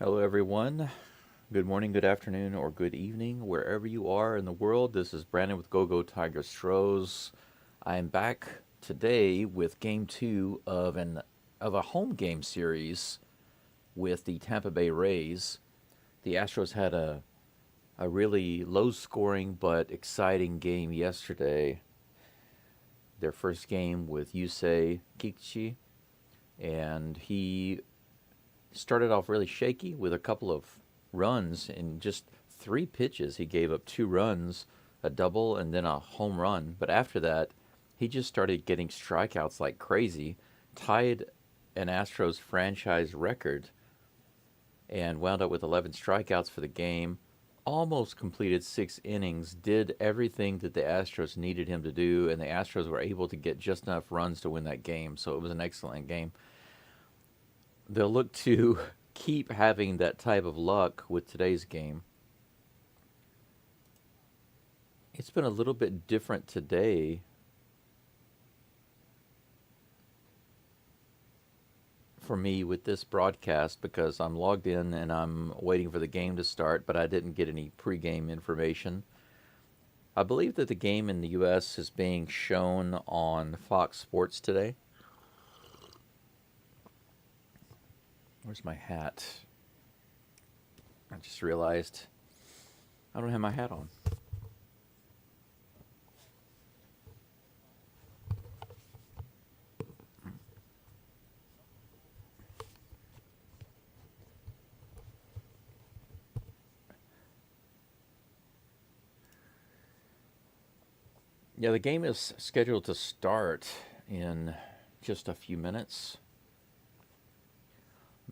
Hello, everyone. Good morning, good afternoon, or good evening, wherever you are in the world. This is Brandon with Go Tigers Stros. I am back today with Game 2 of a home game series with the Tampa Bay Rays. The Astros had a really low-scoring but exciting game yesterday. Their first game with Yusei Kikuchi, and he started off really shaky with a couple of runs in just 3 pitches. He gave up 2 runs, a double, and then a home run. But after that, he just started getting strikeouts like crazy, tied an Astros franchise record, and wound up with 11 strikeouts for the game. Almost completed 6 innings, did everything that the Astros needed him to do, and the Astros were able to get just enough runs to win that game. So it was an excellent game. They'll look to keep having that type of luck with today's game. It's been a little bit different today for me with this broadcast because I'm logged in and I'm waiting for the game to start, but I didn't get any pregame information. I believe that the game in the U.S. is being shown on Fox Sports today. Where's my hat? I just realized I don't have my hat on. Yeah, the game is scheduled to start in just a few minutes.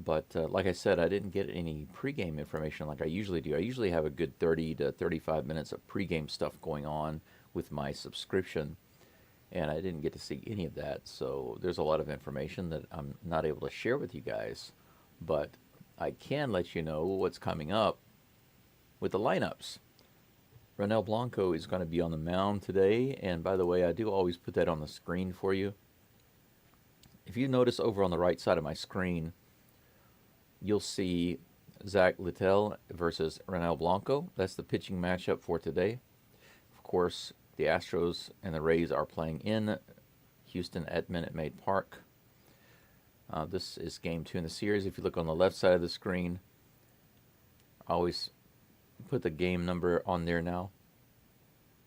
But like I said, I didn't get any pregame information like I usually do. I usually have a good 30 to 35 minutes of pregame stuff going on with my subscription, and I didn't get to see any of that. So there's a lot of information that I'm not able to share with you guys. But I can let you know what's coming up with the lineups. Ronel Blanco is going to be on the mound today, and by the way, I do always put that on the screen for you. If you notice over on the right side of my screen, you'll see Zach Littell versus Ronel Blanco. That's the pitching matchup for today. Of course, the Astros and the Rays are playing in Houston at Minute Maid Park. This is game 2 in the series. If you look on the left side of the screen, I always put the game number on there now.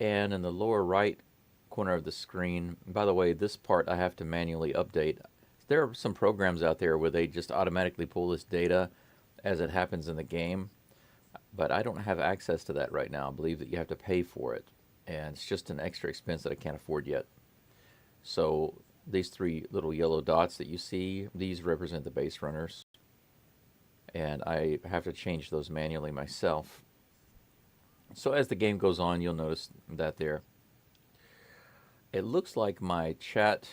And in the lower right corner of the screen, by the way, this part I have to manually update. There are some programs out there where they just automatically pull this data as it happens in the game, but I don't have access to that right now. I believe that you have to pay for it, and it's just an extra expense that I can't afford yet. So these 3 little yellow dots that you see, these represent the base runners, and I have to change those manually myself. So as the game goes on, you'll notice that there. It looks like my chat,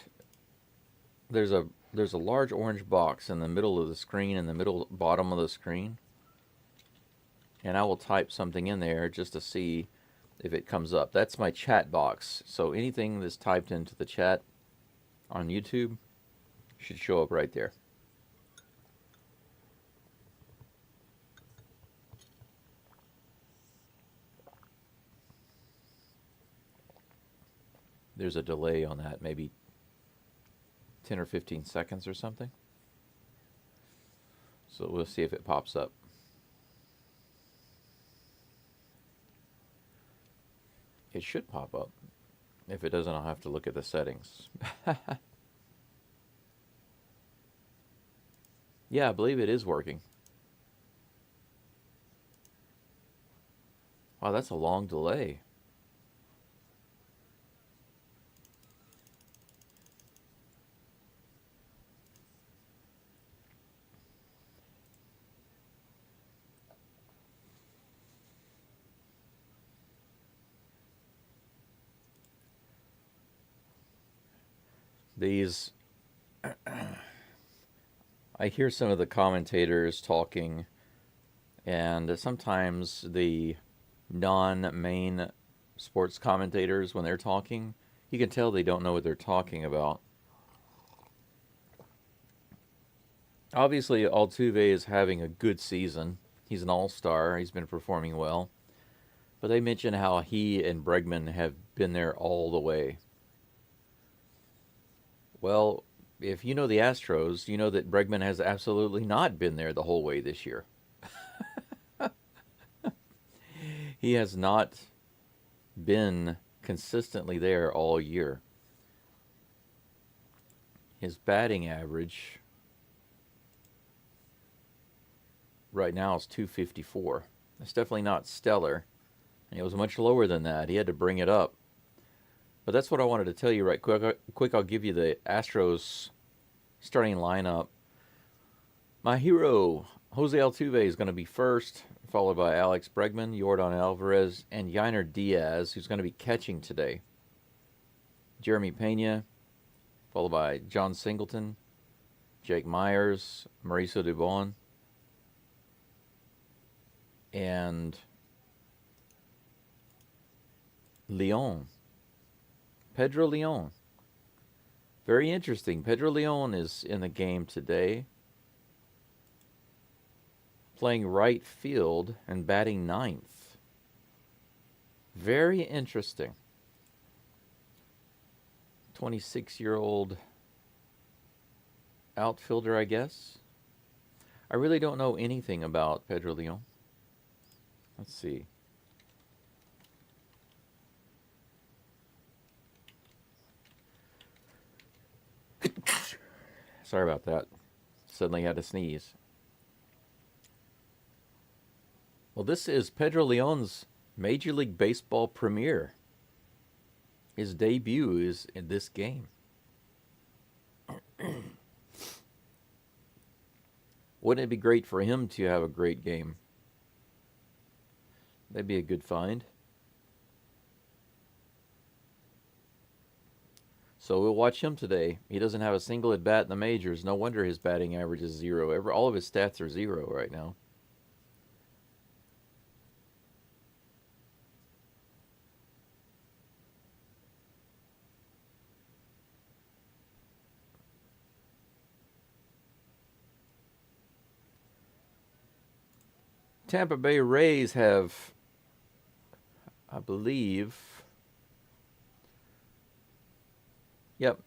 there's a large orange box in the middle of the screen, in the middle bottom of the screen. And I will type something in there just to see if it comes up. That's my chat box. So anything that's typed into the chat on YouTube should show up right there. There's a delay on that, maybe 10 or 15 seconds or something. So we'll see if it pops up. It should pop up. If it doesn't, I'll have to look at the settings. Yeah, I believe it is working. Wow, that's a long delay. These, I hear some of the commentators talking, and sometimes the non-main sports commentators, when they're talking, you can tell they don't know what they're talking about. Obviously, Altuve is having a good season. He's an all-star. He's been performing well. But they mentioned how he and Bregman have been there all the way. Well, if you know the Astros, you know that Bregman has absolutely not been there the whole way this year. He has not been consistently there all year. His batting average right now is 254. It's definitely not stellar. It was much lower than that. He had to bring it up. But that's what I wanted to tell you right quick. I'll give you the Astros starting lineup. My hero, Jose Altuve, is going to be first, followed by Alex Bregman, Yordan Alvarez, and Yainer Diaz, who's going to be catching today. Jeremy Pena, followed by John Singleton, Jake Myers, Mauricio Dubon, and Leon. Pedro Leon. Very interesting. Pedro Leon is in the game today, playing right field and batting ninth. Very interesting. 26-year-old outfielder, I guess. I really don't know anything about Pedro Leon. Let's see. Sorry about that. Suddenly had to sneeze. Well, this is Pedro Leon's Major League Baseball premiere. His debut is in this game. Wouldn't it be great for him to have a great game? That'd be a good find. So we'll watch him today. He doesn't have a single at bat in the majors. No wonder his batting average is zero. All of his stats are zero right now. Tampa Bay Rays have, I believe,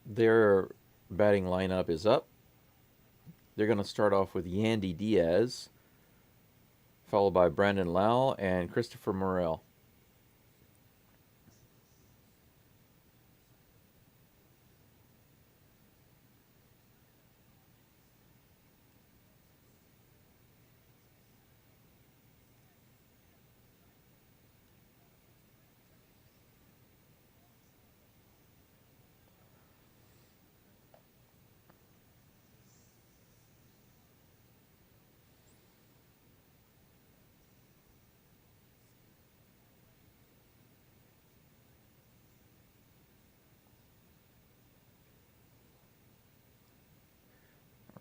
their batting lineup is up. They're going to start off with Yandy Diaz, followed by Brandon Lau and Christopher Morel.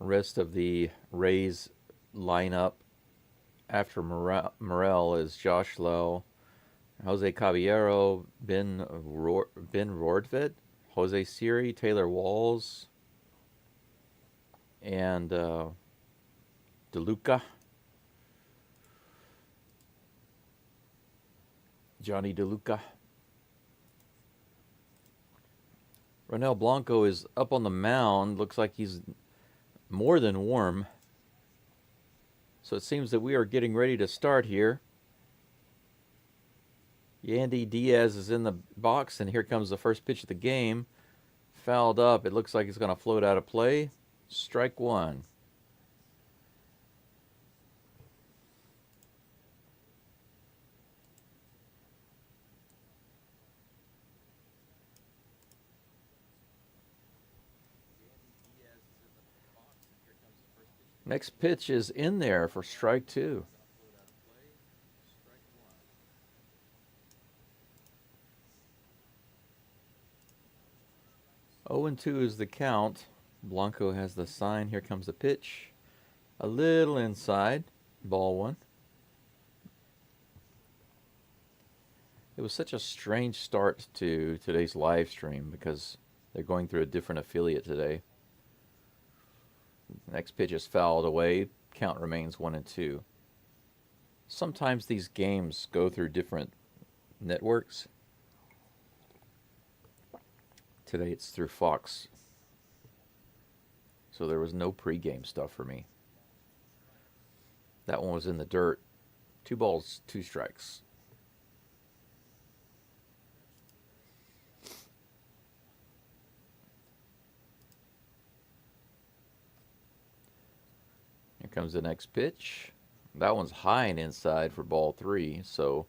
Rest of the Rays lineup after Morel is Josh Lowe, Jose Caballero, Ben Rordvedt, Jose Siri, Taylor Walls, and DeLuca, Johnny DeLuca. Ronel Blanco is up on the mound. Looks like he's more than warm. So it seems that we are getting ready to start here. Yandy Diaz is in the box, and here comes the first pitch of the game. Fouled up. It looks like it's going to float out of play. Strike one. Next pitch is in there for strike two. Oh and 2 is the count. Blanco has the sign. Here comes the pitch. A little inside. Ball one. It was such a strange start to today's live stream because they're going through a different affiliate today. Next pitch is fouled away. Count remains 1-2. Sometimes these games go through different networks. Today it's through Fox. So there was no pregame stuff for me. That one was in the dirt. 2 balls, 2 strikes. Here comes the next pitch. That one's high and inside for ball 3. So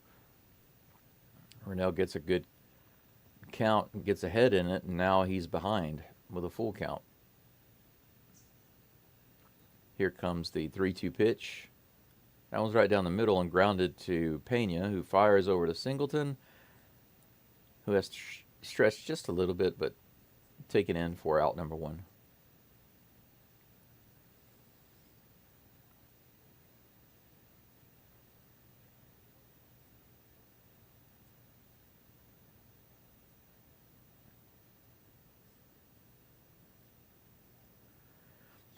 Ronel gets a good count, gets ahead in it, and now he's behind with a full count. Here comes the 3-2 pitch. That one's right down the middle and grounded to Pena, who fires over to Singleton, who has stretched just a little bit, but taken in for out number 1.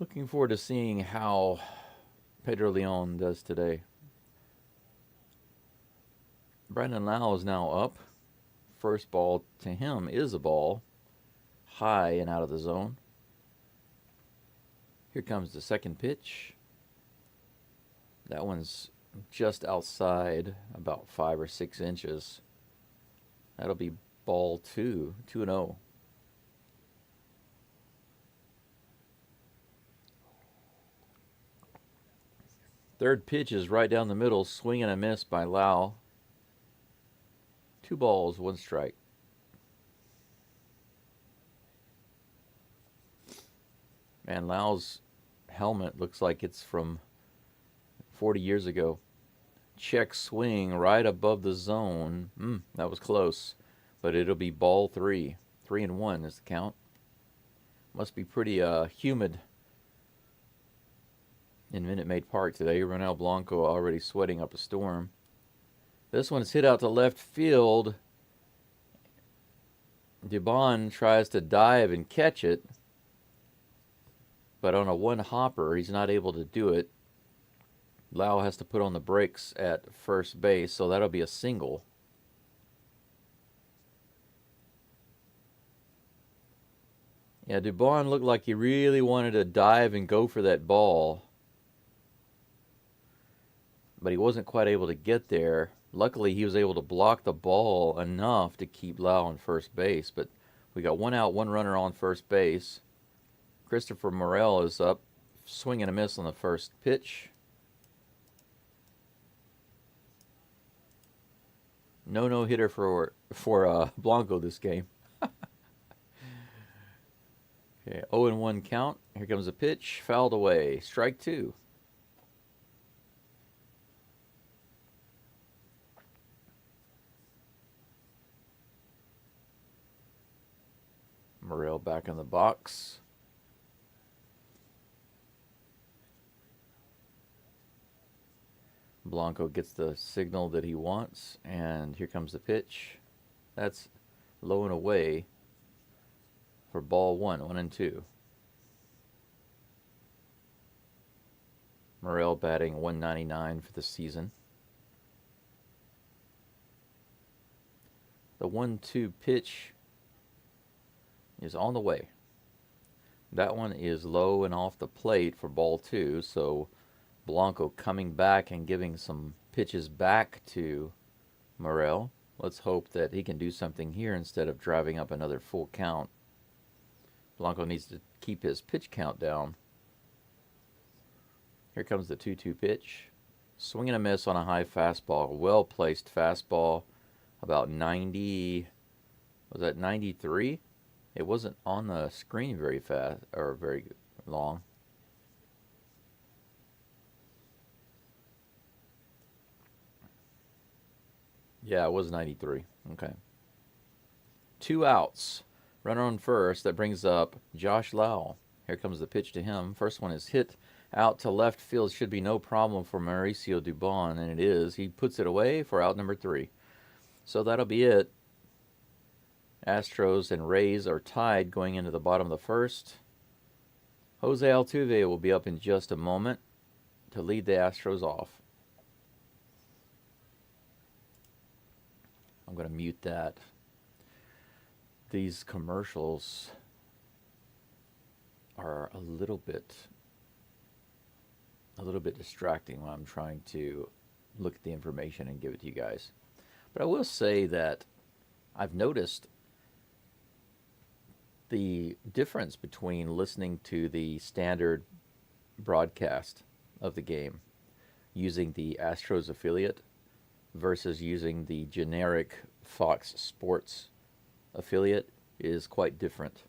Looking forward to seeing how Pedro Leon does today. Brandon Lau is now up. First ball to him is a ball, high and out of the zone. Here comes the second pitch. That one's just outside, about 5 or 6 inches. That'll be ball 2, 2-0. Third pitch is right down the middle, swing and a miss by Lau. 2 balls, 1 strike. Man, Lau's helmet looks like it's from 40 years ago. Check swing right above the zone. That was close, but it'll be ball 3. 3-1 is the count. Must be pretty humid in Minute Maid Park today. Ronel Blanco already sweating up a storm. This one's hit out to left field. Dubon tries to dive and catch it, but on a 1-hopper, he's not able to do it. Lau has to put on the brakes at first base, so that'll be a single. Yeah, Dubon looked like he really wanted to dive and go for that ball, but he wasn't quite able to get there. Luckily, he was able to block the ball enough to keep Lau on first base, but we got 1 out, 1 runner on first base. Christopher Morel is up, swing and a miss on the first pitch. No-hitter for Blanco this game. Okay, 0-1 count. Here comes a pitch, fouled away. Strike 2. Morel back in the box. Blanco gets the signal that he wants, and here comes the pitch. That's low and away for ball 1, 1-2. Morel batting 199 for the season. The 1-2 pitch is on the way. That one is low and off the plate for ball 2, so Blanco coming back and giving some pitches back to Morel. Let's hope that he can do something here instead of driving up another full count. Blanco needs to keep his pitch count down. Here comes the 2-2 pitch. Swing and a miss on a high fastball. Well-placed fastball. About 90, was that 93? It wasn't on the screen very fast, or very long. Yeah, it was 93. Okay. 2 outs. Runner on first. That brings up Josh Lau. Here comes the pitch to him. First one is hit out to left field. Should be no problem for Mauricio Dubon, and it is. He puts it away for out number 3. So that'll be it. Astros and Rays are tied going into the bottom of the first. Jose Altuve will be up in just a moment to lead the Astros off. I'm going to mute that. These commercials are a little bit distracting when I'm trying to look at the information and give it to you guys. But I will say that I've noticed the difference between listening to the standard broadcast of the game using the Astros affiliate versus using the generic Fox Sports affiliate is quite different.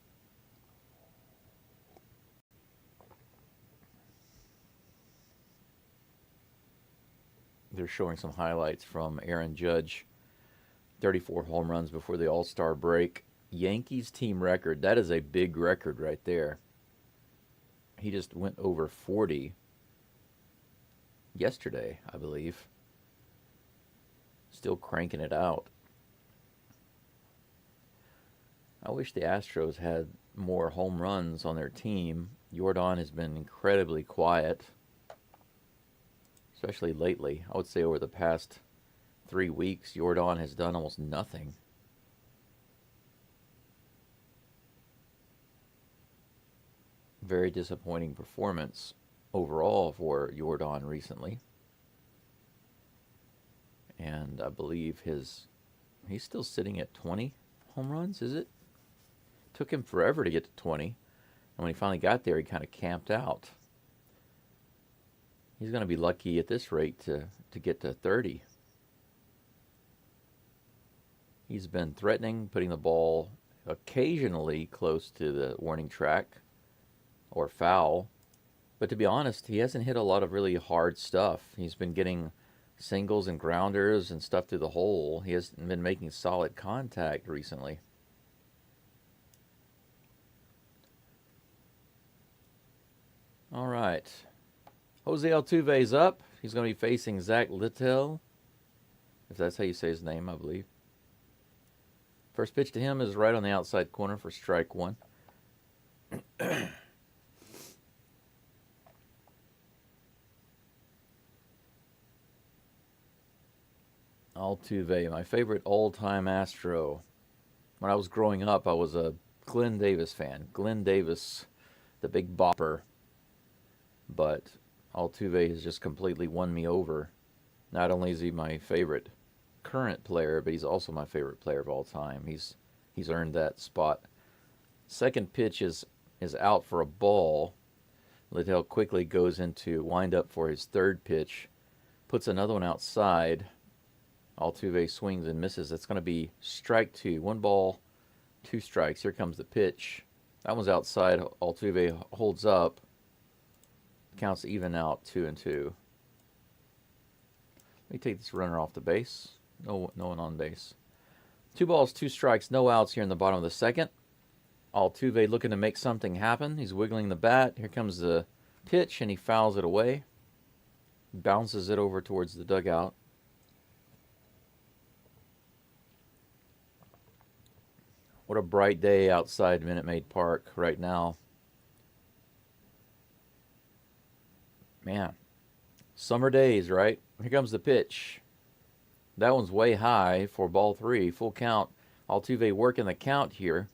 They're showing some highlights from Aaron Judge, 34 home runs before the All-Star break. Yankees team record. That is a big record right there. He just went over 40 yesterday, I believe. Still cranking it out. I wish the Astros had more home runs on their team. Jordan has been incredibly quiet, especially lately. I would say over the past 3 weeks, Jordan has done almost nothing. Very disappointing performance overall for Jordan recently. And I believe he's still sitting at 20 home runs, is it? Took him forever to get to 20. And when he finally got there, he kind of camped out. He's going to be lucky at this rate to get to 30. He's been threatening, putting the ball occasionally close to the warning track or foul. But to be honest, he hasn't hit a lot of really hard stuff. He's been getting singles and grounders and stuff through the hole. He hasn't been making solid contact recently. All right. Jose Altuve's up. He's going to be facing Zach Littell, if that's how you say his name, I believe. First pitch to him is right on the outside corner for strike one. Altuve, my favorite all-time Astro. When I was growing up, I was a Glenn Davis fan. Glenn Davis, the big bopper. But Altuve has just completely won me over. Not only is he my favorite current player, but he's also my favorite player of all time. He's earned that spot. Second pitch is out for a ball. Littell quickly goes into windup for his third pitch. Puts another one outside. Altuve swings and misses. That's going to be strike two. 1 ball, 2 strikes. Here comes the pitch. That one's outside. Altuve holds up. Counts even out, 2-2. Let me take this runner off the base. No one on base. 2 balls, 2 strikes, no outs here in the bottom of the second. Altuve looking to make something happen. He's wiggling the bat. Here comes the pitch, and he fouls it away. Bounces it over towards the dugout. What a bright day outside Minute Maid Park right now. Man, summer days, right? Here comes the pitch. That one's way high for ball 3. Full count. Altuve working the count here.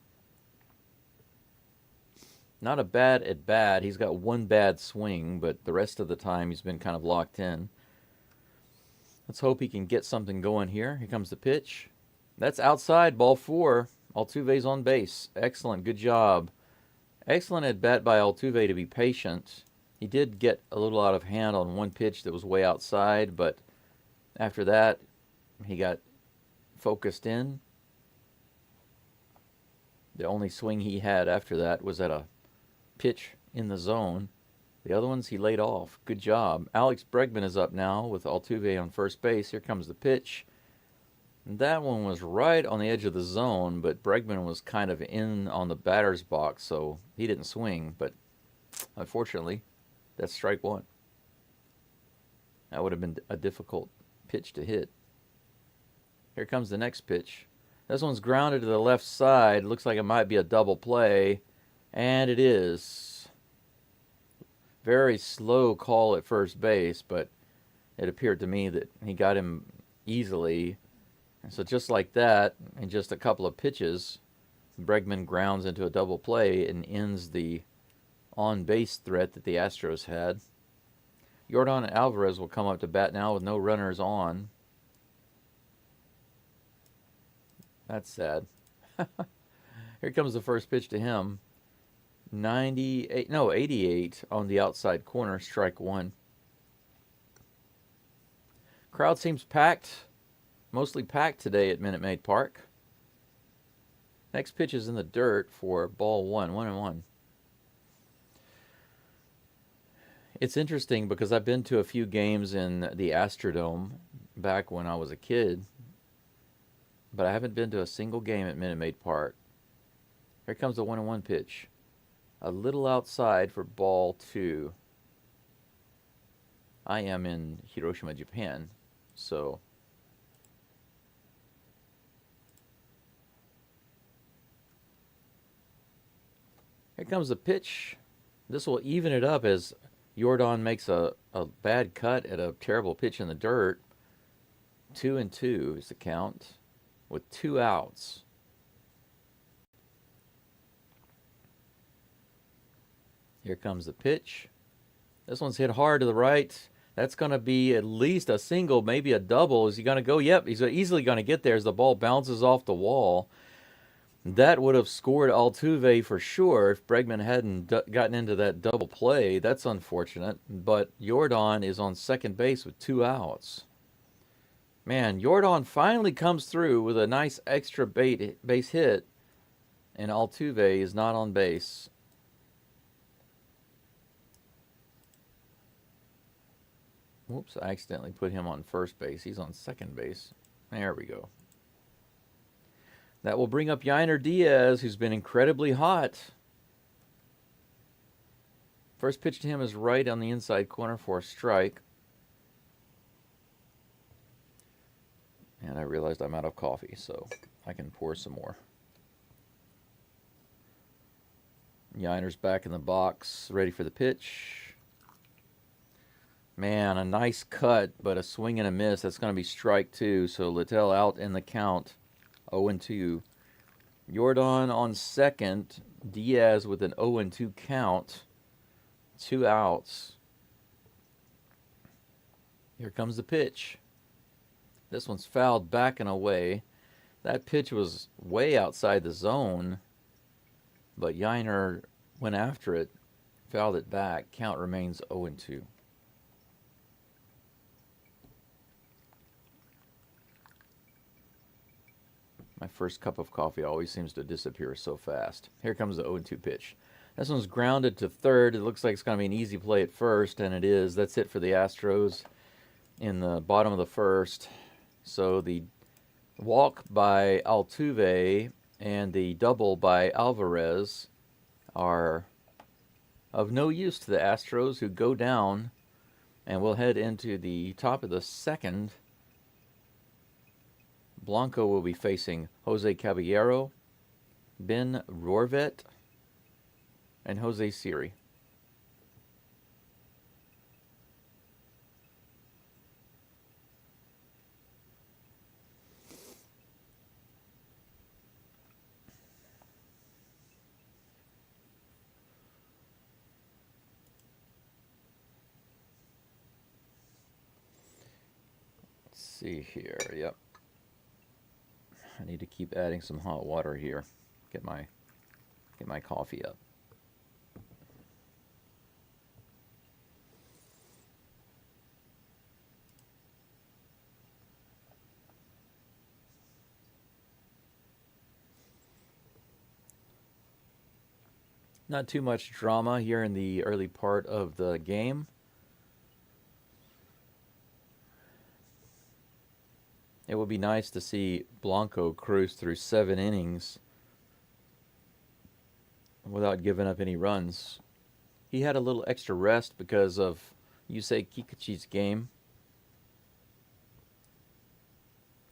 Not a bad at bat. He's got 1 bad swing, but the rest of the time he's been kind of locked in. Let's hope he can get something going here. Here comes the pitch. That's outside, ball 4. Altuve's on base. Excellent. Good job. Excellent at bat by Altuve to be patient. He did get a little out of hand on 1 pitch that was way outside, but after that, he got focused in. The only swing he had after that was at a pitch in the zone. The other ones he laid off. Good job. Alex Bregman is up now with Altuve on first base. Here comes the pitch. That one was right on the edge of the zone, but Bregman was kind of in on the batter's box, so he didn't swing. But unfortunately, that's strike 1. That would have been a difficult pitch to hit. Here comes the next pitch. This one's grounded to the left side. Looks like it might be a double play, and it is. Very slow call at first base, but it appeared to me that he got him easily. And so just like that, in just a couple of pitches, Bregman grounds into a double play and ends the on-base threat that the Astros had. Yordan Alvarez will come up to bat now with no runners on. That's sad. Here comes the first pitch to him. 88 on the outside corner, strike one. Crowd seems packed, mostly packed today at Minute Maid Park. Next pitch is in the dirt for ball one, 1-1. It's interesting because I've been to a few games in the Astrodome back when I was a kid, but I haven't been to a single game at Minute Maid Park. Here comes the 1-1 pitch. A little outside for ball two. I am in Hiroshima, Japan, so here comes the pitch. This will even it up as Yordan makes a bad cut at a terrible pitch in the dirt. 2-2 is the count with 2 outs. Here comes the pitch. This one's hit hard to the right. That's going to be at least a single, maybe a double. Is he going to go? Yep, he's easily going to get there as the ball bounces off the wall. That would have scored Altuve for sure if Bregman hadn't gotten into that double play. That's unfortunate. But Yordan is on second base with 2 outs. Man, Yordan finally comes through with a nice extra base hit, and Altuve is not on base. Whoops, I accidentally put him on first base. He's on second base. There we go. That will bring up Yainer Diaz, who's been incredibly hot. First pitch to him is right on the inside corner for a strike. And I realized I'm out of coffee, so I can pour some more. Yainer's back in the box, ready for the pitch. Man, a nice cut, but a swing and a miss. That's going to be strike two. So Littell out in the count, 0-2. Yordan on second. Diaz with an 0-2 count. 2 outs. Here comes the pitch. This one's fouled back and away. That pitch was way outside the zone, but Yainer went after it, fouled it back. Count remains 0-2. My first cup of coffee always seems to disappear so fast. Here comes the 0-2 pitch. This one's grounded to third. It looks like it's going to be an easy play at first, and it is. That's it for the Astros in the bottom of the first. So the walk by Altuve and the double by Alvarez are of no use to the Astros, who go down, and we'll head into the top of the second. Blanco will be facing Jose Caballero, Ben Rorvet, and Jose Siri. Let's see here. Yep. I need to keep adding some hot water here. Get my coffee up. Not too much drama here in the early part of the game. It would be nice to see Blanco cruise through 7 innings without giving up any runs. He had a little extra rest because of Yusei Kikuchi's game.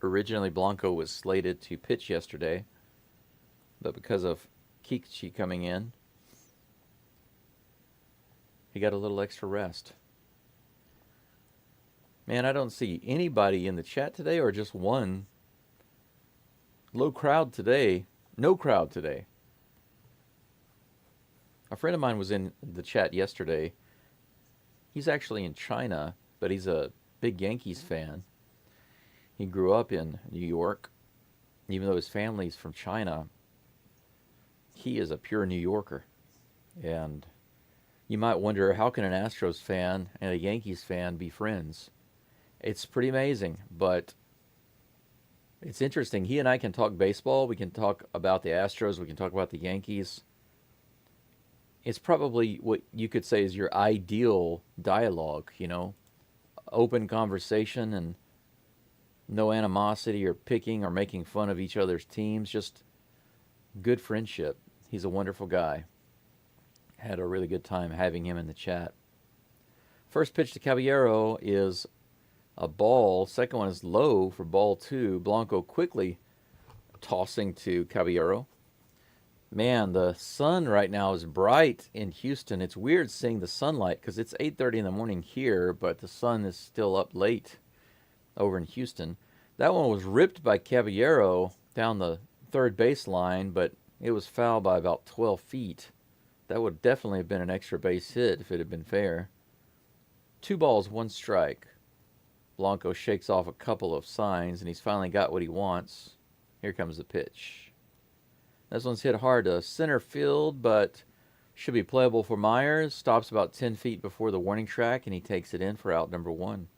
Originally, Blanco was slated to pitch yesterday, but because of Kikuchi coming in, He got a little extra rest. Man, I don't see anybody in the chat today, or just one. Low crowd today. No crowd today. A friend of mine was in the chat yesterday. He's actually in China, but he's a big Yankees fan. He grew up in New York. Even though his family's from China, he is a pure New Yorker. And you might wonder, how can an Astros fan and a Yankees fan be friends? It's pretty amazing, but it's interesting. He and I can talk baseball. We can talk about the Astros. We can talk about the Yankees. It's probably what you could say is your ideal dialogue, open conversation and no animosity or picking or making fun of each other's teams, just good friendship. He's a wonderful guy. Had a really good time having him in the chat. First pitch to Caballero is a ball. Second one is low for ball 2. Blanco quickly tossing to Caballero. Man, the sun right now is bright in Houston. It's weird seeing the sunlight because it's 8:30 in the morning here, but the sun is still up late over in Houston. That one was ripped by Caballero down the third base line, but it was fouled by about 12 feet. That would definitely have been an extra base hit if it had been fair. 2 balls, 1 strike. Blanco shakes off a couple of signs, and he's finally got what he wants. Here comes the pitch. This one's hit hard to center field, but should be playable for Myers. Stops about 10 feet before the warning track, and he takes it in for out number 1.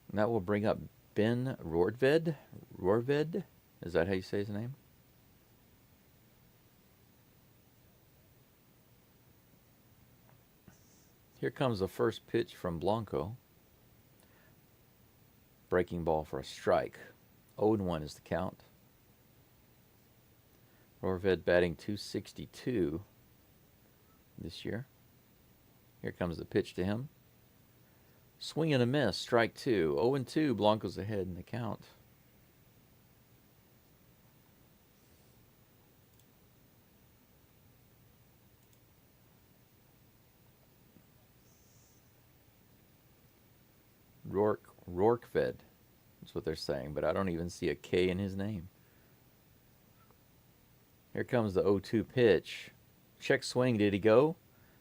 And that will bring up Ben Roorved. Roorved? Is that how you say his name? Here comes the first pitch from Blanco. Breaking ball for a strike. 0-1 is the count. Roorved batting .262 this year. Here comes the pitch to him. Swing and a miss, strike 2. 0-2, Blanco's ahead in the count. Roorved. That's what they're saying, but I don't even see a K in his name. Here comes the 0-2 pitch. Check swing, did he go?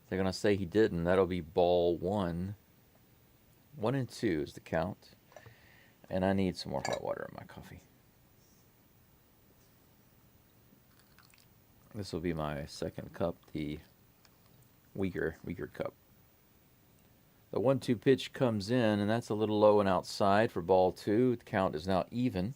They're going to say he didn't. That'll be ball 1. 1-2 is the count. And I need some more hot water in my coffee. This will be my second cup, the weaker cup. The 1-2 pitch comes in, and that's a little low and outside for ball 2. The count is now even.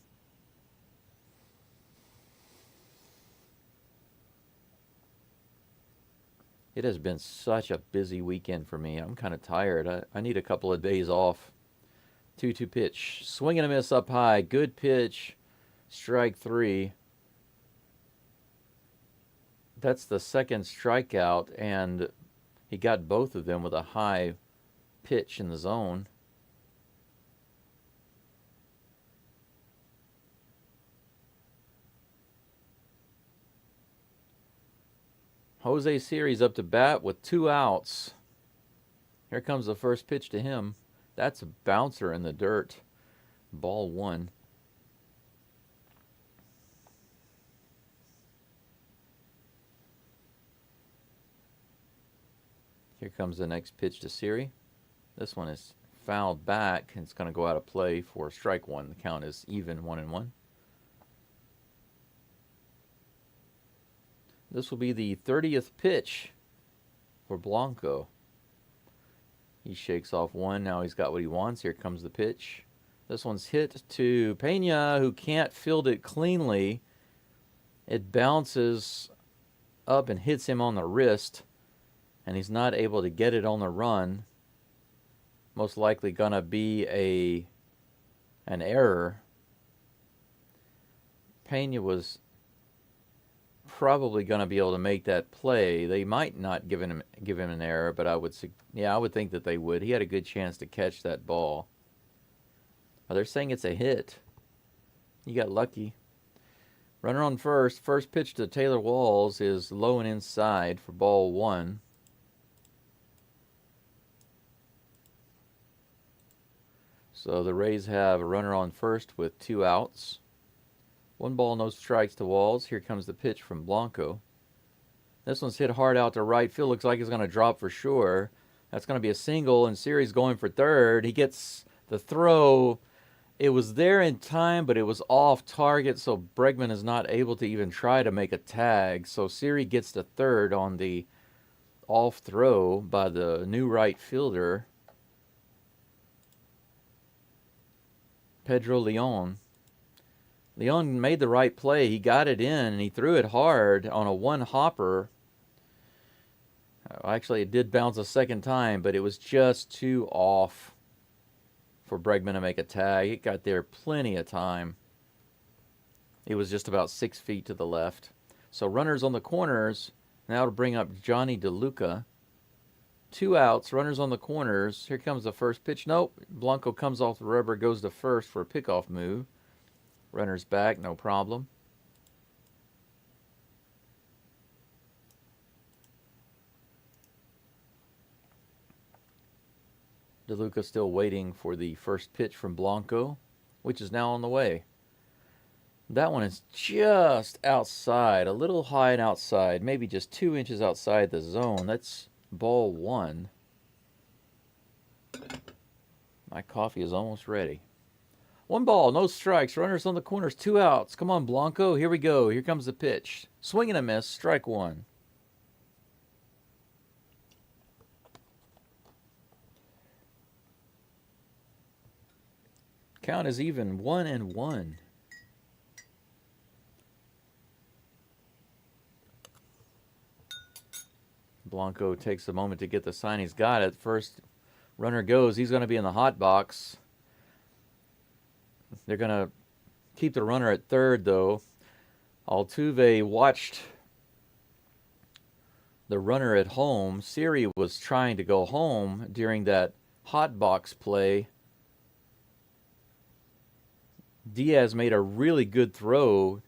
It has been such a busy weekend for me. I'm kind of tired. I need a couple of days off. 2-2 pitch. Swing and a miss up high. Good pitch. Strike 3. That's the second strikeout, and he got both of them with a high pitch in the zone. Jose Siri's up to bat with 2 outs. Here comes the first pitch to him. That's a bouncer in the dirt. Ball 1. Here comes the next pitch to Siri. This one is fouled back, and it's going to go out of play for strike 1. The count is even, 1-1. This will be the 30th pitch for Blanco. He shakes off 1. Now he's got what he wants. Here comes the pitch. This one's hit to Pena, who can't field it cleanly. It bounces up and hits him on the wrist, and he's not able to get it on the run. Most likely going to be an error. Pena was probably going to be able to make that play. They might not give him an error, but I would think that they would. He had a good chance to catch that ball. Oh, they're saying it's a hit. You got lucky. Runner on first. First pitch to Taylor Walls is low and inside for ball 1. So the Rays have a runner on first with 2 outs. 1 ball, no strikes to Walls. Here comes the pitch from Blanco. This one's hit hard out to right field. Looks like it's going to drop for sure. That's going to be a single, and Siri's going for third. He gets the throw. It was there in time, but it was off target, so Bregman is not able to even try to make a tag. So Siri gets to third on the off throw by the new right fielder, Pedro Leon. Leon made the right play. He got it in, and he threw it hard on a 1-hopper. Actually, it did bounce a second time, but it was just too off for Bregman to make a tag. It got there plenty of time. It was just about 6 feet to the left. So runners on the corners. Now to bring up Johnny DeLuca. 2 outs, runners on the corners. Here comes the first pitch. Nope. Blanco comes off the rubber, goes to first for a pickoff move. Runners back, no problem. DeLuca still waiting for the first pitch from Blanco, which is now on the way. That one is just outside, a little high and outside, maybe just 2 inches outside the zone. That's ball 1. My coffee is almost ready. 1 ball, no strikes, runners on the corners, 2 outs. Come on, Blanco, here we go. Here comes the pitch. Swing and a miss, strike 1. Count is even, 1-1. Blanco takes a moment to get the sign. He's got it. First runner goes. He's going to be in the hot box. They're going to keep the runner at third, though. Altuve watched the runner at home. Siri was trying to go home during that hot box play. Diaz made a really good throw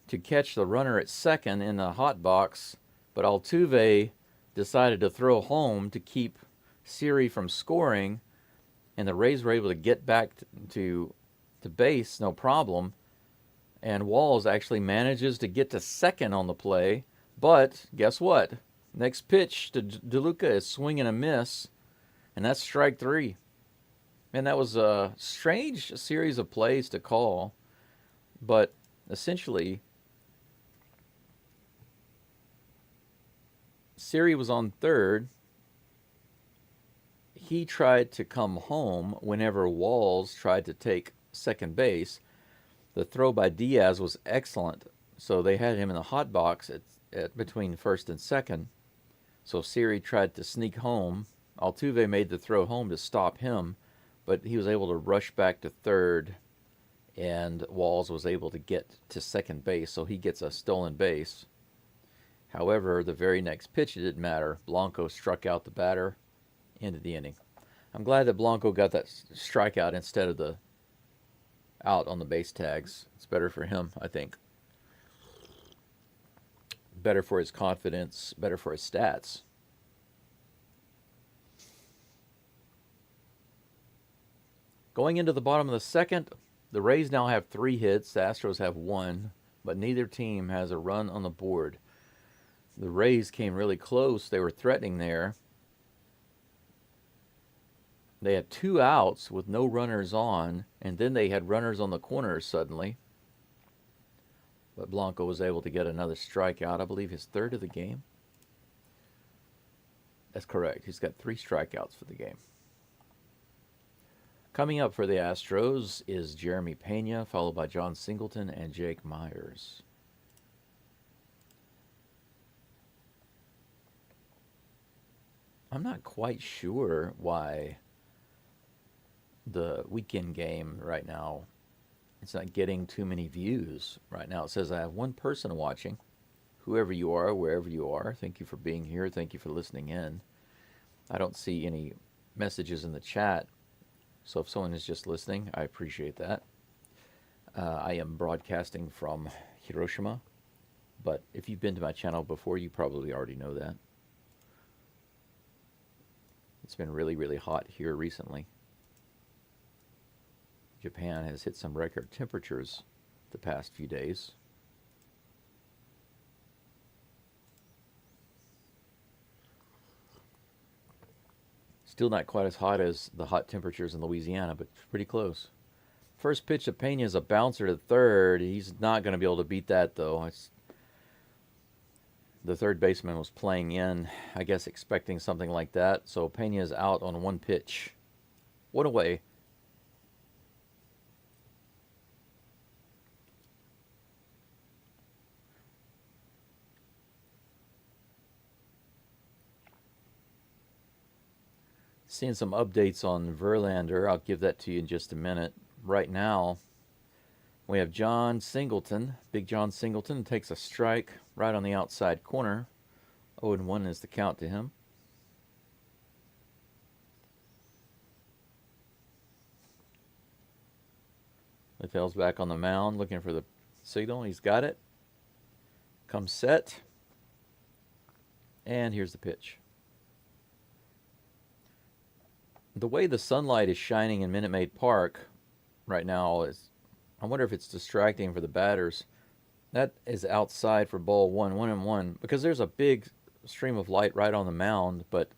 to catch the runner at second in the hot box, but Altuve decided to throw home to keep Siri from scoring, and the Rays were able to get back to base, no problem. And Walls actually manages to get to second on the play, but guess what? Next pitch to DeLuca is swing and a miss, and that's strike 3. And that was a strange series of plays to call, but essentially, Siri was on third. He tried to come home whenever Walls tried to take second base. The throw by Diaz was excellent, so they had him in the hot box at between first and second. So Siri tried to sneak home. Altuve made the throw home to stop him, but he was able to rush back to third, and Walls was able to get to second base, so he gets a stolen base. However, the very next pitch, it didn't matter. Blanco struck out the batter, end of the inning. I'm glad that Blanco got that strikeout instead of the out on the base tags. It's better for him, I think. Better for his confidence, better for his stats. Going into the bottom of the second, the Rays now have 3 hits. The Astros have 1, but neither team has a run on the board. The Rays came really close. They were threatening there. They had 2 outs with no runners on, and then they had runners on the corners suddenly. But Blanco was able to get another strikeout, I believe his 3rd of the game. That's correct. He's got 3 strikeouts for the game. Coming up for the Astros is Jeremy Pena, followed by John Singleton and Jake Myers. I'm not quite sure why the weekend game right now, it's not getting too many views right now. It says I have 1 person watching. whoever you are, wherever you are. Thank you for being here. Thank you for listening in. I don't see any messages in the chat, so if someone is just listening, I appreciate that. I am broadcasting from Hiroshima, but if you've been to my channel before, you probably already know that. It's been really, really hot here recently. Japan has hit some record temperatures the past few days. Still not quite as hot as the hot temperatures in Louisiana, but pretty close. First pitch of Pena is a bouncer to third. He's not going to be able to beat that, though. The third baseman was playing in, I guess, expecting something like that. So Pena is out on one pitch. One away. Seeing some updates on Verlander. I'll give that to you in just a minute. Right now, we have John Singleton. Big John Singleton takes a strike right on the outside corner. 0-1 is the count to him. Littell's back on the mound looking for the signal. He's got it. Comes set. And here's the pitch. The way the sunlight is shining in Minute Maid Park right now is, I wonder if it's distracting for the batters. That is outside for ball 1, 1-1, because there's a big stream of light right on the mound, but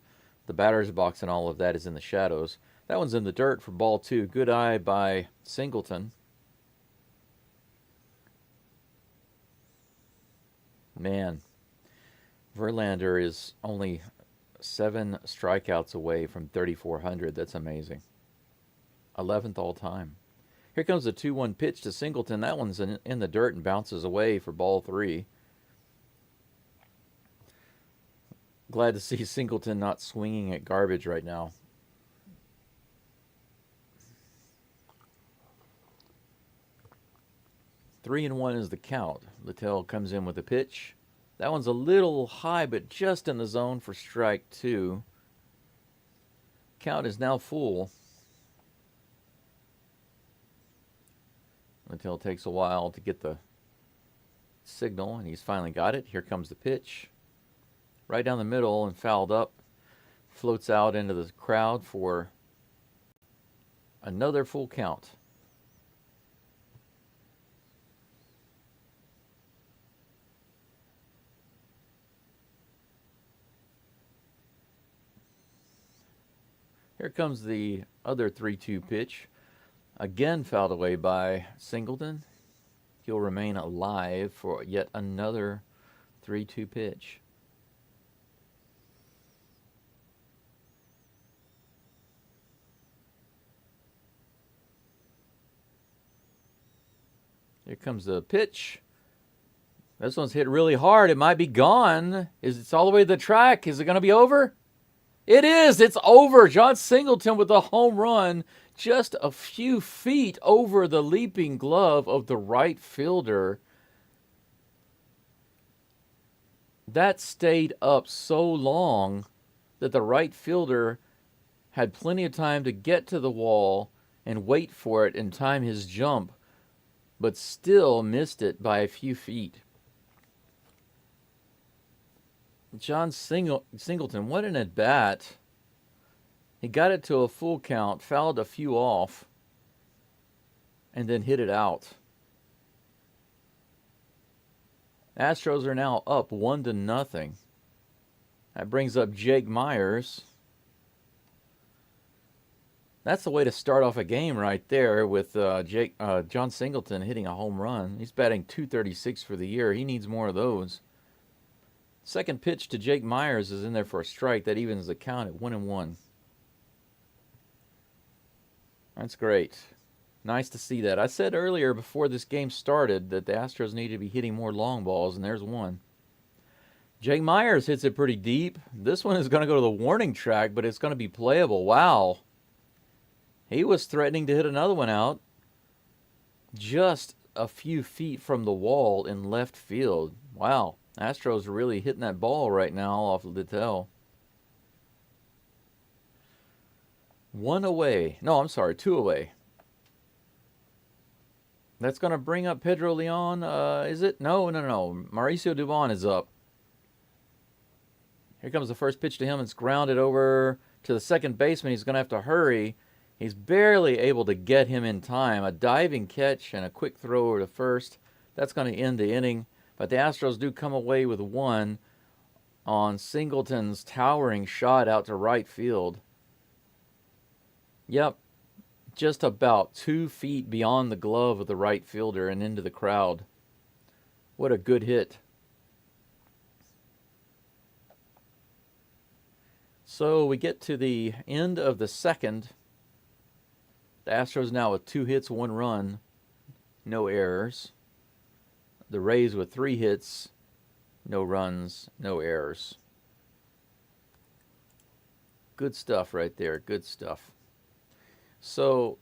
the batter's box and all of that is in the shadows. That one's in the dirt for ball 2. Good eye by Singleton. Man, Verlander is only 7 strikeouts away from 3,400. That's amazing. 11th all time. Here comes the 2-1 pitch to Singleton. That one's in the dirt and bounces away for ball 3. Glad to see Singleton not swinging at garbage right now. Three and 1 is the count. Littell comes in with a pitch. That one's a little high, but just in the zone for strike 2. Count is now full. Littell takes a while to get the signal, and he's finally got it. Here comes the pitch. Right down the middle and fouled up. Floats out into the crowd for another full count. Here comes the other 3-2 pitch. Again fouled away by Singleton. He'll remain alive for yet another 3-2 pitch. Here comes the pitch. This one's hit really hard. It might be gone. It's all the way to the track. Is it going to be over? It is. It's over. John Singleton with a home run just a few feet over the leaping glove of the right fielder. That stayed up so long that the right fielder had plenty of time to get to the wall and wait for it and time his jump, but still missed it by a few feet. John Singleton, what an at-bat. He got it to a full count, fouled a few off, and then hit it out. Astros are now up 1-0. That brings up Jake Myers. That's the way to start off a game right there with John Singleton hitting a home run. He's batting .236 for the year. He needs more of those. Second pitch to Jake Myers is in there for a strike. That evens the count at 1-1. That's great. Nice to see that. I said earlier before this game started that the Astros needed to be hitting more long balls, and there's one. Jake Myers hits it pretty deep. This one is going to go to the warning track, but it's going to be playable. Wow. He was threatening to hit another one out just a few feet from the wall in left field. Wow. Astros are really hitting that ball right now off of Littell. 1 away. No, I'm sorry, 2 away. That's going to bring up Pedro Leon, is it? No. Mauricio Dubon is up. Here comes the first pitch to him. It's grounded over to the second baseman. He's going to have to hurry. He's barely able to get him in time. A diving catch and a quick throw over to first. That's going to end the inning. But the Astros do come away with 1 on Singleton's towering shot out to right field. Yep, just about 2 feet beyond the glove of the right fielder and into the crowd. What a good hit. So we get to the end of the second. The Astros now with 2 hits, 1 run, no errors. The Rays with 3 hits, no runs, no errors. Good stuff right there, good stuff. So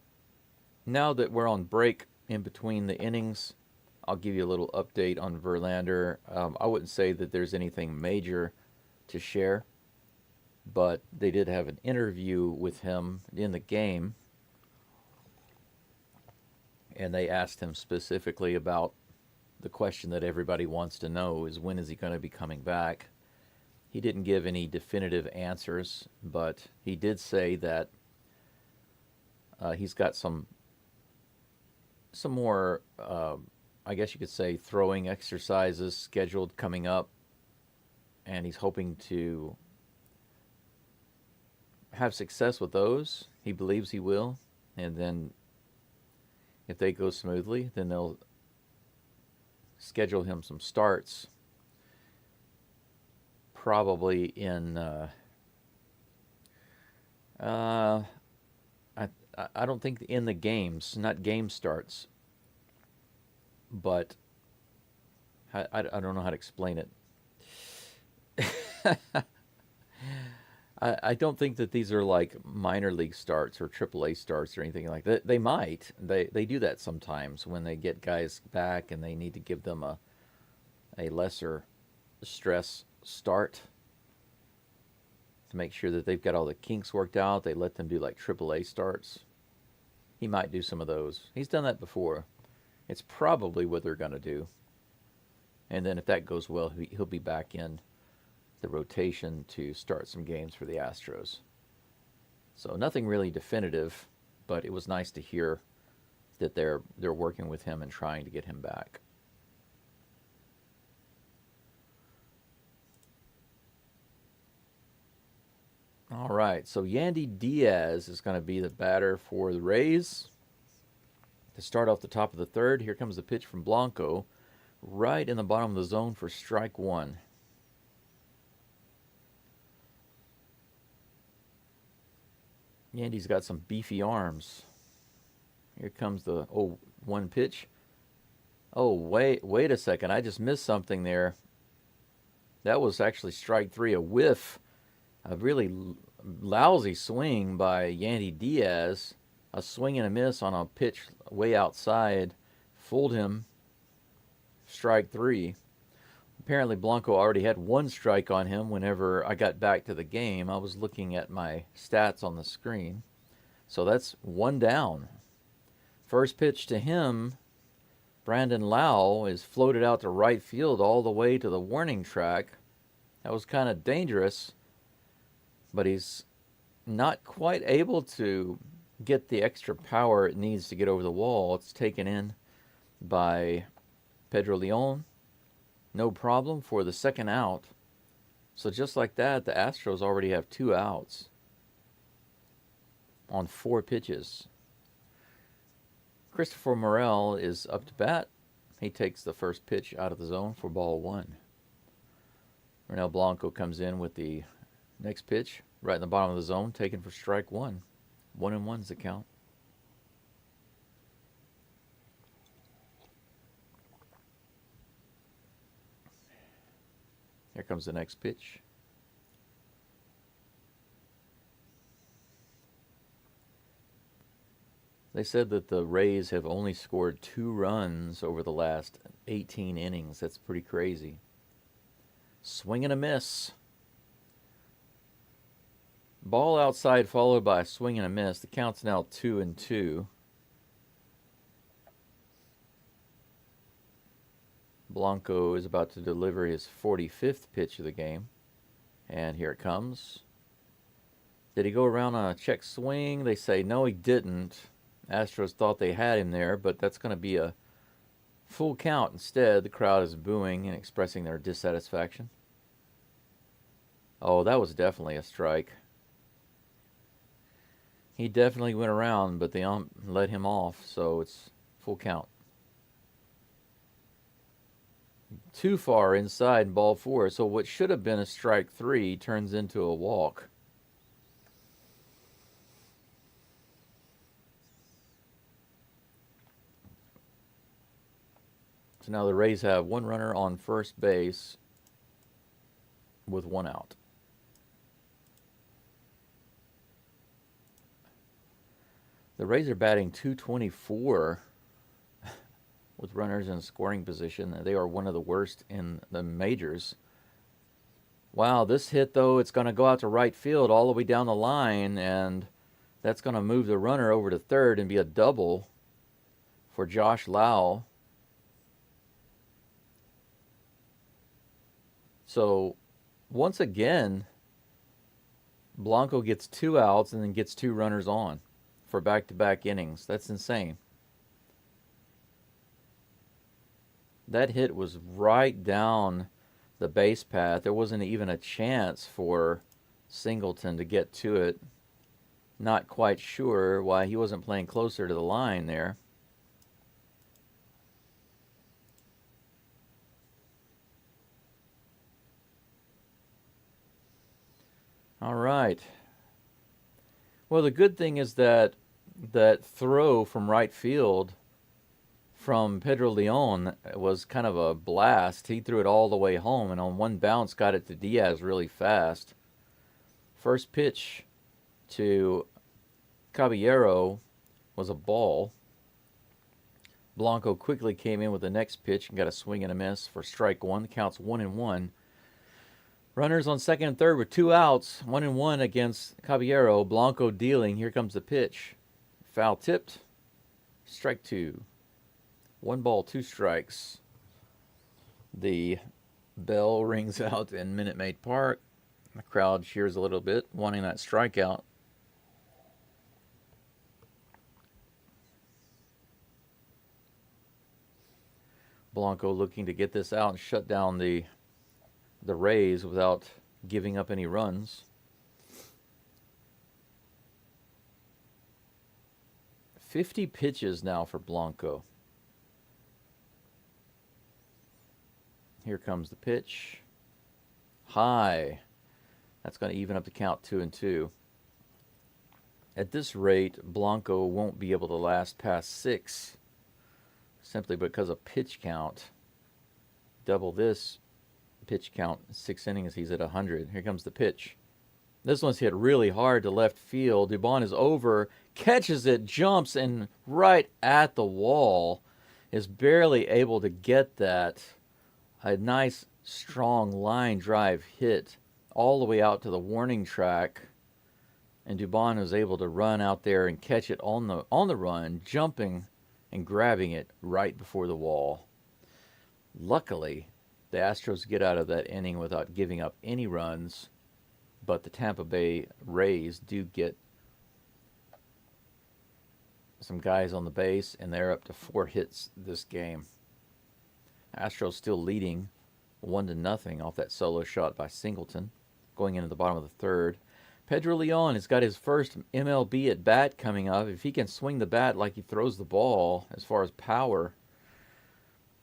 now that we're on break in between the innings, I'll give you a little update on Verlander. I wouldn't say that there's anything major to share, but they did have an interview with him in the game, and they asked him specifically about the question that everybody wants to know is when is he going to be coming back? He didn't give any definitive answers, but he did say that he's got some more, I guess you could say, throwing exercises scheduled coming up, and he's hoping to have success with those. He believes he will, and then if they go smoothly, then they'll schedule him some starts, probably in I don't think in the games, not game starts, but I don't know how to explain it. I don't think that these are like minor league starts or AAA starts or anything like that. They might. They do that sometimes when they get guys back and they need to give them a lesser stress start to make sure that they've got all the kinks worked out. They let them do like AAA starts. He might do some of those. He's done that before. It's probably what they're going to do. And then if that goes well, he'll be back in the rotation to start some games for the Astros. So nothing really definitive, but it was nice to hear that they're working with him and trying to get him back. All right, so Yandy Diaz is going to be the batter for the Rays. To start off the top of the third, here comes the pitch from Blanco, right in the bottom of the zone for strike 1. Yandy's got some beefy arms. Here comes the 0-1 pitch. Oh, wait a second. I just missed something there. That was actually strike 3, a whiff. A really lousy swing by Yandy Diaz. A swing and a miss on a pitch way outside. Fooled him. Strike 3. Apparently Blanco already had 1 strike on him whenever I got back to the game. I was looking at my stats on the screen. So that's 1 down. First pitch to him, Brandon Lau is floated out to right field all the way to the warning track. That was kind of dangerous, but he's not quite able to get the extra power it needs to get over the wall. It's taken in by Pedro Leon. No problem for the second out. So just like that, the Astros already have 2 outs on 4 pitches. Christopher Morel is up to bat. He takes the first pitch out of the zone for ball 1. Ronel Blanco comes in with the next pitch right in the bottom of the zone, taken for strike 1. 1-1's the count. Here comes the next pitch. They said that the Rays have only scored 2 runs over the last 18 innings. That's pretty crazy. Swing and a miss. Ball outside followed by a swing and a miss. The count's now 2-2. Blanco is about to deliver his 45th pitch of the game. And here it comes. Did he go around on a check swing? They say no, he didn't. Astros thought they had him there, but that's going to be a full count instead. The crowd is booing and expressing their dissatisfaction. Oh, that was definitely a strike. He definitely went around, but they let him off, so it's full count. Too far inside, ball 4. So what should have been a strike 3 turns into a walk. So now the Rays have one runner on first base with one out. The Rays are batting .224 with runners in scoring position. They are one of the worst in the majors. Wow, this hit, though, it's going to go out to right field all the way down the line, and that's going to move the runner over to third and be a double for Josh Lau. So, once again, Blanco gets 2 outs and then gets 2 runners on for back-to-back innings. That's insane. That hit was right down the base path. There wasn't even a chance for Singleton to get to it. Not quite sure why he wasn't playing closer to the line there. All right. Well, the good thing is that throw from right field from Pedro Leon was kind of a blast. He threw it all the way home, and on one bounce got it to Diaz really fast. First pitch to Caballero was a ball. Blanco quickly came in with the next pitch and got a swing and a miss for strike 1. The count's 1-1. Runners on second and third with 2 outs. 1-1 against Caballero. Blanco dealing. Here comes the pitch. Foul tipped. Strike 2. 1 ball, 2 strikes. The bell rings out in Minute Maid Park. The crowd cheers a little bit, wanting that strikeout. Blanco looking to get this out and shut down the Rays without giving up any runs. 50 pitches now for Blanco. Here comes the pitch. High. That's going to even up the count 2-2. At this rate, Blanco won't be able to last past 6 simply because of pitch count. Double this pitch count, 6 innings, he's at 100. Here comes the pitch. This one's hit really hard to left field. Dubon is over, catches it, jumps, and right at the wall. Is barely able to get that. A nice, strong line drive hit all the way out to the warning track. And Dubon was able to run out there and catch it on the run, jumping and grabbing it right before the wall. Luckily, the Astros get out of that inning without giving up any runs, but the Tampa Bay Rays do get some guys on the base, and they're up to 4 hits this game. Astros still leading 1-0 off that solo shot by Singleton, going into the bottom of the third. Pedro Leon has got his first MLB at bat coming up. If he can swing the bat like he throws the ball, as far as power,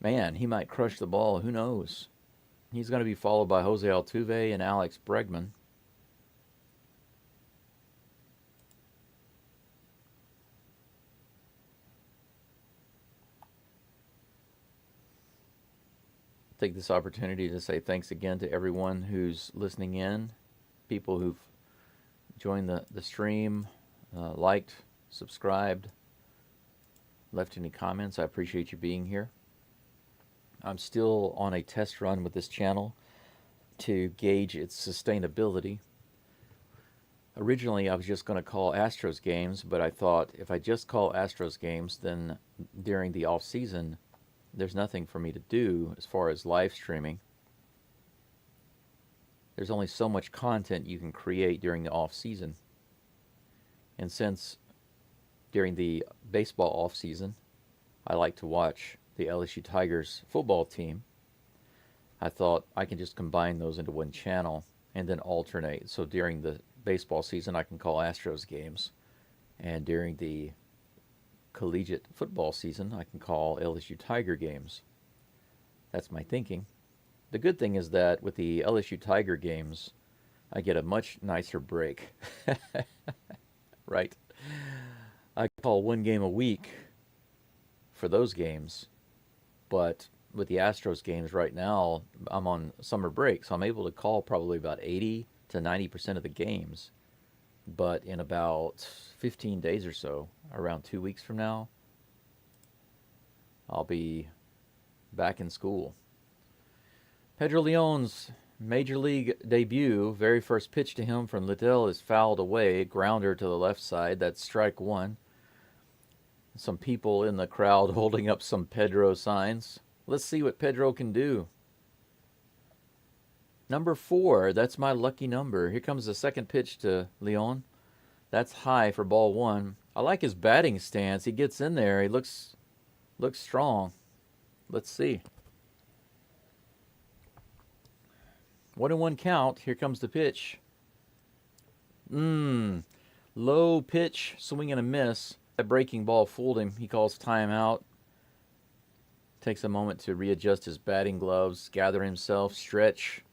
man, he might crush the ball. Who knows? He's going to be followed by Jose Altuve and Alex Bregman. Take this opportunity to say thanks again to everyone who's listening in, people who've joined the stream, liked, subscribed, left any comments. I appreciate you being here. I'm still on a test run with this channel. to gauge its sustainability. Originally, I was just going to call Astros games, but I thought if I just call Astros games, then during the off season, there's nothing for me to do as far as live streaming. There's only so much content you can create during the off season. And since during the baseball off season, I like to watch the LSU Tigers football team, I thought I can just combine those into one channel and then alternate. So during the baseball season, I can call Astros games, and during the collegiate football season, I can call LSU Tiger games. That's my thinking. The good thing is that with the LSU Tiger games, I get a much nicer break. Right? I call one game a week for those games, but with the Astros games right now, I'm on summer break, so I'm able to call probably about 80 to 90% of the games. But in about 15 days or so, around 2 weeks from now, I'll be back in school. Pedro Leon's Major League debut, very first pitch to him from Liddell is fouled away, grounder to the left side. That's strike one. Some people in the crowd holding up some Pedro signs. Let's see what Pedro can do. Number 4, that's my lucky number. Here comes the second pitch to Leon. That's high for ball one. I like his batting stance. He gets in there. He looks strong. Let's see. 1-1 count. Here comes the pitch. Low pitch, swing and a miss. That breaking ball fooled him. He calls timeout. Takes a moment to readjust his batting gloves, gather himself, stretch.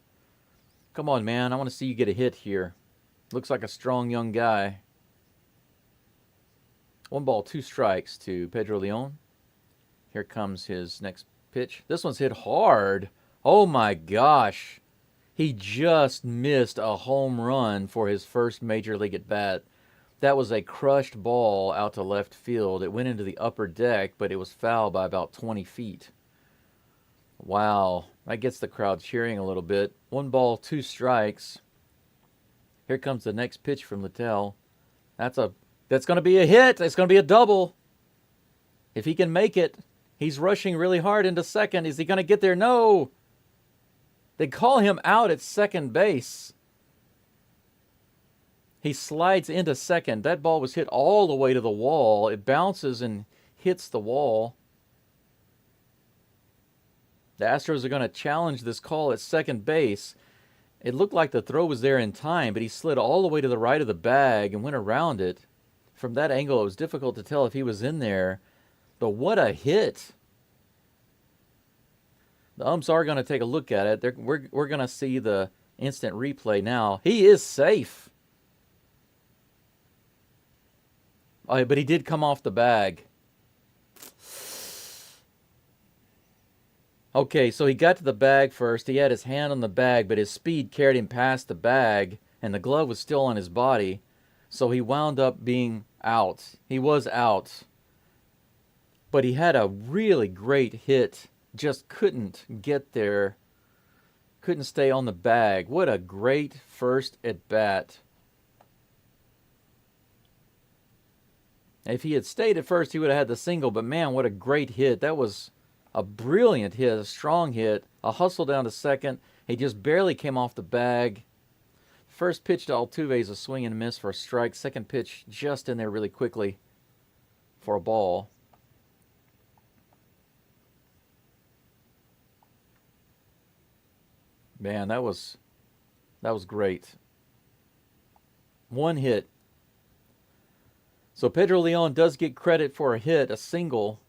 Come on, man. I want to see you get a hit here. Looks like a strong young guy. 1 ball, 2 strikes to Pedro Leon. Here comes his next pitch. This one's hit hard. Oh my gosh. He just missed a home run for his first major league at bat. That was a crushed ball out to left field. It went into the upper deck, but it was fouled by about 20 feet. Wow, that gets the crowd cheering a little bit. 1 ball, 2 strikes. Here comes the next pitch from Littell. That's going to be a hit. It's going to be a double. If he can make it, he's rushing really hard into second. Is he going to get there? No. They call him out at second base. He slides into second. That ball was hit all the way to the wall. It bounces and hits the wall. The Astros are going to challenge this call at second base. It looked like the throw was there in time, but he slid all the way to the right of the bag and went around it. From that angle, it was difficult to tell if he was in there. But what a hit. The umps are going to take a look at it. We're going to see the instant replay now. He is safe. Oh, but he did come off the bag. Okay, so he got to the bag first. He had his hand on the bag, but his speed carried him past the bag, and the glove was still on his body. So he wound up being out. He was out. But he had a really great hit. Just couldn't get there. Couldn't stay on the bag. What a great first at bat. If he had stayed at first, he would have had the single. But man, what a great hit. That was a brilliant hit, a strong hit. A hustle down to second. He just barely came off the bag. First pitch to Altuve is a swing and a miss for a strike. Second pitch just in there really quickly for a ball. Man, that was great. 1 hit. So Pedro Leon does get credit for a hit, a single.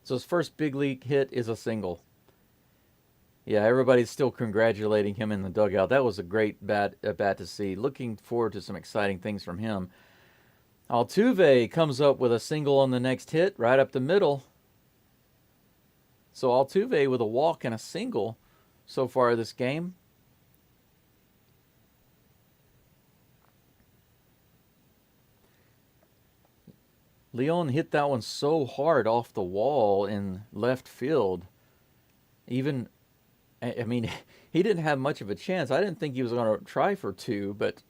So his first big league hit is a single. Yeah, everybody's still congratulating him in the dugout. That was a great bat to see. Looking forward to some exciting things from him. Altuve comes up with a single on the next hit, right up the middle. So Altuve with a walk and a single so far this game. Leon hit that one so hard off the wall in left field. Even I mean, he didn't have much of a chance. I didn't think he was going to try for two, but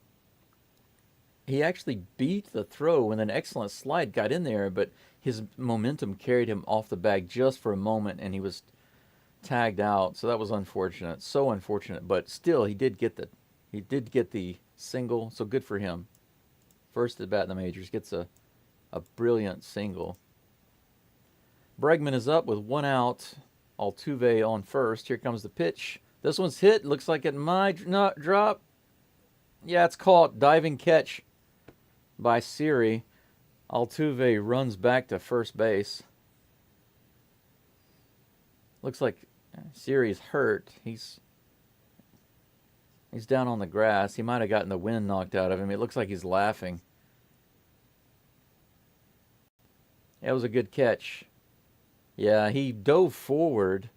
he actually beat the throw and an excellent slide got in there, but his momentum carried him off the bag just for a moment, and he was tagged out. So that was unfortunate, so unfortunate. But still, he did get the single. So good for him. First at bat in the majors, gets a brilliant single. Bregman is up with one out. Altuve on first. Here comes the pitch. This one's hit. Looks like it might not drop. Yeah, it's caught. Diving catch by Siri. Altuve runs back to first base. Looks like Siri's hurt. He's down on the grass. He might have gotten the wind knocked out of him. It looks like he's laughing. That was a good catch. Yeah, he dove forward,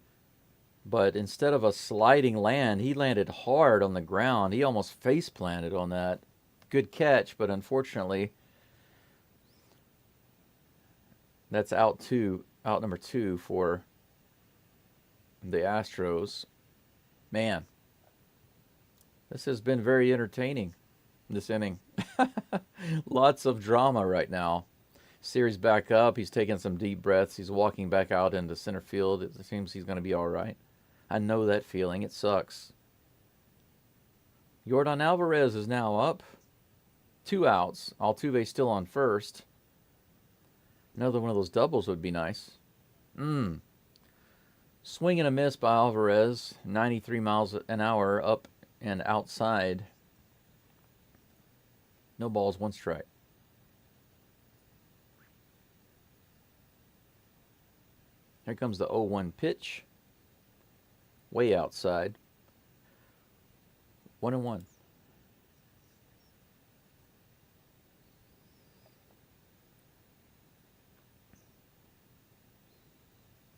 but instead of a sliding land, he landed hard on the ground. He almost face planted on that. Good catch, but unfortunately, that's out number two for the Astros. Man, this has been very entertaining, this inning. Lots of drama right now. Series back up. He's taking some deep breaths. He's walking back out into center field. It seems he's going to be all right. I know that feeling. It sucks. Yordan Alvarez is now up. 2 outs. Altuve still on first. Another one of those doubles would be nice. Swing and a miss by Alvarez. 93 miles an hour up and outside. No balls, 1 strike. Here comes the 0-1 pitch. Way outside. 1-1.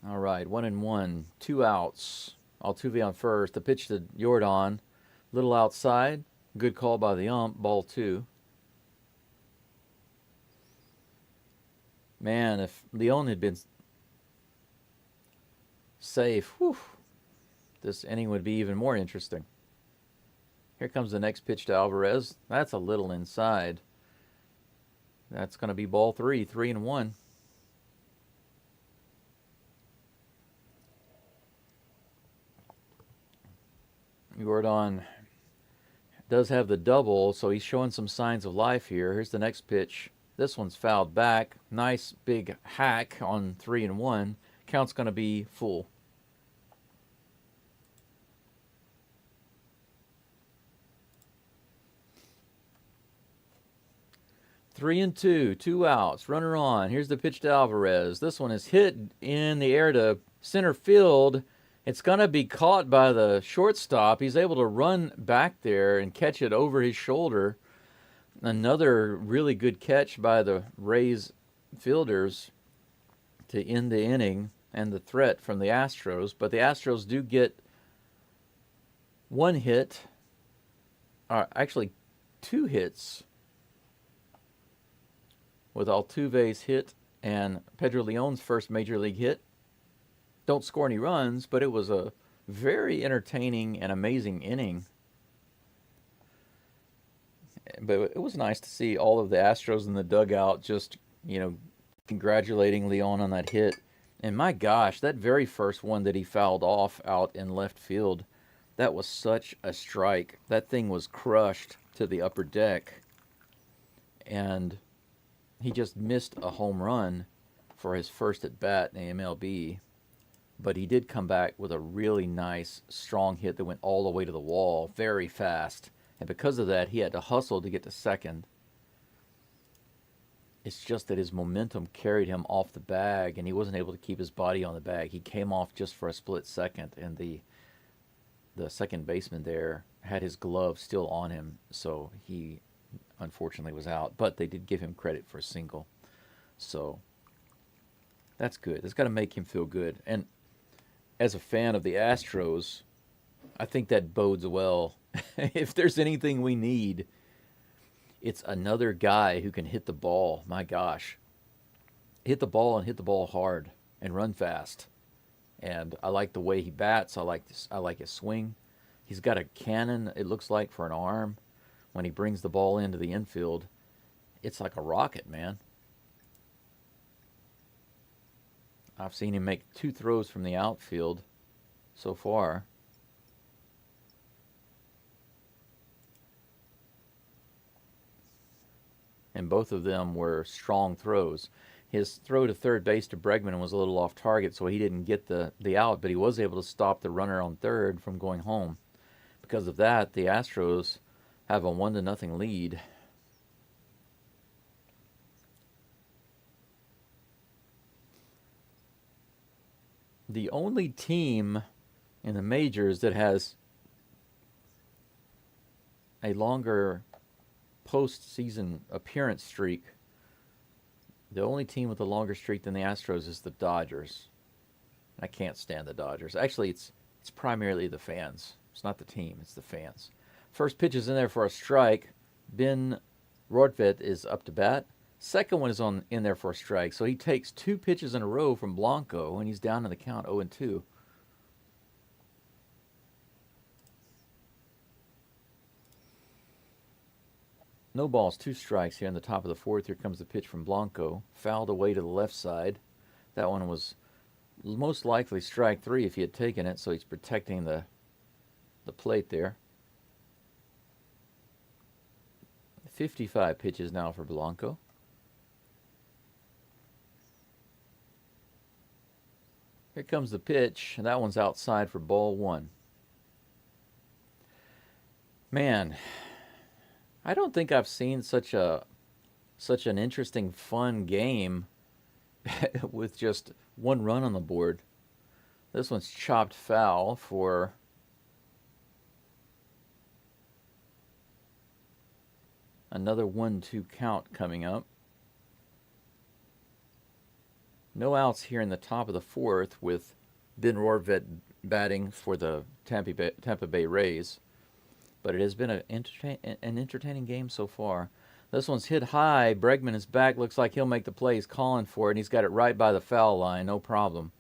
All right, 1-1. 2 outs. Altuve on first. The pitch to Yordan. Little outside. Good call by the ump. Ball 2. Man, if Leon had been safe, whew, this inning would be even more interesting. Here comes the next pitch to Alvarez. That's a little inside. That's going to be ball 3, 3-1. Yordan does have the double, so he's showing some signs of life here. Here's the next pitch. This one's fouled back. Nice big hack on 3-1. Count's going to be full. Three and two, 2 outs, runner on. Here's the pitch to Alvarez. This one is hit in the air to center field. It's going to be caught by the shortstop. He's able to run back there and catch it over his shoulder. Another really good catch by the Rays fielders to end the inning and the threat from the Astros. But the Astros do get 1 hit, or actually 2 hits, with Altuve's hit and Pedro Leon's first major league hit. Don't score any runs, but it was a very entertaining and amazing inning. But it was nice to see all of the Astros in the dugout just, congratulating Leon on that hit. And my gosh, that very first one that he fouled off out in left field, that was such a strike. That thing was crushed to the upper deck. And he just missed a home run for his first at bat in the MLB. But he did come back with a really nice, strong hit that went all the way to the wall, very fast. And because of that, he had to hustle to get to second. It's just that his momentum carried him off the bag, and he wasn't able to keep his body on the bag. He came off just for a split second, and the second baseman there had his glove still on him, so he unfortunately was out. But they did give him credit for a single. So that's good. That's got to make him feel good. And as a fan of the Astros, I think that bodes well. If there's anything we need, it's another guy who can hit the ball. My gosh. Hit the ball and hit the ball hard and run fast. and I like the way he bats. I like this. I like his swing. He's got a cannon, it looks like, for an arm. When he brings the ball into the infield, it's like a rocket, man. I've seen him make 2 throws from the outfield so far. And both of them were strong throws. His throw to third base to Bregman was a little off target, so he didn't get the out, but he was able to stop the runner on third from going home. Because of that, the Astros have a 1-0 lead. The only team in the majors that has a longer postseason appearance streak, the only team with a longer streak than the Astros is the Dodgers. I can't stand the Dodgers. Actually, it's primarily the fans. It's not the team, it's the fans. First pitch is in there for a strike. Ben Rortvedt is up to bat. Second one is in there for a strike. So he takes 2 pitches in a row from Blanco, and he's down in the count 0-2. No balls, 2 strikes here in the top of the 4th. Here comes the pitch from Blanco. Fouled away to the left side. That one was most likely strike 3 if he had taken it, so he's protecting the plate there. 55 pitches now for Blanco. Here comes the pitch, and that one's outside for ball 1. Man, I don't think I've seen such an interesting, fun game with just 1 run on the board. This one's chopped foul for another 1-2 count coming up. No outs here in the top of the 4th with Ben Rortvedt batting for the Tampa Bay Rays. But it has been an entertaining game so far. This one's hit high. Bregman is back. Looks like he'll make the play. He's calling for it, and he's got it right by the foul line. No problem.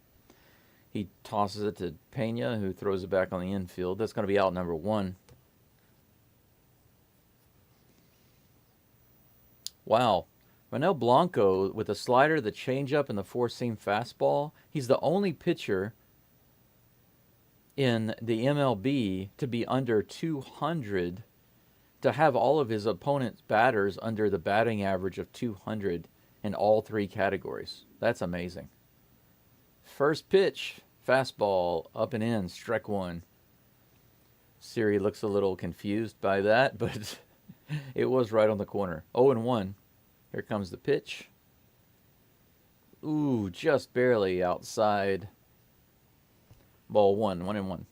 He tosses it to Pena, who throws it back on the infield. That's going to be out number 1. Wow. Ronel Blanco with the slider, the changeup, and the 4-seam fastball. He's the only pitcher in the MLB to be under 200, to have all of his opponent's batters under the batting average of 200 in all 3 categories. That's amazing. First pitch, fastball, up and in, strike 1. Siri looks a little confused by that, but it was right on the corner. 0-1. Here comes the pitch. Ooh, just barely outside. Ball 1, 1-1.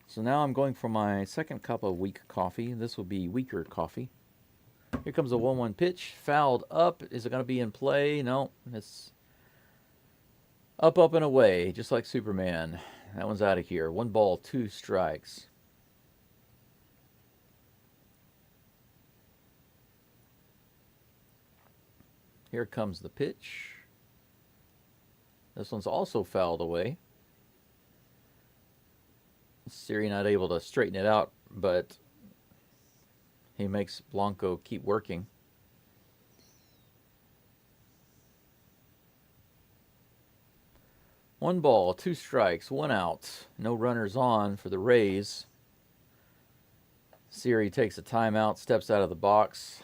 So now I'm going for my second cup of weak coffee. This will be weaker coffee. Here comes a 1-1 pitch. Fouled up. Is it going to be in play? No. It's up, and away, just like Superman. That one's out of here. 1 ball, 2 strikes. Here comes the pitch. This one's also fouled away. Siri not able to straighten it out, but he makes Blanco keep working. One ball, 2 strikes, 1 out. No runners on for the Rays. Siri takes a timeout, steps out of the box.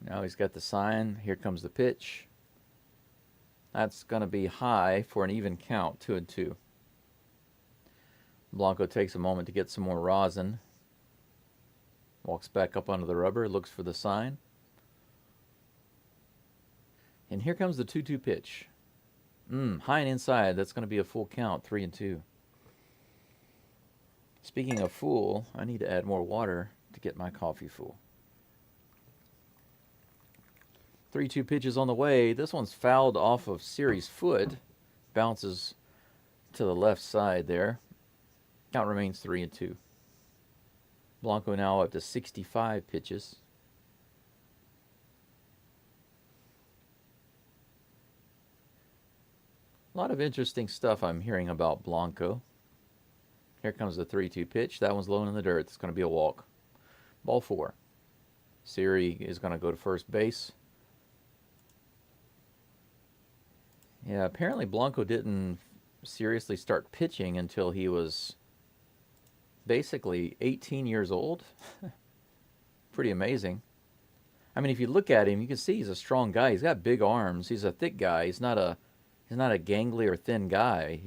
Now he's got the sign. Here comes the pitch. That's going to be high for an even count, 2-2. Blanco takes a moment to get some more rosin. Walks back up onto the rubber, looks for the sign. And here comes the 2-2 pitch. High and inside. That's going to be a full count, 3-2. Speaking of full, I need to add more water to get my coffee full. 3-2 pitches on the way. This one's fouled off of Siri's foot. Bounces to the left side there. Count remains 3-2. Blanco now up to 65 pitches. A lot of interesting stuff I'm hearing about Blanco. Here comes the 3-2 pitch. That one's low in the dirt. It's going to be a walk. Ball 4. Siri is going to go to first base. Yeah, apparently Blanco didn't seriously start pitching until he was basically 18 years old. Pretty amazing. I mean, if you look at him, you can see he's a strong guy. He's got big arms. He's a thick guy. He's not a gangly or thin guy.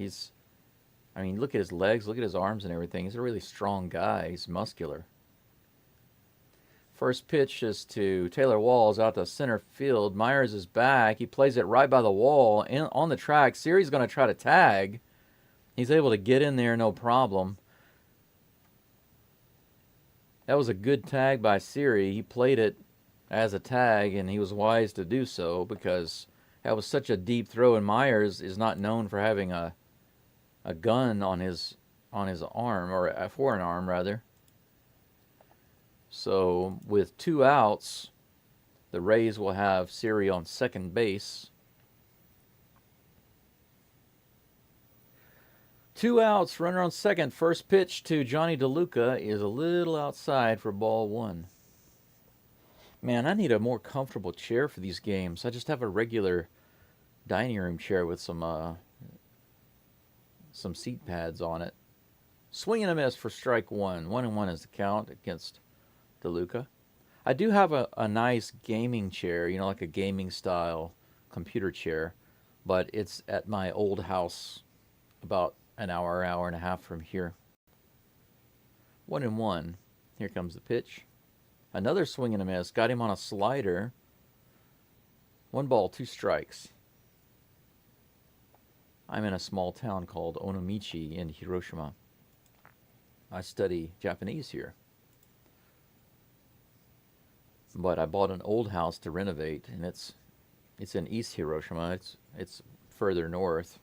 I mean, look at his legs, look at his arms and everything. He's a really strong guy. He's muscular. First pitch is to Taylor Walls out to center field. Myers is back. He plays it right by the wall on the track. Siri's going to try to tag. He's able to get in there no problem. That was a good tag by Siri. He played it as a tag, and he was wise to do so because that was such a deep throw, and Myers is not known for having a gun on his arm, or a forearm rather. So with 2 outs, the Rays will have Siri on second base. 2 outs, runner on second. First pitch to Johnny DeLuca is a little outside for ball 1. Man, I need a more comfortable chair for these games. I just have a regular dining room chair with some seat pads on it. Swing and a miss for strike 1. 1-1 is the count against DeLuca. I do have a nice gaming chair, you know, like a gaming style computer chair, but it's at my old house about an hour and a half from here. 1-1. Here comes the pitch. Another swing and a miss. Got him on a slider. 1 ball, 2 strikes. I'm in a small town called Onomichi in Hiroshima. I study Japanese here. But I bought an old house to renovate, and it's in East Hiroshima. It's further north.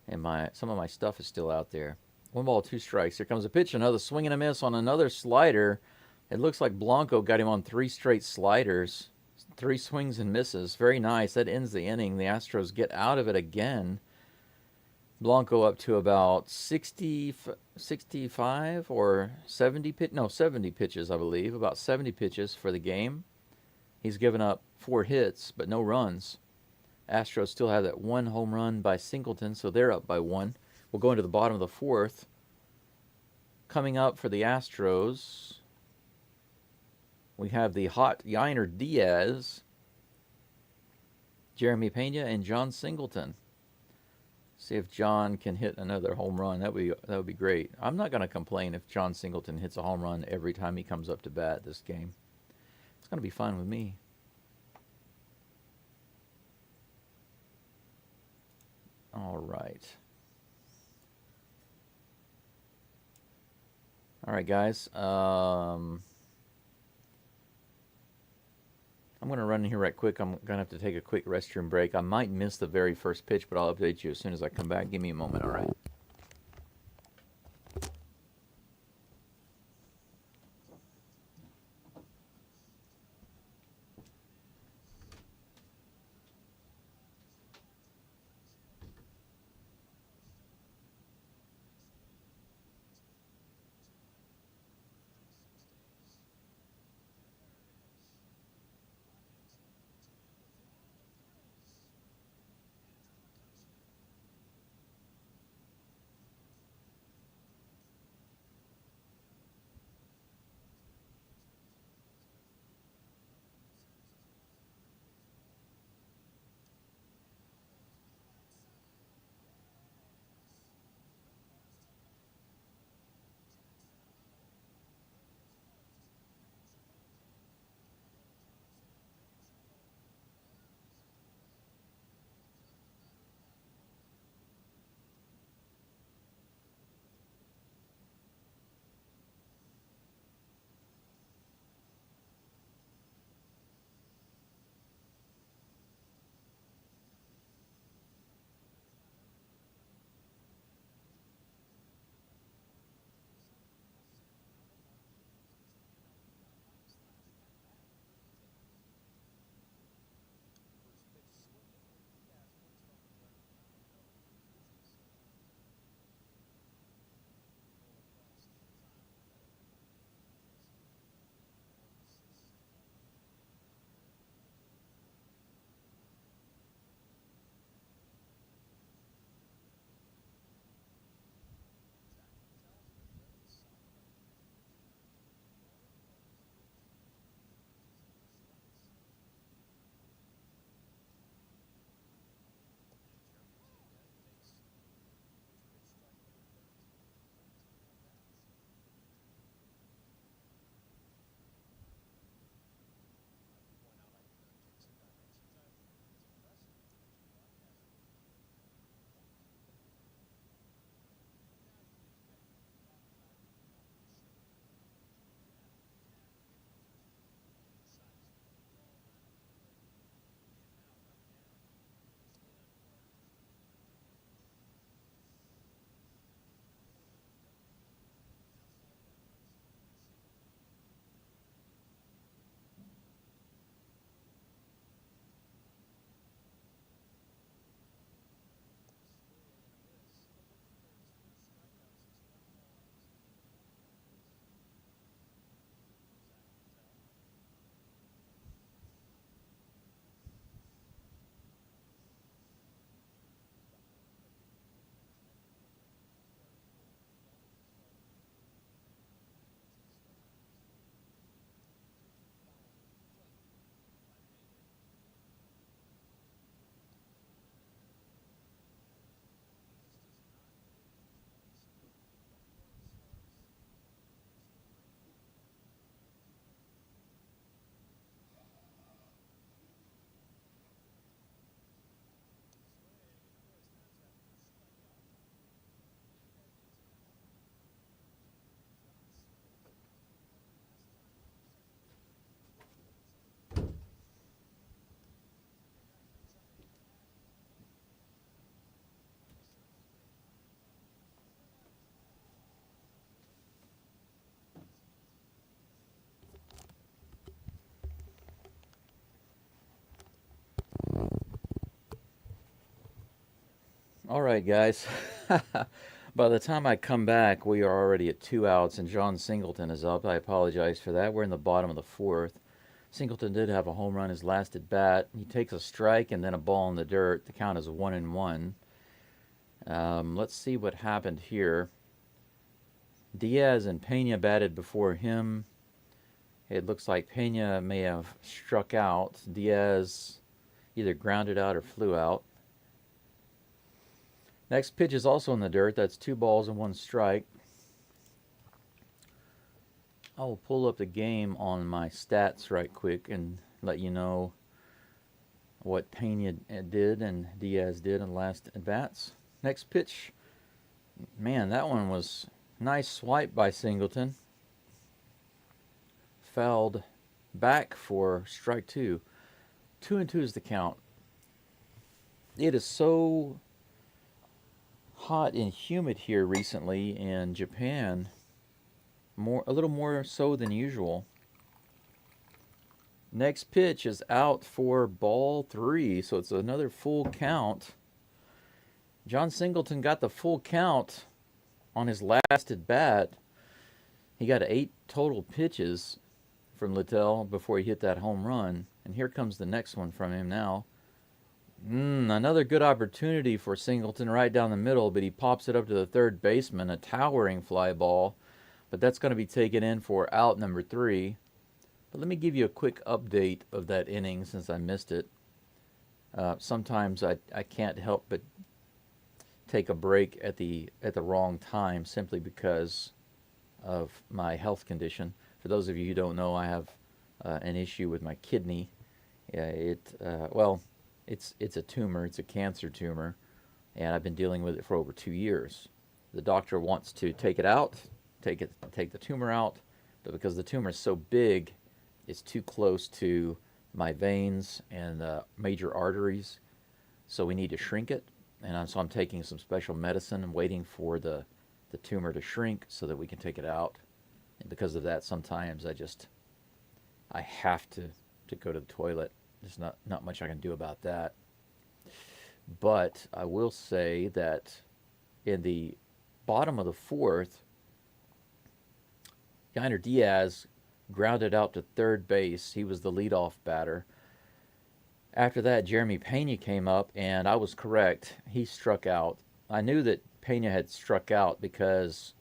And some of my stuff is still out there. 1 ball, 2 strikes. Here comes a pitch. Another swing and a miss on another slider. It looks like Blanco got him on 3 straight sliders. 3 swings and misses. Very nice. That ends the inning. The Astros get out of it again. Blanco up to about 65 or 70 70 pitches, I believe. About 70 pitches for the game. He's given up 4 hits, but no runs. Astros still have that 1 home run by Singleton, so they're up by 1. We'll go into the bottom of the 4th. Coming up for the Astros, we have the hot Yainer Diaz, Jeremy Pena, and John Singleton. See if John can hit another home run. That would be great. I'm not going to complain if John Singleton hits a home run every time he comes up to bat this game. It's going to be fun with me. All right. All right, guys. I'm going to run in here right quick. I'm going to have to take a quick restroom break. I might miss the very first pitch, but I'll update you as soon as I come back. Give me a moment, all right? All right, guys. By the time I come back, we are already at 2 outs, and John Singleton is up. I apologize for that. We're in the bottom of the fourth. Singleton did have a home run his last at bat. He takes a strike and then a ball in the dirt. The count is 1-1. Let's see what happened here. Diaz and Pena batted before him. It looks like Pena may have struck out. Diaz either grounded out or flew out. Next pitch is also in the dirt. That's 2 balls and 1 strike. I'll pull up the game on my stats right quick and let you know what Pena did and Diaz did in the last at-bats. Next pitch. Man, that one was nice swipe by Singleton. Fouled back for strike 2. 2-2 is the count. It is so hot and humid here recently in Japan, a little more so than usual. Next pitch is out for ball 3, so it's another full count. John Singleton got the full count on his last at bat. He got 8 total pitches from Littell before he hit that home run, and here comes the next one from him now. Another good opportunity for Singleton right down the middle, but he pops it up to the third baseman, a towering fly ball, but that's going to be taken in for out number 3. But let me give you a quick update of that inning since I missed it. Sometimes I can't help but take a break at the wrong time simply because of my health condition. For those of you who don't know, I have an issue with my kidney. It's a tumor. It's a cancer tumor, and I've been dealing with it for over 2 years. The doctor wants to take it out, take the tumor out, but because the tumor is so big, it's too close to my veins and major arteries, so we need to shrink it. And so I'm taking some special medicine and waiting for the tumor to shrink so that we can take it out. And because of that, sometimes I have to go to the toilet. There's not much I can do about that. But I will say that in the bottom of the fourth, Yainer Diaz grounded out to third base. He was the leadoff batter. After that, Jeremy Pena came up, and I was correct. He struck out. I knew that Pena had struck out because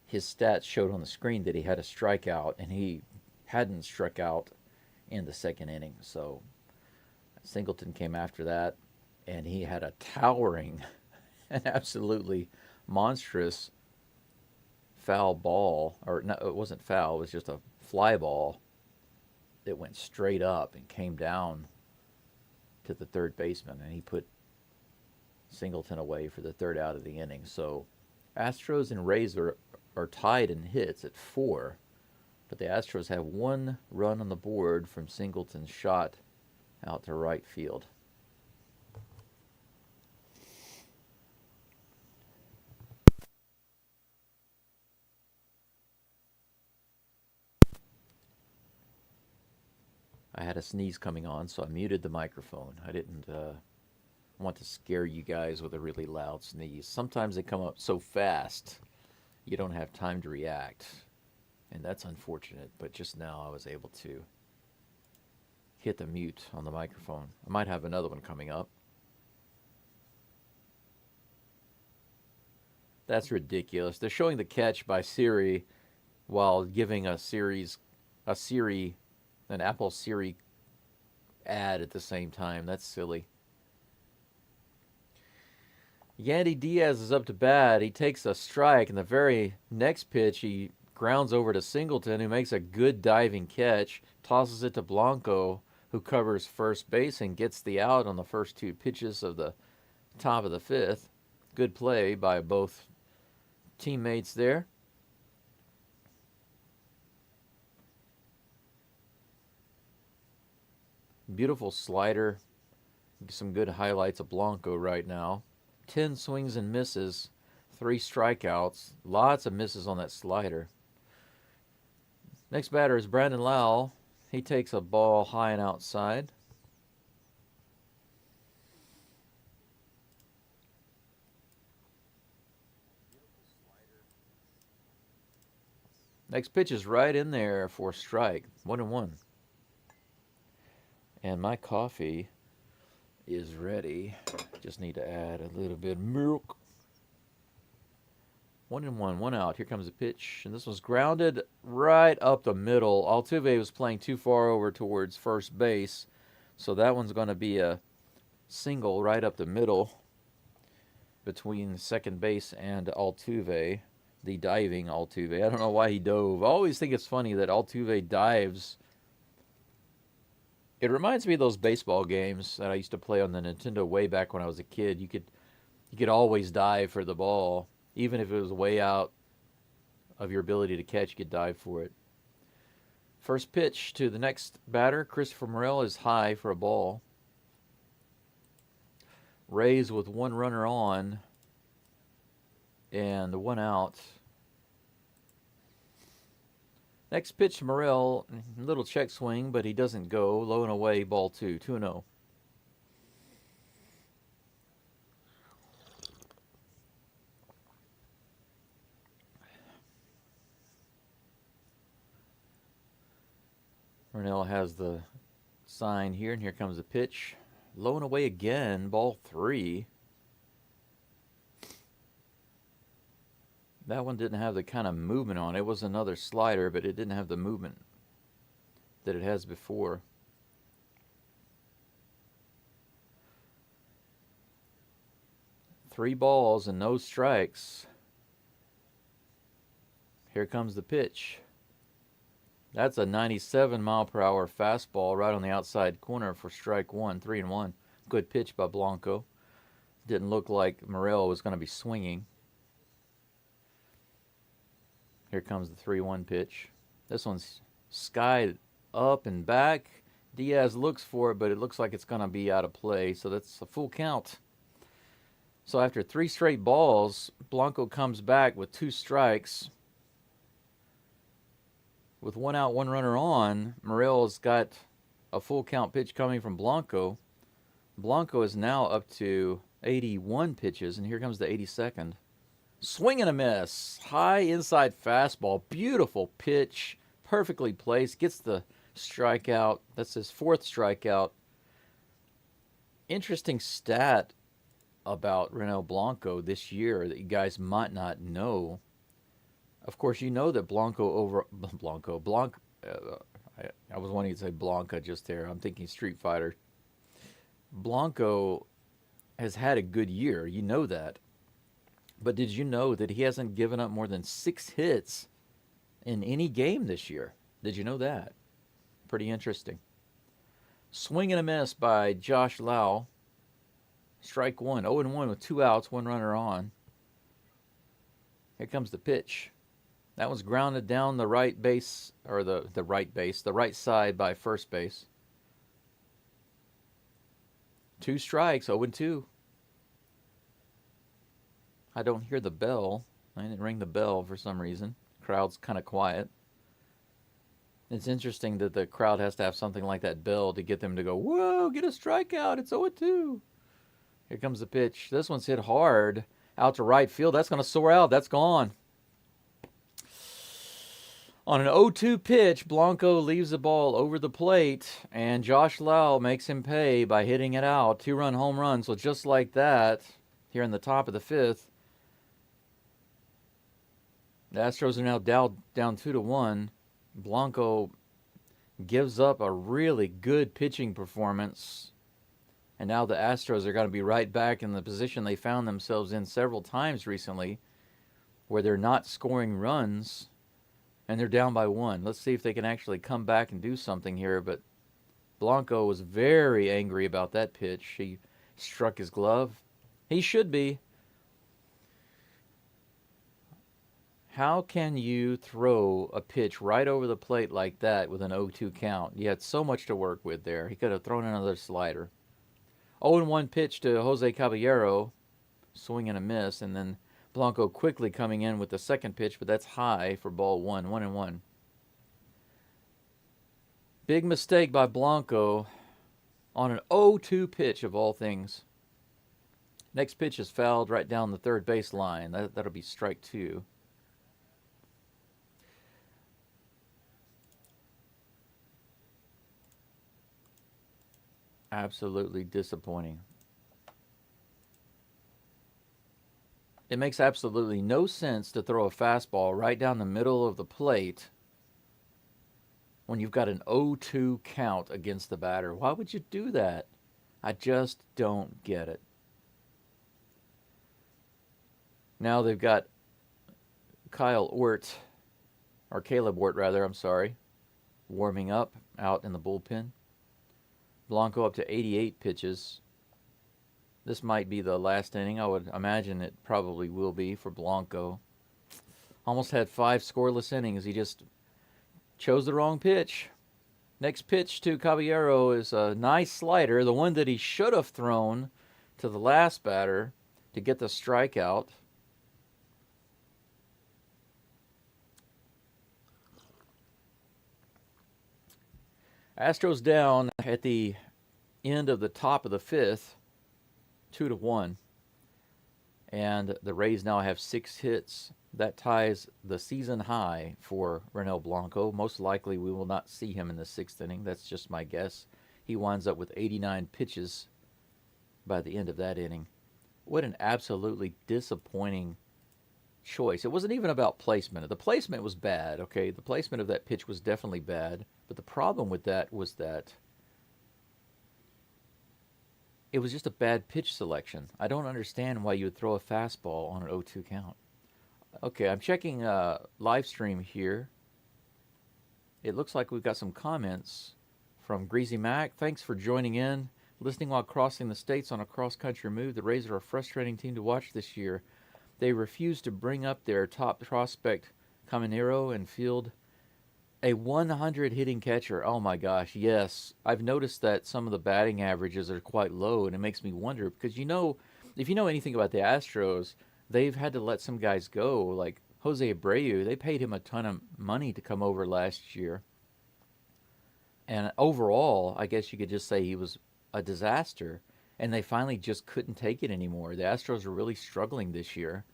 his stats showed on the screen that he had a strikeout, and he hadn't struck out in the second inning. So Singleton came after that, and he had a towering and absolutely monstrous foul ball. Or no, it wasn't foul, it was just a fly ball that went straight up and came down to the third baseman, and he put Singleton away for the third out of the inning. So Astros and Rays are tied in hits at 4. But the Astros have 1 run on the board from Singleton's shot out to right field. I had a sneeze coming on, so I muted the microphone. I didn't want to scare you guys with a really loud sneeze. Sometimes they come up so fast, you don't have time to react. And that's unfortunate, but just now I was able to hit the mute on the microphone. I might have another one coming up. That's ridiculous. They're showing the catch by Siri while giving an Apple Siri ad at the same time. That's silly. Yandy Diaz is up to bat. He takes a strike, and the very next pitch he grounds over to Singleton, who makes a good diving catch, tosses it to Blanco, who covers first base and gets the out on the first 2 pitches of the top of the 5th. Good play by both teammates there. Beautiful slider. Some good highlights of Blanco right now. 10 swings and misses, 3 strikeouts, lots of misses on that slider. Next batter is Brandon Lowell. He takes a ball high and outside. Next pitch is right in there for strike. 1-1. And my coffee is ready. Just need to add a little bit of milk. 1-1, 1 out. Here comes the pitch. And this was grounded right up the middle. Altuve was playing too far over towards first base. So that one's going to be a single right up the middle between second base and Altuve, the diving Altuve. I don't know why he dove. I always think it's funny that Altuve dives. It reminds me of those baseball games that I used to play on the Nintendo way back when I was a kid. You could always dive for the ball. Even if it was way out of your ability to catch, you could dive for it. First pitch to the next batter, Christopher Morel, is high for a ball. Rays with one runner on and 1 out. Next pitch to Morel, little check swing, but he doesn't go. Low and away, ball 2, 2-0. Ronel has the sign here, and here comes the pitch. Low and away again, ball 3. That one didn't have the kind of movement on it. It was another slider, but it didn't have the movement that it has before. Three balls and no strikes. Here comes the pitch. That's a 97-mile-per-hour fastball right on the outside corner for strike 1, 3-1. Good pitch by Blanco. Didn't look like Morel was going to be swinging. Here comes the 3-1 pitch. This one's skied up and back. Diaz looks for it, but it looks like it's going to be out of play, so that's a full count. So after 3 straight balls, Blanco comes back with 2 strikes. With 1 out, 1 runner on, Morel's got a full count pitch coming from Blanco. Blanco is now up to 81 pitches, and here comes the 82nd. Swing and a miss. High inside fastball. Beautiful pitch. Perfectly placed. Gets the strikeout. That's his 4th strikeout. Interesting stat about Ronel Blanco this year that you guys might not know. Of course, you know that Blanco I was wanting to say Blanca just there. I'm thinking Street Fighter. Blanco has had a good year. You know that. But did you know that he hasn't given up more than 6 hits in any game this year? Did you know that? Pretty interesting. Swing and a miss by Josh Lau. Strike 1. 0-1 with 2 outs, 1 runner on. Here comes the pitch. That one's grounded down the right base, or the right side by first base. 2 strikes, 0-2. I don't hear the bell. I didn't ring the bell for some reason. Crowd's kind of quiet. It's interesting that the crowd has to have something like that bell to get them to go, whoa, get a strikeout. It's 0-2. Here comes the pitch. This one's hit hard out to right field. That's going to soar out. That's gone. On an 0-2 pitch, Blanco leaves the ball over the plate, and Josh Lau makes him pay by hitting it out. 2-run home run. So just like that, here in the top of the 5th, the Astros are now down 2-1. Blanco gives up a really good pitching performance. And now the Astros are going to be right back in the position they found themselves in several times recently, where they're not scoring runs and they're down by 1. Let's see if they can actually come back and do something here. But Blanco was very angry about that pitch. He struck his glove. He should be. How can you throw a pitch right over the plate like that with an 0-2 count? You had so much to work with there. He could have thrown another slider. 0-1 pitch to Jose Caballero. Swing and a miss. And then Blanco quickly coming in with the second pitch, but that's high for ball 1. 1-1. Big mistake by Blanco on an 0-2 pitch of all things. Next pitch is fouled right down the third base line. That'll be strike 2. Absolutely disappointing. It makes absolutely no sense to throw a fastball right down the middle of the plate when you've got an 0-2 count against the batter. Why would you do that? I just don't get it. Now they've got Caleb Ort rather, I'm sorry, warming up out in the bullpen. Blanco up to 88 pitches. This might be the last inning. I would imagine it probably will be for Blanco. Almost had 5 scoreless innings. He just chose the wrong pitch. Next pitch to Caballero is a nice slider, the one that he should have thrown to the last batter to get the strikeout. Astros down at the end of the top of the 5th, 2-1. And the Rays now have 6 hits. That ties the season high for Ronel Blanco. Most likely we will not see him in the 6th inning. That's just my guess. He winds up with 89 pitches by the end of that inning. What an absolutely disappointing choice. It wasn't even about placement. The placement was bad, okay? The placement of that pitch was definitely bad. But the problem with that was that it was just a bad pitch selection. I don't understand why you would throw a fastball on an 0-2 count. Okay, I'm checking live stream here. It looks like we've got some comments from Greasy Mac. Thanks for joining in. Listening while crossing the states on a cross-country move. The Rays are a frustrating team to watch this year. They refuse to bring up their top prospect, Caminero, and field a 100 hitting catcher. Oh my gosh, yes. I've noticed that some of the batting averages are quite low, and it makes me wonder because if you know anything about the Astros, they've had to let some guys go. Like Jose Abreu, they paid him a ton of money to come over last year. And overall, I guess you could just say he was a disaster. And they finally just couldn't take it anymore. The Astros are really struggling this year.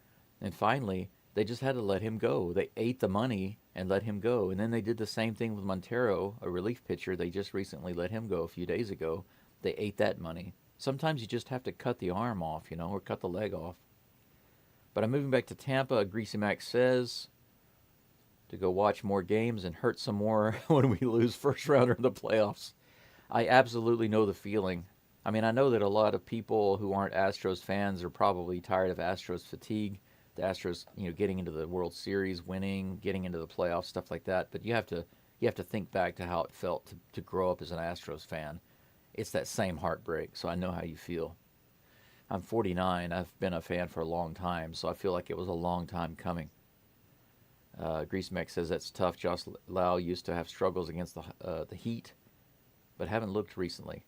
And finally, they just had to let him go. They ate the money and let him go. And then they did the same thing with Montero, a relief pitcher. They just recently let him go a few days ago. They ate that money. Sometimes you just have to cut the arm off, or cut the leg off. But I'm moving back to Tampa, Greasy Mac says, to go watch more games and hurt some more when we lose first rounder in the playoffs. I absolutely know the feeling. I mean, I know that a lot of people who aren't Astros fans are probably tired of Astros fatigue. The Astros, getting into the World Series, winning, getting into the playoffs, stuff like that. But you have to think back to how it felt to grow up as an Astros fan. It's that same heartbreak, so I know how you feel. I'm 49. I've been a fan for a long time, so I feel like it was a long time coming. Grease Mech says that's tough. Josh Lau used to have struggles against the Heat, but haven't looked recently.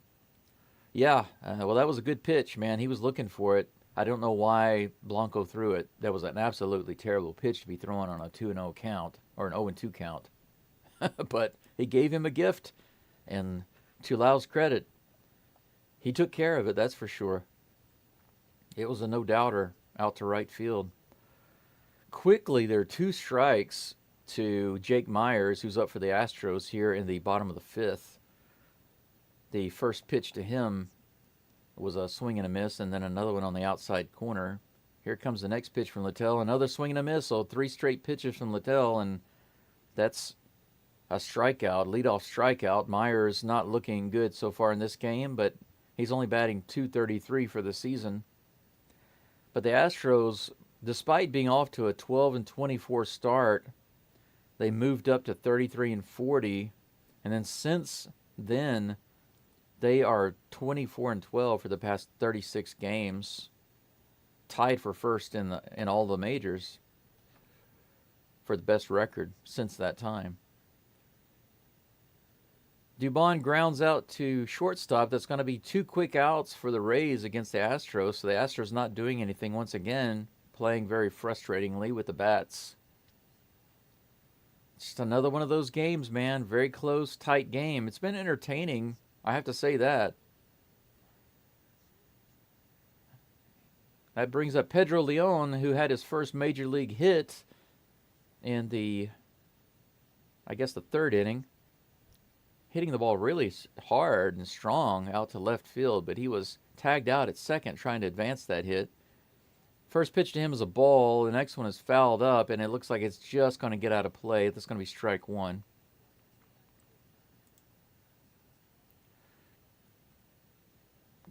Yeah, well, that was a good pitch, man. He was looking for it. I don't know why Blanco threw it. That was an absolutely terrible pitch to be thrown on a 2-0 count, or an 0-2 count. But he gave him a gift, and to Lau's credit, he took care of it, that's for sure. It was a no-doubter out to right field. Quickly, there are 2 strikes to Jake Myers, who's up for the Astros here in the bottom of the 5th. The first pitch to him was a swing and a miss, and then another one on the outside corner. Here comes the next pitch from Littell, another swing and a miss. So 3 straight pitches from Littell, and that's a strikeout, leadoff strikeout. Myers not looking good so far in this game, but he's only batting .233 for the season. But the Astros, despite being off to a 12-24 start, they moved up to 33-40, and then since then, they are 24-12 for the past 36 games, tied for first in all the majors for the best record since that time. Dubon grounds out to shortstop. That's going to be 2 quick outs for the Rays against the Astros. So the Astros not doing anything once again, playing very frustratingly with the bats. Just another one of those games, man. Very close, tight game. It's been entertaining. I have to say that. That brings up Pedro Leon, who had his first major league hit in the 3rd inning. hitting the ball really hard and strong out to left field, but he was tagged out at second trying to advance that hit. First pitch to him is a ball. The next one is fouled up, and it looks like it's just going to get out of play. That's going to be strike one.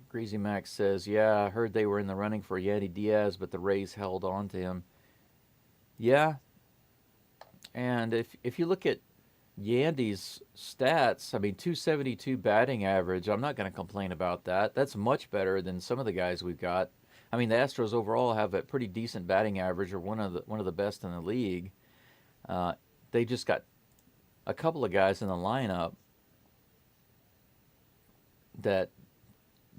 Greasy Max says, yeah, I heard they were in the running for Yandy Diaz, but the Rays held on to him. Yeah, and if you look at Yandy's stats, I mean, 272 batting average, I'm not going to complain about that. That's much better than some of the guys we've got. I mean, the Astros overall have a pretty decent batting average, or one of the best in the league. They just got a couple of guys in the lineup that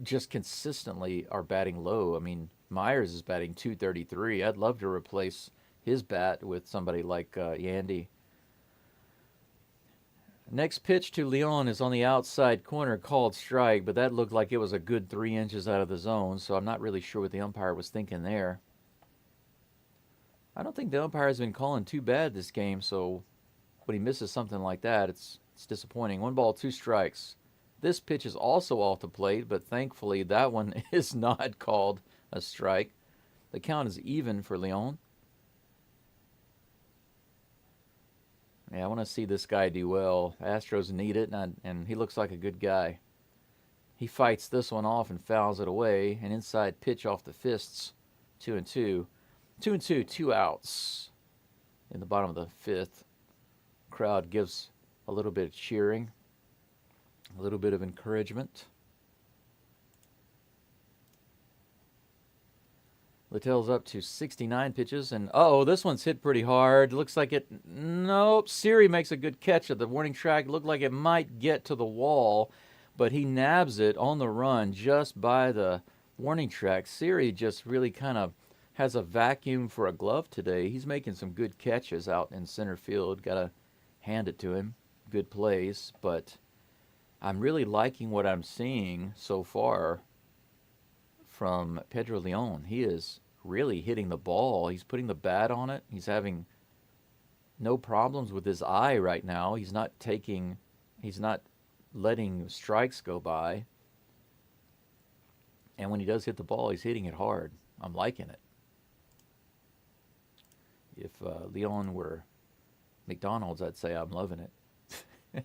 just consistently are batting low. I mean, Myers is batting 233. I'd love to replace his bat with somebody like Yandy. Next pitch to Leon is on the outside corner, called strike, but that looked like it was a good 3 inches out of the zone, so I'm not really sure what the umpire was thinking there. I don't think the umpire has been calling too bad this game, so when he misses something like that, it's disappointing. 1 ball, 2 strikes. This pitch is also off the plate, but thankfully that one is not called a strike. The count is even for Leon. Yeah, I want to see this guy do well. Astros need it, and he looks like a good guy. He fights this one off and fouls it away. An inside pitch off the fists. 2-2. 2-2, 2 outs in the bottom of the 5th. Crowd gives a little bit of cheering, a little bit of encouragement. Littell's up to 69 pitches, and this one's hit pretty hard. Looks like it. Nope. Siri makes a good catch at the warning track. Looked like it might get to the wall, but he nabs it on the run just by the warning track. Siri just really kind of has a vacuum for a glove today. He's making some good catches out in center field. Got to hand it to him. Good plays, but I'm really liking what I'm seeing so far from Pedro Leon. He is really hitting the ball. He's putting the bat on it. He's having no problems with his eye right now. He's not letting strikes go by. And when he does hit the ball, he's hitting it hard. I'm liking it. If Leon were McDonald's, I'd say I'm loving it.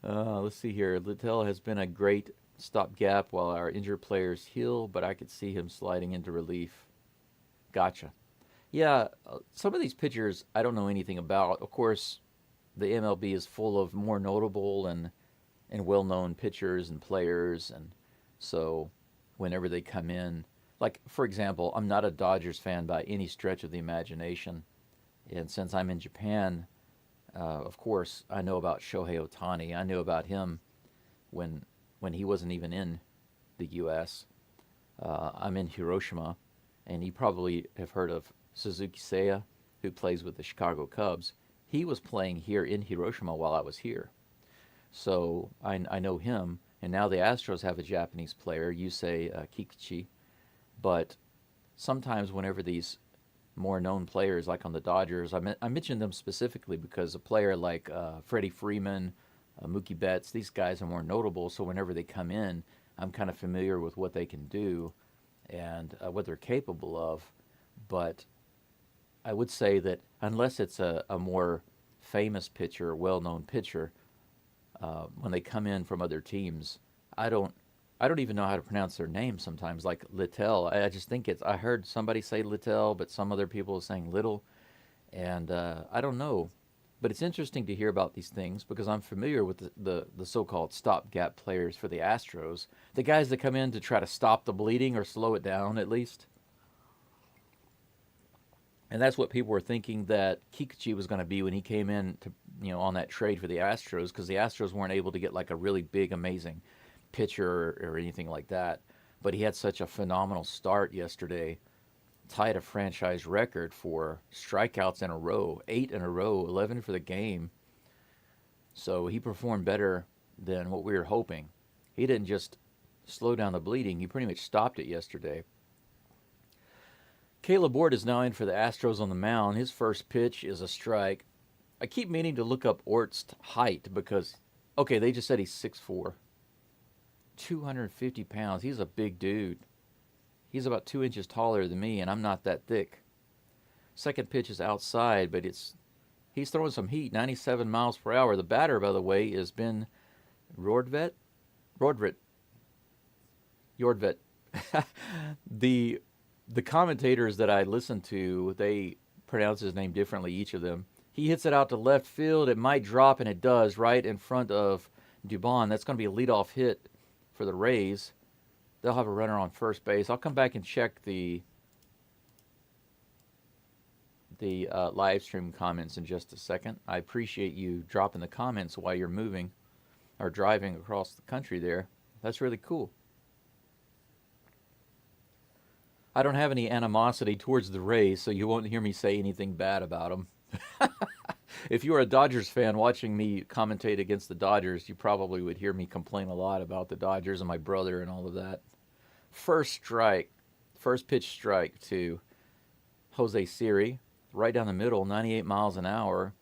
Let's see here. Littell has been a great stopgap while our injured players heal, but I could see him sliding into relief. Gotcha. Yeah, some of these pitchers I don't know anything about. Of course, the MLB is full of more notable and well-known pitchers and players, and so whenever they come in, like, for example, I'm not a Dodgers fan by any stretch of the imagination, and since I'm in Japan, of course, I know about Shohei Ohtani. I knew about him when he wasn't even in the U.S. I'm in Hiroshima, and you probably have heard of Suzuki Seiya, who plays with the Chicago Cubs. He was playing here in Hiroshima while I was here. So I know him, and now the Astros have a Japanese player, Yusei Kikuchi. But sometimes whenever these more known players, like on the Dodgers, I mentioned them specifically because a player like Freddie Freeman, Mookie Betts, these guys are more notable, so whenever they come in, I'm kind of familiar with what they can do and what they're capable of. But I would say that unless it's a more famous pitcher, well-known pitcher, when they come in from other teams, I don't even know how to pronounce their name sometimes, like Littell. I just think I heard somebody say Littell, but some other people are saying Little, and I don't know. But it's interesting to hear about these things because I'm familiar with the so-called stopgap players for the Astros, the guys that come in to try to stop the bleeding or slow it down at least. And that's what people were thinking that Kikuchi was going to be when he came in to, on that trade for the Astros, because the Astros weren't able to get like a really big, amazing pitcher or anything like that. But he had such a phenomenal start yesterday. Tied a franchise record for strikeouts in a row, 8 in a row, 11 for the game. So he performed better than what we were hoping. He didn't just slow down the bleeding, he pretty much stopped it yesterday. Caleb Ward is now in for the Astros on the mound. His first pitch is a strike. I keep meaning to look up Ort's height because, okay, they just said he's 6'4", 250 pounds. He's a big dude. He's about 2 inches taller than me, and I'm not that thick. Second pitch is outside, but he's throwing some heat, 97 miles per hour. The batter, by the way, is Ben Rordvet. Jordvet. the commentators that I listen to, they pronounce his name differently, each of them. He hits it out to left field. It might drop, and it does, right in front of Dubon. That's going to be a leadoff hit for the Rays. They'll have a runner on first base. I'll come back and check the live stream comments in just a second. I appreciate you dropping the comments while you're moving or driving across the country there. That's really cool. I don't have any animosity towards the Rays, so you won't hear me say anything bad about them. If you were a Dodgers fan watching me commentate against the Dodgers, you probably would hear me complain a lot about the Dodgers and my brother and all of that. First pitch strike to Jose Siri, right down the middle, 98 miles an hour.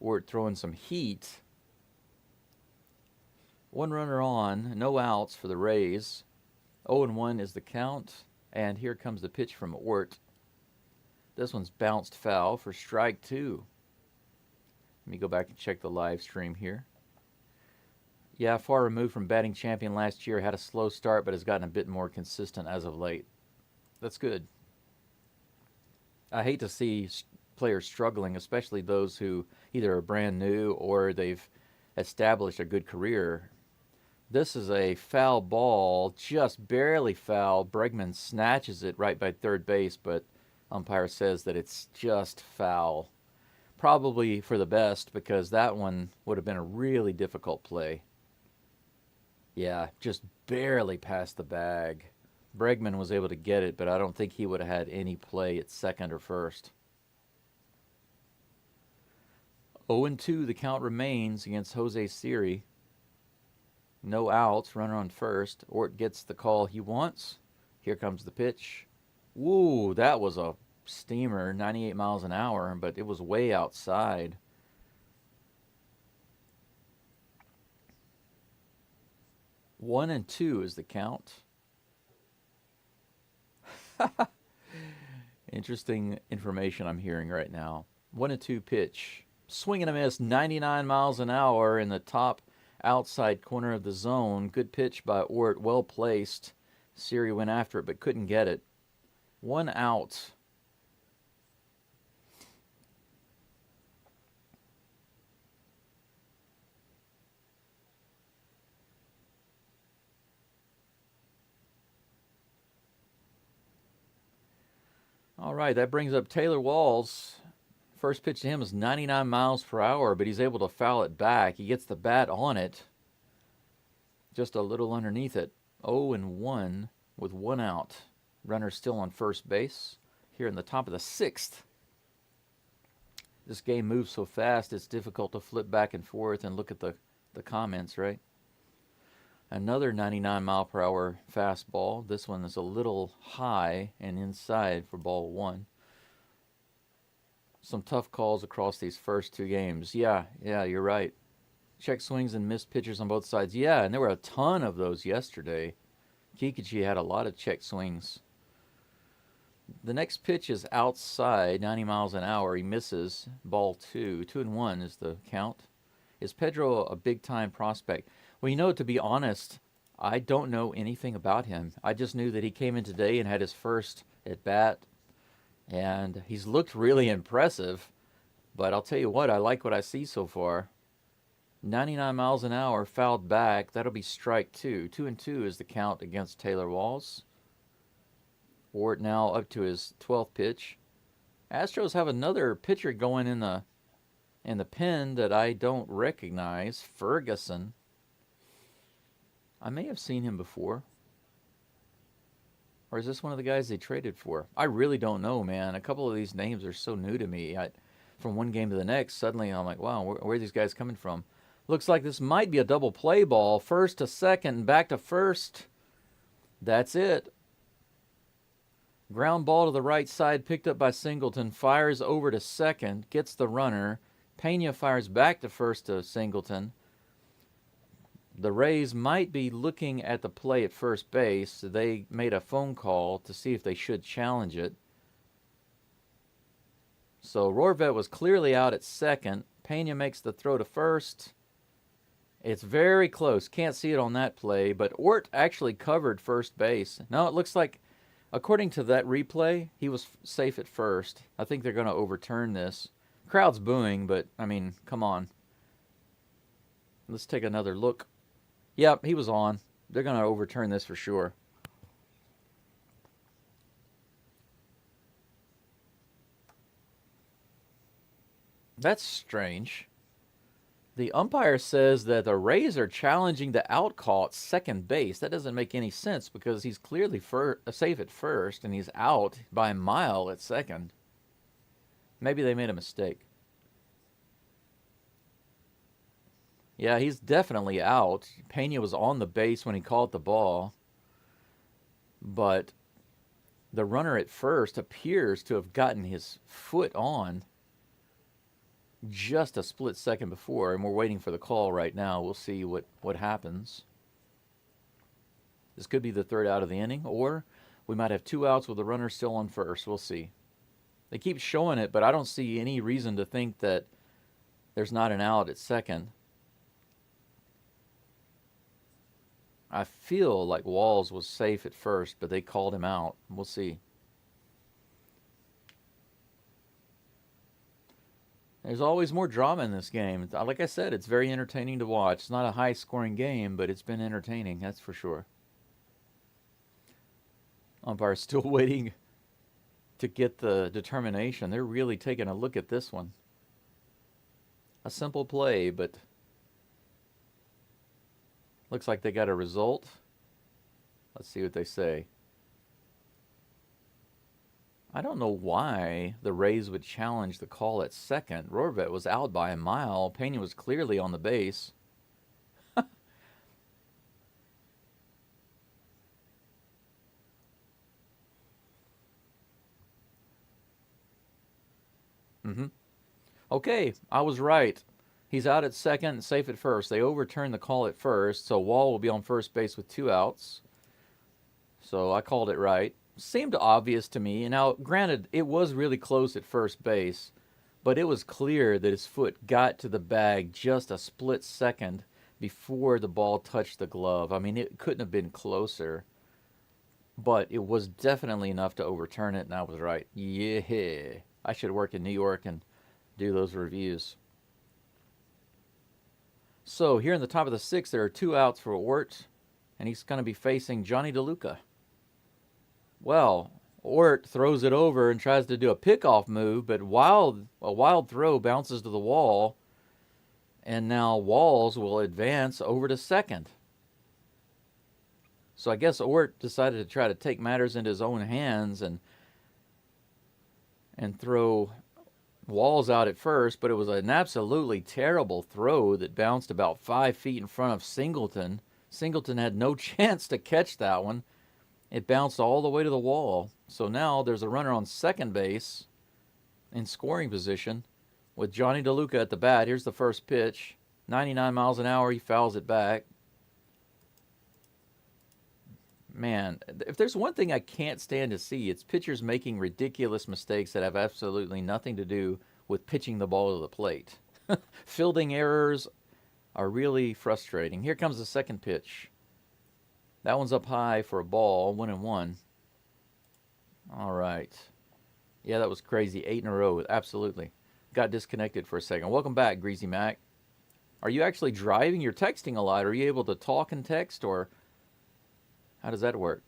We're throwing some heat. One runner on, no outs for the Rays. 0-1 is the count, and here comes the pitch from Ort. This one's bounced foul for strike 2. Let me go back and check the live stream here. Yeah, far removed from batting champion last year. Had a slow start, but has gotten a bit more consistent as of late. That's good. I hate to see players struggling, especially those who either are brand new or they've established a good career. This is a foul ball, just barely foul. Bregman snatches it right by third base, but umpire says that it's just foul. Probably for the best, because that one would have been a really difficult play. Yeah, just barely past the bag. Bregman was able to get it, but I don't think he would have had any play at second or first. 0-2, the count remains against Jose Siri. No outs, runner on first. Ort gets the call he wants. Here comes the pitch. Woo, that was a steamer, 98 miles an hour, but it was way outside. One and two is the count. Interesting information I'm hearing right now. 1-2 pitch. Swing and a miss, 99 miles an hour in the top outside corner of the zone. Good pitch by Ort, well placed. Siri went after it but couldn't get it. 1 out. All right, that brings up Taylor Walls. First pitch to him is 99 miles per hour, but he's able to foul it back. He gets the bat on it, just a little underneath it. 0-1 with 1 out. Runner still on first base here in the top of the 6th. This game moves so fast, it's difficult to flip back and forth and look at the comments, right? Another 99 mile per hour fastball. This one is a little high and inside for ball 1. Some tough calls across these first 2 games. Yeah, you're right. Check swings and missed pitchers on both sides. Yeah, and there were a ton of those yesterday. Kikuchi had a lot of check swings. The next pitch is outside, 90 miles an hour. He misses. Ball 2. 2-1 is the count. Is Pedro a big-time prospect? Well, to be honest, I don't know anything about him. I just knew that he came in today and had his first at-bat, and he's looked really impressive. But I'll tell you what, I like what I see so far. 99 miles an hour, fouled back. That'll be strike 2. 2-2 is the count against Taylor Walls. Ort now up to his 12th pitch. Astros have another pitcher going in the pen that I don't recognize, Ferguson. I may have seen him before. Or is this one of the guys they traded for? I really don't know, man. A couple of these names are so new to me. From one game to the next, suddenly I'm like, wow, where are these guys coming from? Looks like this might be a double play ball. First to second, back to first. That's it. Ground ball to the right side, picked up by Singleton. Fires over to second, gets the runner. Pena fires back to first to Singleton. The Rays might be looking at the play at first base. They made a phone call to see if they should challenge it. So Rorvet was clearly out at second. Pena makes the throw to first. It's very close. Can't see it on that play, but Ort actually covered first base. No, it looks like, according to that replay, he was safe at first. I think they're going to overturn this. Crowd's booing, but, I mean, come on. Let's take another look. Yep, he was on. They're going to overturn this for sure. That's strange. The umpire says that the Rays are challenging the out call at second base. That doesn't make any sense because he's clearly safe at first and he's out by a mile at second. Maybe they made a mistake. Yeah, he's definitely out. Pena was on the base when he caught the ball. But the runner at first appears to have gotten his foot on just a split second before, and we're waiting for the call right now. We'll see what happens. This could be the third out of the inning, or we might have 2 outs with the runner still on first. We'll see. They keep showing it, but I don't see any reason to think that there's not an out at second. I feel like Walls was safe at first, but they called him out. We'll see. There's always more drama in this game. Like I said, it's very entertaining to watch. It's not a high-scoring game, but it's been entertaining, that's for sure. Umpire's still waiting to get the determination. They're really taking a look at this one. A simple play, but looks like they got a result. Let's see what they say. I don't know why the Rays would challenge the call at second. Rorvet was out by a mile. Pena was clearly on the base. Okay, I was right. He's out at second and safe at first. They overturned the call at first, so Wall will be on first base with 2 outs. So I called it right. Seemed obvious to me. Now, granted, it was really close at first base, but it was clear that his foot got to the bag just a split second before the ball touched the glove. I mean, it couldn't have been closer, but it was definitely enough to overturn it, and I was right. Yeah, I should work in New York and do those reviews. So here in the top of the 6th, there are 2 outs for Ort, and he's going to be facing Johnny DeLuca. Well, Ort throws it over and tries to do a pickoff move, but a wild throw bounces to the wall, and now Walls will advance over to second. So I guess Ort decided to try to take matters into his own hands and throw Walls out at first, but it was an absolutely terrible throw that bounced about 5 feet in front of Singleton. Singleton had no chance to catch that one. It bounced all the way to the wall. So now there's a runner on second base in scoring position with Johnny DeLuca at the bat. Here's the first pitch. 99 miles an hour. He fouls it back. Man, if there's one thing I can't stand to see, it's pitchers making ridiculous mistakes that have absolutely nothing to do with pitching the ball to the plate. Fielding errors are really frustrating. Here comes the second pitch. That one's up high for a ball, 1-1. All right. Yeah, that was crazy. 8 in a row, absolutely. Got disconnected for a second. Welcome back, Greasy Mac. Are you actually driving? You're texting a lot. Are you able to talk and text, or how does that work?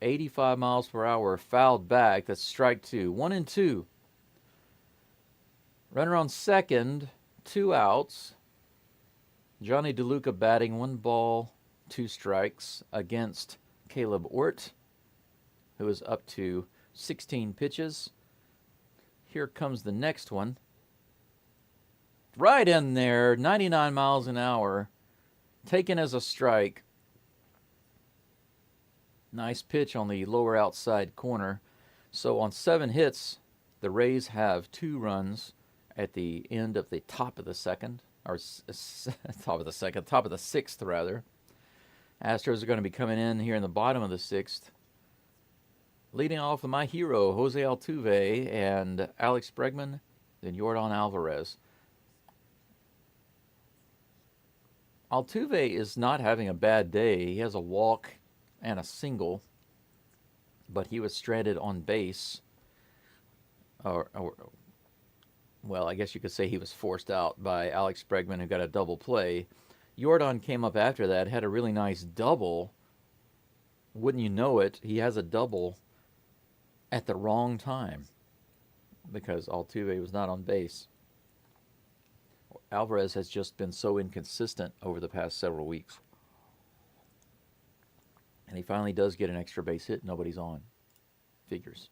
85 miles per hour, fouled back. That's strike 2. 1-2. Runner on second, 2 outs. Johnny DeLuca batting, 1 ball, 2 strikes against Caleb Ort, who is up to 16 pitches. Here comes the next one. Right in there, 99 miles an hour, taken as a strike. Nice pitch on the lower outside corner. So on 7 hits, the Rays have 2 runs at the end of the top of the second, or top of the second, top of the sixth, rather. Astros are going to be coming in here in the bottom of the sixth. Leading off with my hero, Jose Altuve, and Alex Bregman, then Yordan Alvarez. Altuve is not having a bad day. He has a walk and a single, but he was stranded on base. Well, I guess you could say he was forced out by Alex Bregman, who got a double play. Yordan came up after that, had a really nice double. Wouldn't you know it, he has a double at the wrong time because Altuve was not on base. Alvarez has just been so inconsistent over the past several weeks. And he finally does get an extra base hit. Nobody's on. Figures.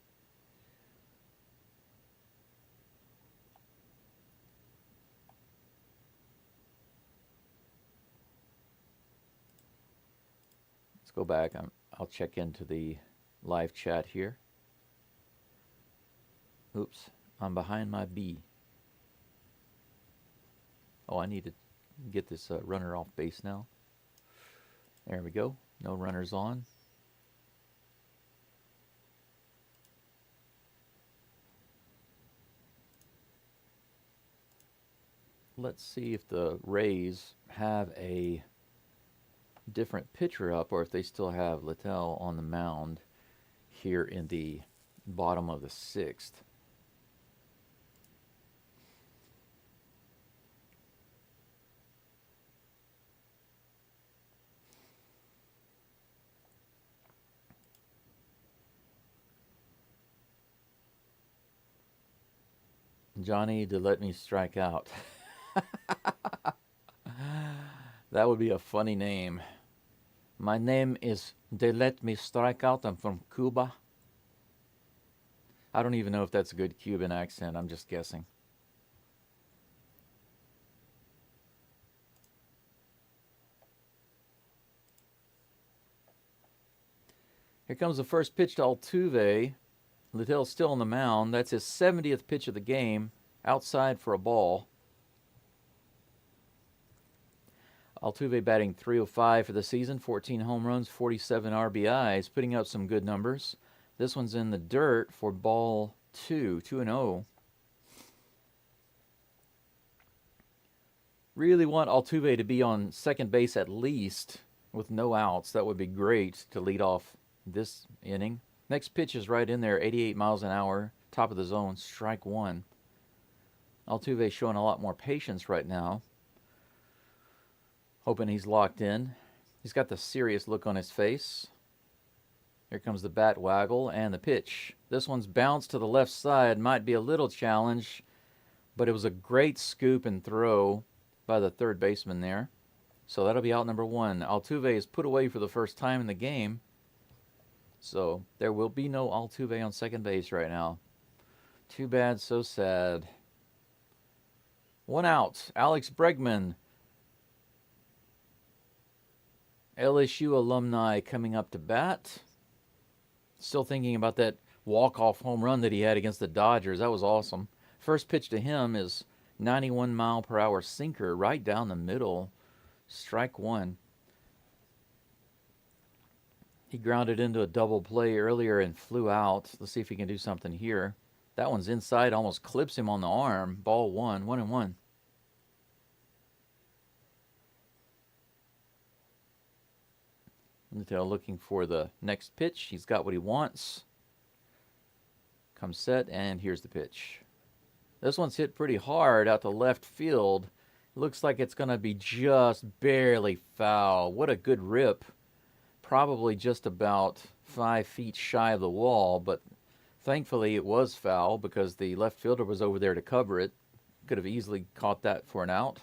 Let's go back. I'll check into the live chat here. Oops, I'm behind my B. Oh, I need to get this runner off base now. There we go. No runners on. Let's see if the Rays have a different pitcher up or if they still have Littell on the mound here in the bottom of the sixth. Johnny to let me strike out. That would be a funny name. My name is De Let Me Strike Out. I'm from Cuba. I don't even know if that's a good Cuban accent. I'm just guessing. Here comes the first pitch to Altuve. Littell's still on the mound. That's his 70th pitch of the game. Outside for a ball. Altuve batting .305 for the season. 14 home runs, 47 RBIs. Putting up some good numbers. This one's in the dirt for ball 2. 2-0. Really want Altuve to be on second base at least with no outs. That would be great to lead off this inning. Next pitch is right in there, 88 miles an hour, top of the zone, strike one. Altuve showing a lot more patience right now. Hoping he's locked in. He's got the serious look on his face. Here comes the bat waggle and the pitch. This one's bounced to the left side. Might be a little challenge, but it was a great scoop and throw by the third baseman there. So that'll be out number one. Altuve is put away for the first time in the game. So there will be no Altuve on second base right now. Too bad, so sad. One out. Alex Bregman, LSU alumni, coming up to bat. Still thinking about that walk-off home run that he had against the Dodgers. That was awesome. First pitch to him is 91 mile per hour sinker right down the middle. Strike one. He grounded into a double play earlier and flew out. Let's see if he can do something here. That one's inside, almost clips him on the arm. Ball one, 1-1. Littell looking for the next pitch. He's got what he wants. Comes set, and here's the pitch. This one's hit pretty hard out to left field. Looks like it's going to be just barely foul. What a good rip. Probably just about 5 feet shy of the wall, but thankfully it was foul because the left fielder was over there to cover it. Could have easily caught that for an out.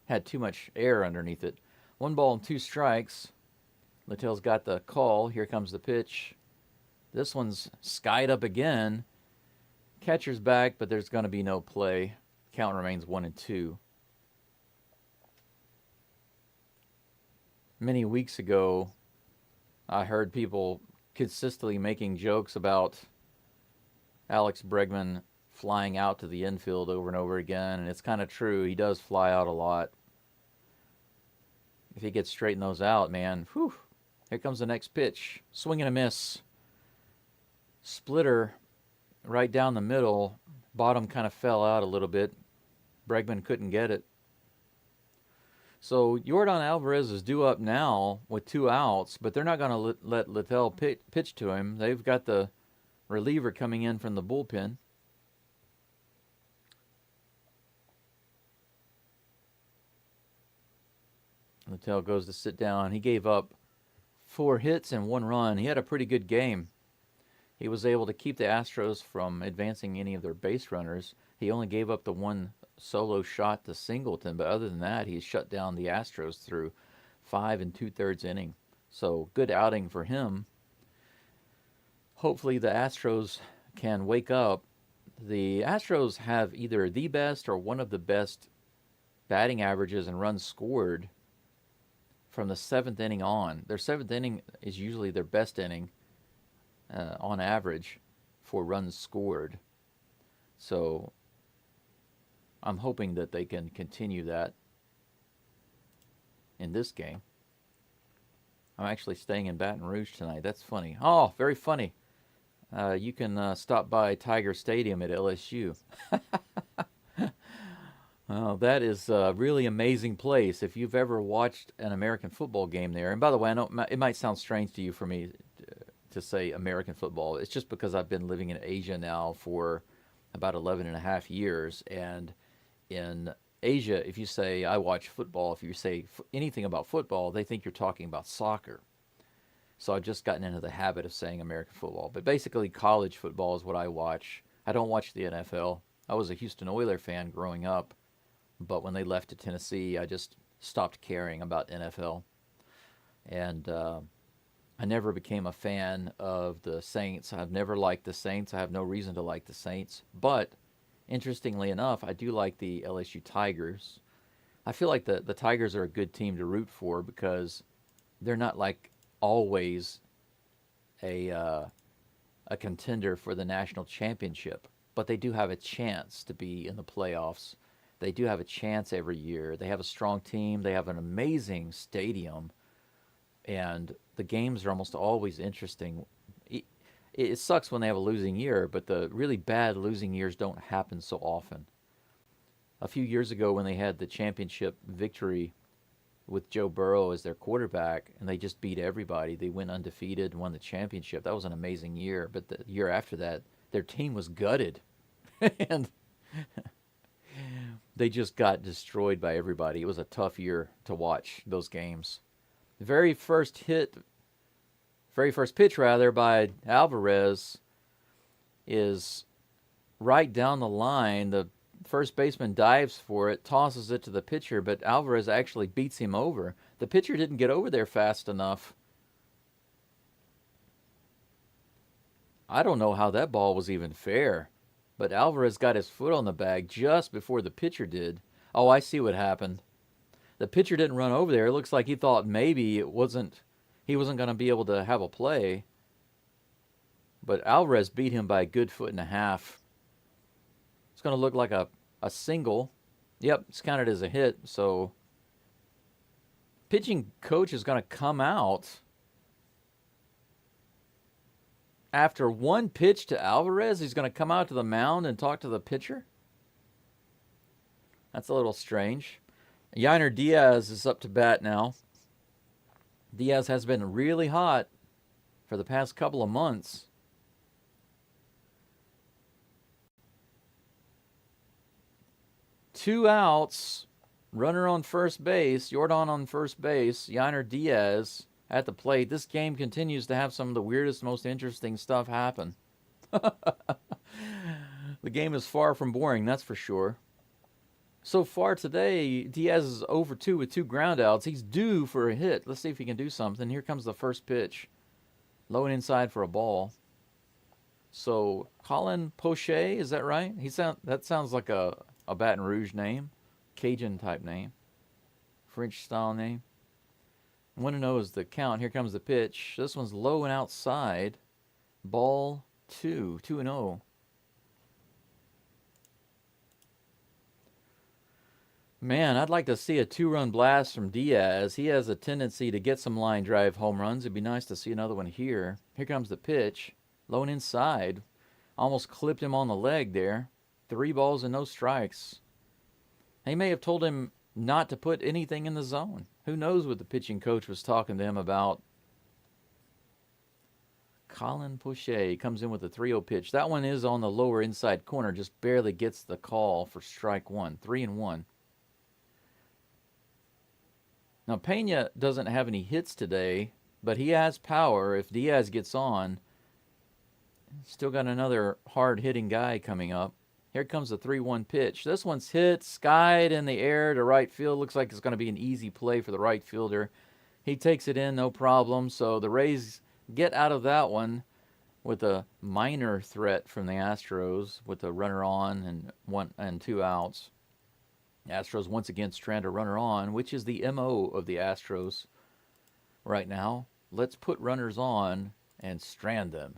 Had too much air underneath it. 1 ball and 2 strikes. Littell's got the call. Here comes the pitch. This one's skied up again. Catcher's back, but there's going to be no play. Count remains 1-2. Many weeks ago, I heard people consistently making jokes about Alex Bregman flying out to the infield over and over again, and it's kind of true. He does fly out a lot. If he gets straighten those out, man, whew. Here comes the next pitch. Swing and a miss. Splitter right down the middle. Bottom kind of fell out a little bit. Bregman couldn't get it. So Yordan Alvarez is due up now with 2 outs, but they're not going to let Littell pitch to him. They've got the reliever coming in from the bullpen. Littell goes to sit down. He gave up 4 hits and 1 run. He had a pretty good game. He was able to keep the Astros from advancing any of their base runners. He only gave up the 1 solo shot to Singleton, but other than that, he shut down the Astros through 5 2/3 inning. So good outing for him. Hopefully the Astros can wake up. The Astros have either the best or one of the best batting averages and runs scored from the 7th inning on. Their 7th inning is usually their best inning on average for runs scored. So I'm hoping that they can continue that in this game. I'm actually staying in Baton Rouge tonight. That's funny. Oh, very funny. You can stop by Tiger Stadium at LSU. Well, that is a really amazing place. If you've ever watched an American football game there, and by the way, I know it might sound strange to you for me to say American football. It's just because I've been living in Asia now for about 11 and a half years. And in Asia, if you say, I watch football, if you say anything about football, they think you're talking about soccer. So I've just gotten into the habit of saying American football. But basically, college football is what I watch. I don't watch the NFL. I was a Houston Oilers fan growing up. But when they left to Tennessee, I just stopped caring about NFL. And I never became a fan of the Saints. I've never liked the Saints. I have no reason to like the Saints. But interestingly enough, I do like the LSU Tigers. I feel like the Tigers are a good team to root for because they're not like always a contender for the national championship. But they do have a chance to be in the playoffs. They do have a chance every year. They have a strong team. They have an amazing stadium. And the games are almost always interesting. It sucks when they have a losing year, but the really bad losing years don't happen so often. A few years ago when they had the championship victory with Joe Burrow as their quarterback, and they just beat everybody. They went undefeated and won the championship. That was an amazing year. But the year after that, their team was gutted. And they just got destroyed by everybody. It was a tough year to watch those games. The very first pitch by Alvarez is right down the line. The first baseman dives for it, tosses it to the pitcher, but Alvarez actually beats him over. The pitcher didn't get over there fast enough. I don't know how that ball was even fair, but Alvarez got his foot on the bag just before the pitcher did. Oh, I see what happened. The pitcher didn't run over there. It looks like he thought maybe he wasn't going to be able to have a play. But Alvarez beat him by a good 1.5 feet. It's going to look like a single. Yep, it's counted as a hit. So pitching coach is going to come out after one pitch to Alvarez. He's going to come out to the mound and talk to the pitcher. That's a little strange. Yainer Diaz is up to bat now. Diaz has been really hot for the past couple of months. Two outs, runner on first base, Yordan on first base, Yainer Diaz at the plate. This game continues to have some of the weirdest, most interesting stuff happen. The game is far from boring, that's for sure. So far today, Diaz is over 2 with 2 groundouts. He's due for a hit. Let's see if he can do something. Here comes the first pitch. Low and inside for a ball. So, Colin Poche, is that right? That sounds like a Baton Rouge name. Cajun type name. French style name. I want to know is the count. Here comes the pitch. This one's low and outside. Ball 2. 2-0. Man, I'd like to see a two-run blast from Diaz. He has a tendency to get some line drive home runs. It'd be nice to see another one here. Here comes the pitch. Low and inside. Almost clipped him on the leg there. 3 balls and no strikes. He may have told him not to put anything in the zone. Who knows what the pitching coach was talking to him about. Colin Poche comes in with a 3-0 pitch. That one is on the lower inside corner. Just barely gets the call for strike one. 3-1. Now, Pena doesn't have any hits today, but he has power. If Diaz gets on, still got another hard-hitting guy coming up. Here comes the 3-1 pitch. This one's hit, skied in the air to right field. Looks like it's going to be an easy play for the right fielder. He takes it in, no problem. So the Rays get out of that one with a minor threat from the Astros with a runner on and 2 outs. Astros once again strand a runner on, which is the MO of the Astros right now. Let's put runners on and strand them.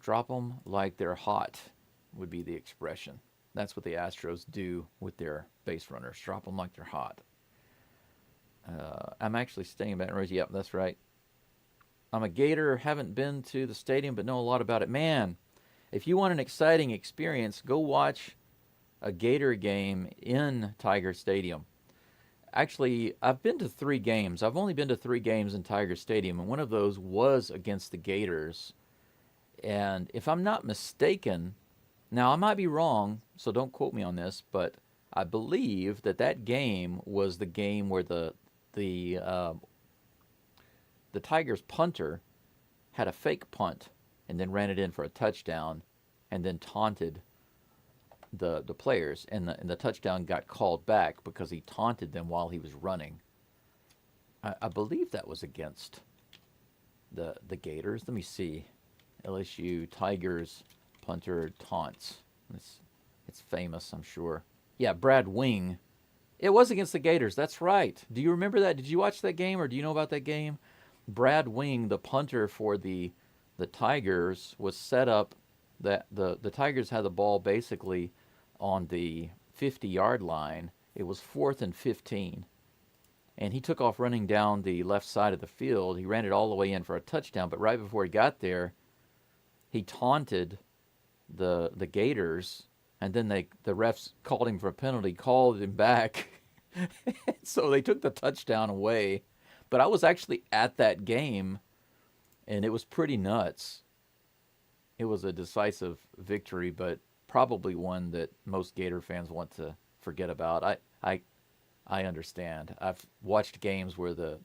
Drop them like they're hot would be the expression. That's what the Astros do with their base runners. Drop them like they're hot. I'm actually staying in Baton Rouge. Yep, that's right. I'm a Gator. Haven't been to the stadium, but know a lot about it. Man, if you want an exciting experience, go watch a Gator game in Tiger Stadium. Actually, I've been to 3 games. I've only been to 3 games in Tiger Stadium, and one of those was against the Gators. And if I'm not mistaken, now I might be wrong, so don't quote me on this, but I believe that game was the game where the Tigers punter had a fake punt and then ran it in for a touchdown and then taunted the players, and the touchdown got called back because he taunted them while he was running. I believe that was against the Gators. Let me see. LSU Tigers punter taunts. It's famous, I'm sure. Yeah, Brad Wing. It was against the Gators. That's right. Do you remember that? Did you watch that game, or do you know about that game? Brad Wing, the punter for the Tigers, was set up that the Tigers had the ball basically on the 50-yard line. It was 4th and 15. And he took off running down the left side of the field. He ran it all the way in for a touchdown, but right before he got there, he taunted the Gators, and then the refs called him for a penalty, called him back. So they took the touchdown away. But I was actually at that game, and it was pretty nuts. It was a decisive victory, but probably one that most Gator fans want to forget about. I understand. I've watched games where the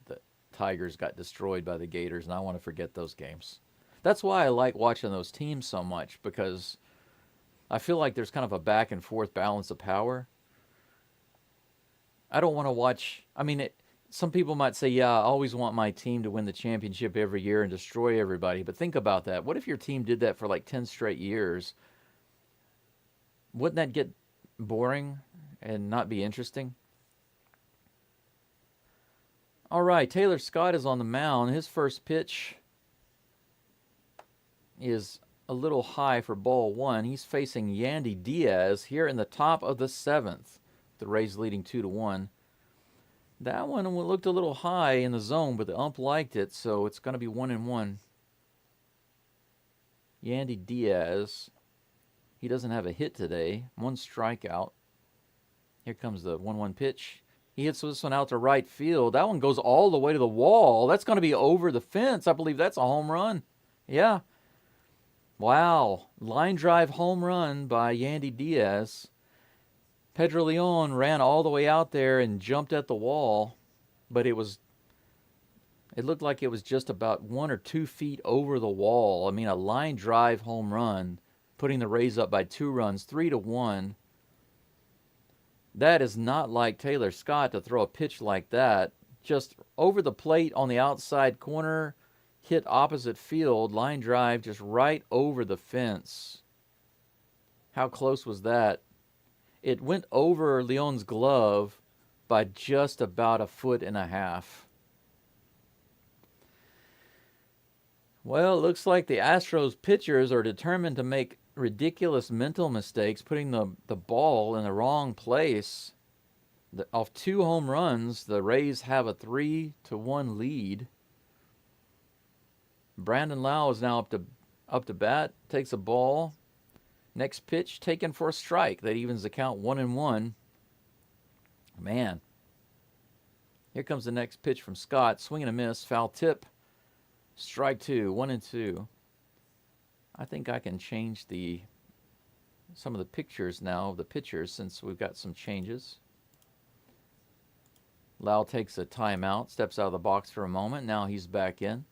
Tigers got destroyed by the Gators, and I want to forget those games. That's why I like watching those teams so much, because I feel like there's kind of a back and forth balance of power. I don't want to watch. I mean, some people might say, yeah, I always want my team to win the championship every year and destroy everybody. But think about that. What if your team did that for like 10 straight years? Wouldn't that get boring and not be interesting? All right, Taylor Scott is on the mound. His first pitch is a little high for ball 1. He's facing Yandy Diaz here in the top of the 7th. The Rays leading 2-1. That one looked a little high in the zone, but the ump liked it, so it's going to be 1-1. Yandy Diaz, he doesn't have a hit today. 1 strikeout. Here comes the 1-1 pitch. He hits this one out to right field. That one goes all the way to the wall. That's going to be over the fence. I believe that's a home run. Yeah. Wow. Line drive home run by Yandy Diaz. Pedro Leon ran all the way out there and jumped at the wall, but it looked like it was just about 1 or 2 feet over the wall. I mean, a line drive home run, putting the Rays up by 2 runs, 3-1. That is not like Taylor Scott to throw a pitch like that. Just over the plate on the outside corner, hit opposite field, line drive just right over the fence. How close was that? It went over Leon's glove by just about 1.5 feet. Well, it looks like the Astros pitchers are determined to make ridiculous mental mistakes, putting the ball in the wrong place. Off 2 home runs, the Rays have a 3-1 lead. Brandon Lau is now up to bat, takes a ball. Next pitch taken for a strike. That evens the count 1-1. Man. Here comes the next pitch from Scott. Swing and a miss. Foul tip. Strike 2. 1-2. I think I can change some of the pictures now of the pitchers since we've got some changes. Lau takes a timeout. Steps out of the box for a moment. Now he's back in.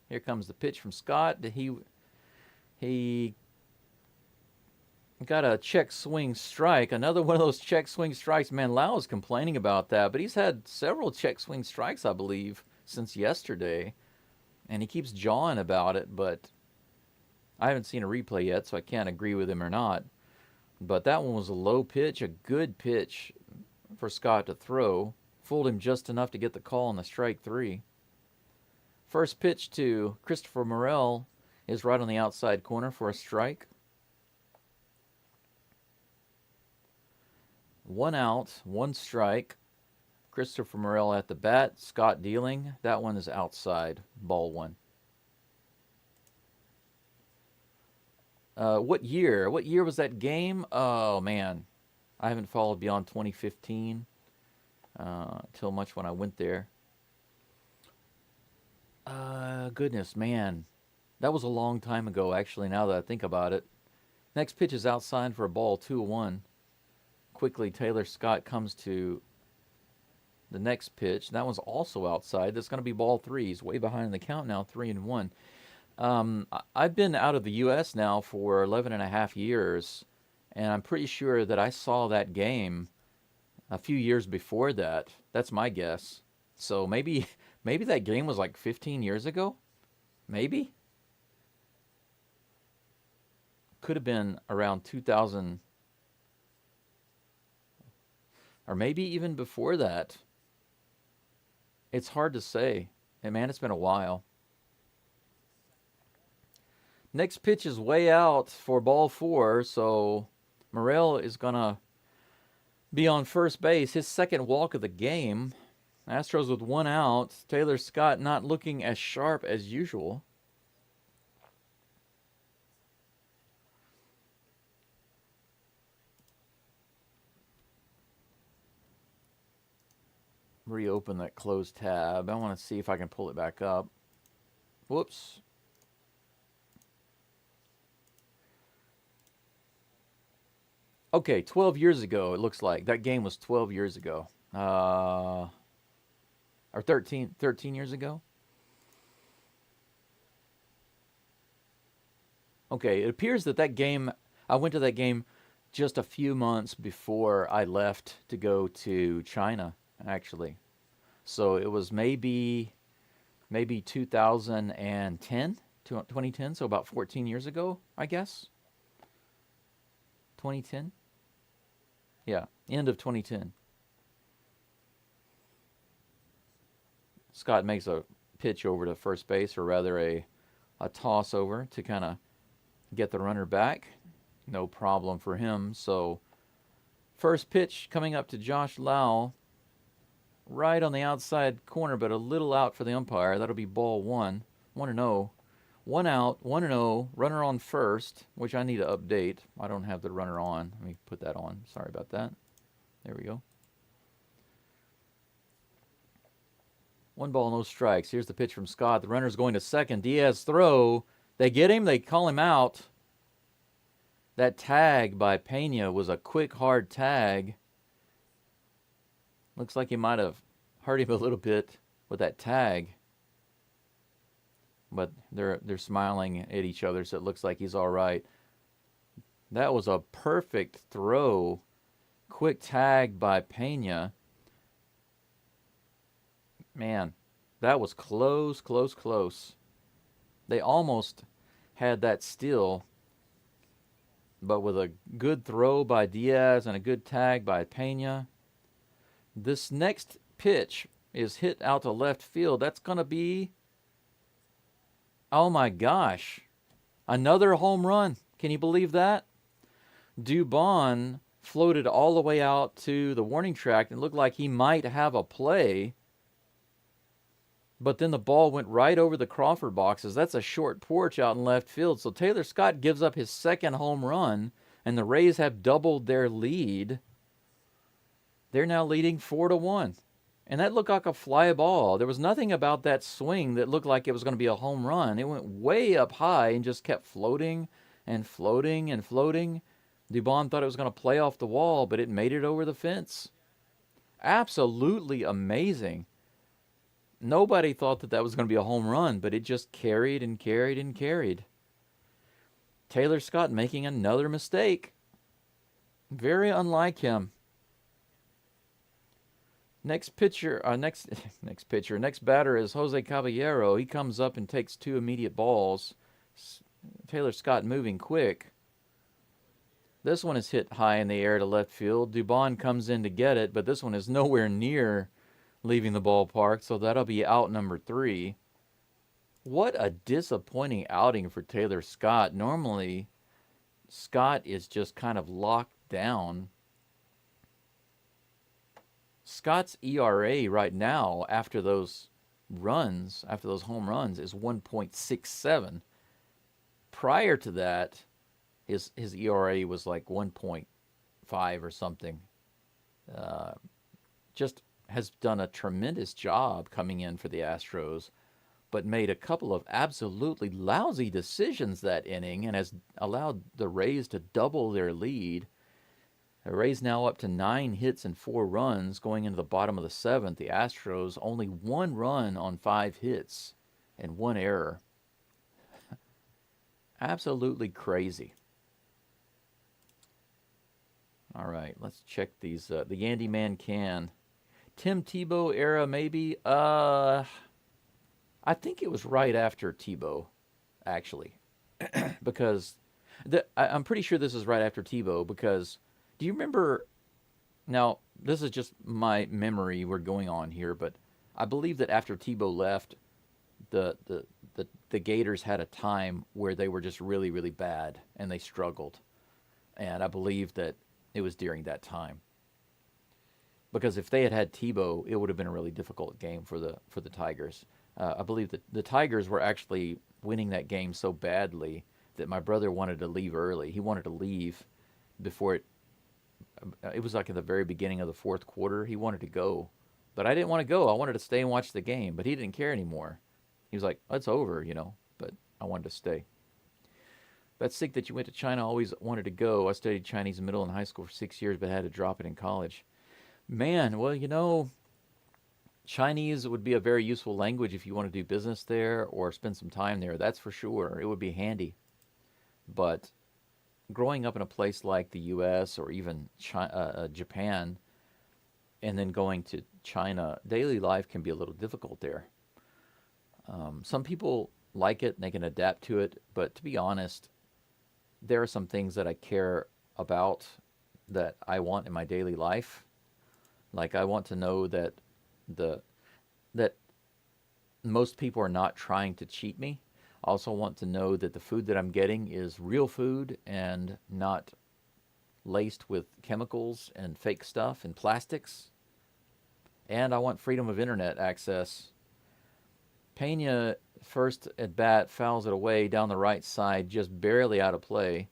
Here comes the pitch from Scott. He got a check swing strike. Another one of those check swing strikes. Man, Lau is complaining about that, but he's had several check swing strikes, I believe, since yesterday. And he keeps jawing about it, but I haven't seen a replay yet, so I can't agree with him or not. But that one was a low pitch, a good pitch for Scott to throw. Fooled him just enough to get the call on the strike 3. First pitch to Christopher Morel is right on the outside corner for a strike. 1 out, 1 strike. Christopher Morel at the bat. Scott dealing. That one is outside. Ball 1. What year? What year was that game? Oh, man. I haven't followed beyond 2015 till much when I went there. Goodness, man. That was a long time ago, actually, now that I think about it. Next pitch is outside for a ball, 2-1. Quickly, Taylor Scott comes to the next pitch. That one's also outside. That's going to be ball 3. He's way behind in the count now, 3-1. I've been out of the U.S. now for 11 and a half years, and I'm pretty sure that I saw that game a few years before that. That's my guess. So maybe that game was like 15 years ago? Maybe? Could have been around 2000, or maybe even before that. It's hard to say. And man, it's been a while. Next pitch is way out for ball 4, so Morel is going to be on first base. His second walk of the game. Astros with 1 out. Taylor Scott not looking as sharp as usual. Reopen that closed tab. I want to see if I can pull it back up. Whoops. Okay, 12 years ago, it looks like. That game was 12 years ago. Or 13 years ago? Okay, it appears that game, I went to that game just a few months before I left to go to China, actually. So it was maybe 2010, so about 14 years ago, I guess. 2010? Yeah, end of 2010. Scott makes a pitch over to first base, or rather a toss over to kind of get the runner back. No problem for him. So first pitch coming up to Josh Lau, right on the outside corner, but a little out for the umpire. That'll be ball 1. 1-0. 1 out, 1-0, runner on first, which I need to update. I don't have the runner on. Let me put that on. Sorry about that. There we go. 1 ball, no strikes. Here's the pitch from Scott. The runner's going to second. Diaz throw. They get him. They call him out. That tag by Pena was a quick, hard tag. Looks like he might have hurt him a little bit with that tag. But they're smiling at each other, so it looks like he's all right. That was a perfect throw. Quick tag by Pena. Man, that was close, close, close. They almost had that steal, but with a good throw by Diaz and a good tag by Pena. This next pitch is hit out to left field. That's going to be Oh my gosh. Another home run. Can you believe that? Dubon floated all the way out to the warning track and looked like he might have a play. But then the ball went right over the Crawford boxes. That's a short porch out in left field. So Taylor Scott gives up his second home run, and the Rays have doubled their lead. They're now leading 4-1. And that looked like a fly ball. There was nothing about that swing that looked like it was going to be a home run. It went way up high and just kept floating and floating and floating. Dubon thought it was going to play off the wall, but it made it over the fence. Absolutely amazing. Nobody thought that was going to be a home run, but it just carried and carried and carried. Taylor Scott making another mistake. Very unlike him. Next batter is Jose Caballero. He comes up and takes two immediate balls. Taylor Scott moving quick. This one is hit high in the air to left field. Dubon comes in to get it, but this one is nowhere near leaving the ballpark, so that'll be out number 3. What a disappointing outing for Taylor Scott. Normally, Scott is just kind of locked down. Scott's ERA right now after those home runs, is 1.67. Prior to that, his ERA was like 1.5 or something. Just has done a tremendous job coming in for the Astros, but made a couple of absolutely lousy decisions that inning and has allowed the Rays to double their lead. The Rays now up to 9 hits and 4 runs going into the bottom of the 7th. The Astros only 1 run on 5 hits and 1 error. Absolutely crazy. All right, let's check these. The Yandy Man can. Tim Tebow era, maybe. I think it was right after Tebow, actually, because I'm pretty sure this is right after Tebow. Because do you remember? Now this is just my memory we're going on here, but I believe that after Tebow left, the Gators had a time where they were just really, really bad and they struggled, and I believe that it was during that time. Because if they had had Tebow, it would have been a really difficult game for the Tigers. I believe that the Tigers were actually winning that game so badly that my brother wanted to leave early. He wanted to leave before it was like at the very beginning of the 4th quarter. He wanted to go, but I didn't want to go. I wanted to stay and watch the game, but he didn't care anymore. He was like, "It's over," but I wanted to stay. That's sick that you went to China. I always wanted to go. I studied Chinese middle and high school for 6 years, but had to drop it in college. Man, well, Chinese would be a very useful language if you want to do business there or spend some time there. That's for sure. It would be handy. But growing up in a place like the U.S. or even Japan and then going to China, daily life can be a little difficult there. Some people like it and they can adapt to it, but to be honest, there are some things that I care about that I want in my daily life. Like I want to know that that most people are not trying to cheat me. I also want to know that the food that I'm getting is real food and not laced with chemicals and fake stuff and plastics. And I want freedom of internet access. Pena, first at bat, fouls it away down the right side, just barely out of play.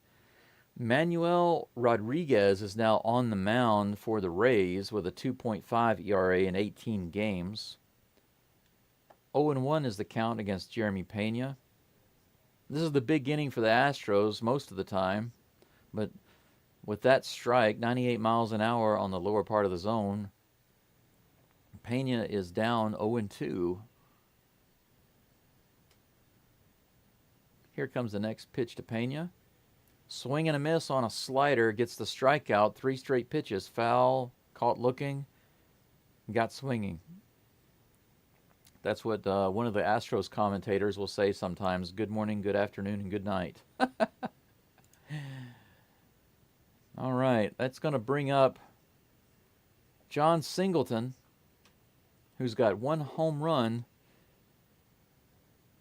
Manuel Rodriguez is now on the mound for the Rays with a 2.5 ERA in 18 games. 0-1 is the count against Jeremy Pena. This is the big inning for the Astros most of the time, but with that strike, 98 miles an hour on the lower part of the zone, Pena is down 0-2. Here comes the next pitch to Pena. Swing and a miss on a slider, gets the strikeout, 3 straight pitches, foul, caught looking, got swinging. That's what one of the Astros commentators will say sometimes, good morning, good afternoon, and good night. All right, that's going to bring up John Singleton, who's got 1 home run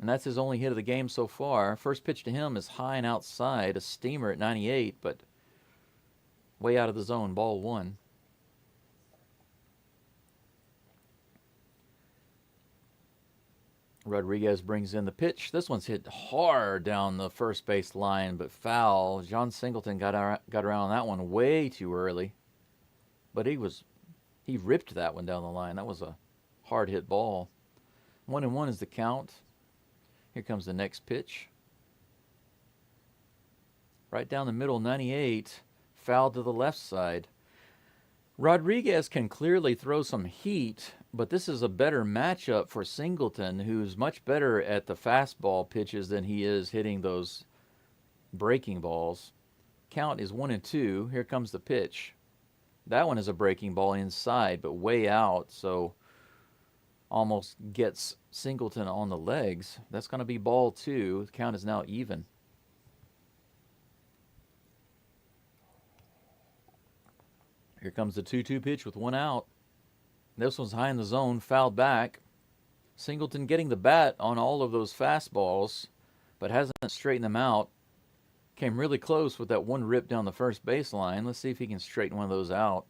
And that's his only hit of the game so far. First pitch to him is high and outside, a steamer at 98, but way out of the zone, ball one. Rodriguez brings in the pitch. This one's hit hard down the first base line, but foul. John Singleton got around that one way too early. But he ripped that one down the line. That was a hard hit ball. 1-1 is the count. Here comes the next pitch. Right down the middle, 98. Foul to the left side. Rodriguez can clearly throw some heat, but this is a better matchup for Singleton, who's much better at the fastball pitches than he is hitting those breaking balls. Count is 1-2. Here comes the pitch. That one is a breaking ball inside, but way out, so almost gets Singleton on the legs. That's going to be ball two. The count is now even. Here comes the 2-2 pitch with one out. This one's high in the zone, fouled back. Singleton getting the bat on all of those fastballs, but hasn't straightened them out. Came really close with that one rip down the first baseline. Let's see if he can straighten one of those out.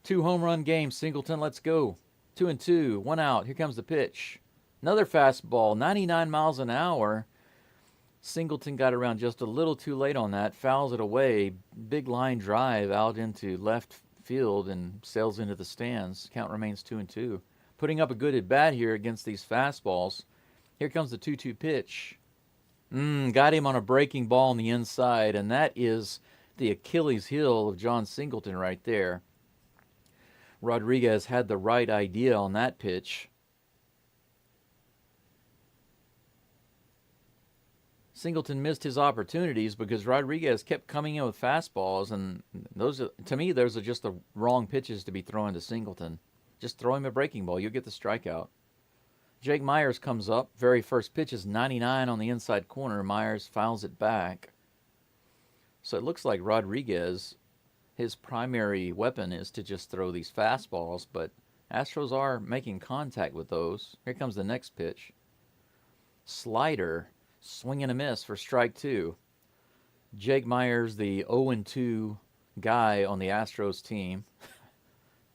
2 home run game, Singleton, let's go. 2-2, one out. Here comes the pitch. Another fastball, 99 miles an hour. Singleton got around just a little too late on that, fouls it away. Big line drive out into left field and sails into the stands. Count remains 2-2. Putting up a good at bat here against these fastballs. Here comes the 2-2 pitch. Got him on a breaking ball on the inside, and that is the Achilles heel of John Singleton right there. Rodriguez had the right idea on that pitch. Singleton missed his opportunities because Rodriguez kept coming in with fastballs, and those, to me, those are just the wrong pitches to be throwing to Singleton. Just throw him a breaking ball. You'll get the strikeout. Jake Myers comes up. Very first pitch is 99 on the inside corner. Myers fouls it back. So it looks like Rodriguez, his primary weapon is to just throw these fastballs, but Astros are making contact with those. Here comes the next pitch. Slider. Swing and a miss for strike two. Jake Myers, the 0-2 guy on the Astros team,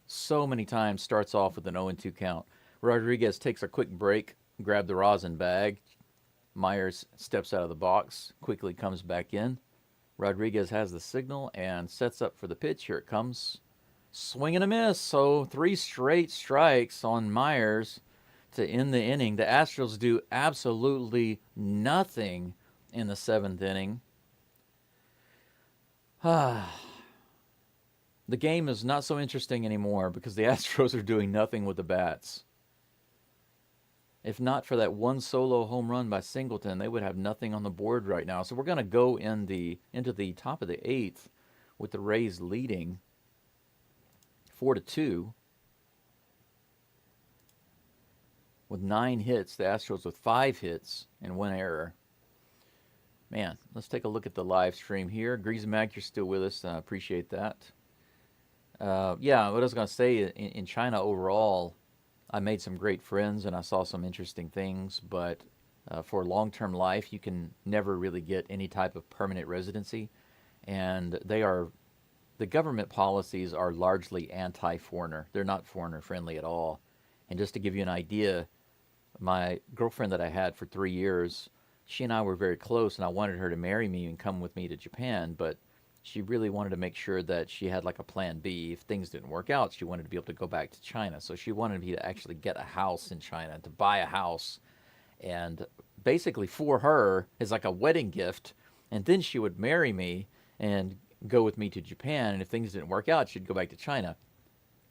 so many times starts off with an 0-2 count. Rodriguez takes a quick break, grab the rosin bag. Myers steps out of the box, quickly comes back in. Rodriguez has the signal and sets up for the pitch. Here it comes. Swing and a miss. So 3 straight strikes on Myers to end the inning. The Astros do absolutely nothing in the 7th inning. The game is not so interesting anymore because the Astros are doing nothing with the bats. If not for that one solo home run by Singleton, they would have nothing on the board right now. So we're going to go into the top of the 8th with the Rays leading 4-2. With 9 hits, the Astros with 5 hits and 1 error. Man, let's take a look at the live stream here. Greasy Mac, you're still with us. I appreciate that. Yeah, what I was going to say, in China overall, I made some great friends and I saw some interesting things, but for long-term life, you can never really get any type of permanent residency. And the government policies are largely anti-foreigner. They're not foreigner-friendly at all. And just to give you an idea, my girlfriend that I had for 3 years, she and I were very close, and I wanted her to marry me and come with me to Japan, but she really wanted to make sure that she had like a plan B. If things didn't work out, she wanted to be able to go back to China. So she wanted me to actually get a house in China, to buy a house, and basically for her is like a wedding gift, and then she would marry me and go with me to Japan, and if things didn't work out, she'd go back to China.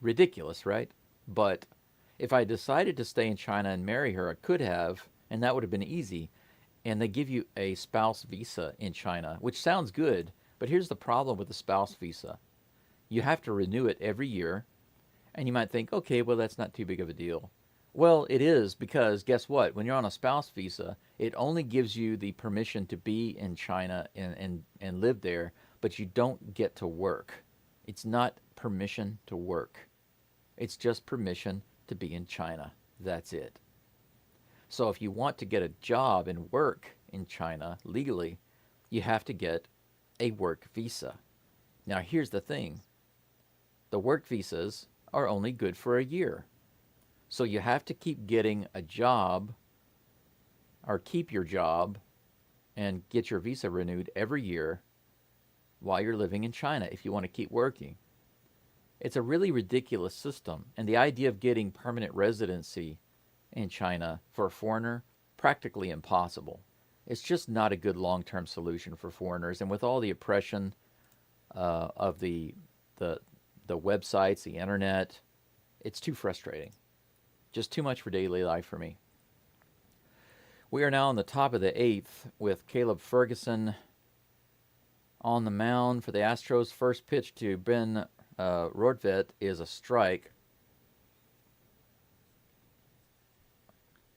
Ridiculous, right? But if I decided to stay in China and marry her, I could have, and that would have been easy. And they give you a spouse visa in China, which sounds good, but here's the problem with the spouse visa. You have to renew it every year, and you might think, okay, well, that's not too big of a deal. Well, it is, because guess what? When you're on a spouse visa, it only gives you the permission to be in China and live there, but you don't get to work. It's not permission to work. It's just permission to be in China. That's it. So if you want to get a job and work in China legally, you have to get a work visa. Now, here's the thing: the work visas are only good for a year. So you have to keep getting a job or keep your job and get your visa renewed every year while you're living in China if you want to keep working. It's a really ridiculous system. And the idea of getting permanent residency in China for a foreigner, practically impossible. It's just not a good long-term solution for foreigners. And with all the oppression of the the websites, the internet, it's too frustrating. Just too much for daily life for me. We are now on the top of the eighth with Caleb Ferguson on the mound for the Astros. First pitch to Ben Rortvedt is a strike.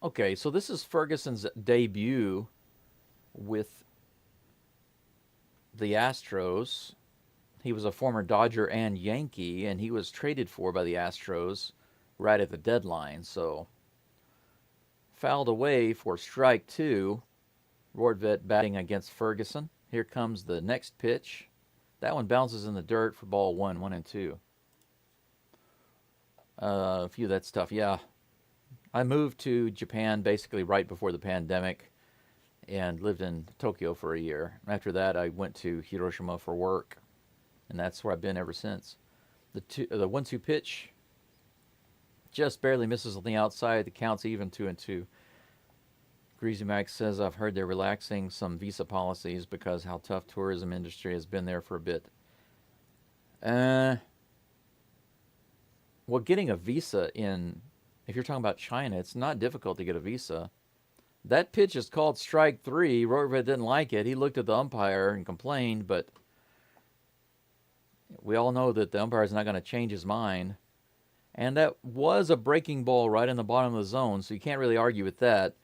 Okay, so this is Ferguson's debut with the Astros. He was a former Dodger and Yankee, and he was traded for by the Astros right at the deadline. So fouled away for strike two. Rortvedt batting against Ferguson. Here comes the next pitch. That one bounces in the dirt for ball one, 1-2. A few of that stuff, yeah. I moved to Japan basically right before the pandemic and lived in Tokyo for a year. After that, I went to Hiroshima for work, and that's where I've been ever since. The 1-2 pitch just barely misses on the outside. The count's even 2-2. Greasy Max says, I've heard they're relaxing some visa policies because how tough tourism industry has been there for a bit. Well, getting a visa in, if you're talking about China, it's not difficult to get a visa. That pitch is called strike three. Rortvedt didn't like it. He looked at the umpire and complained, but we all know that the umpire is not going to change his mind. And that was a breaking ball right in the bottom of the zone, so you can't really argue with that.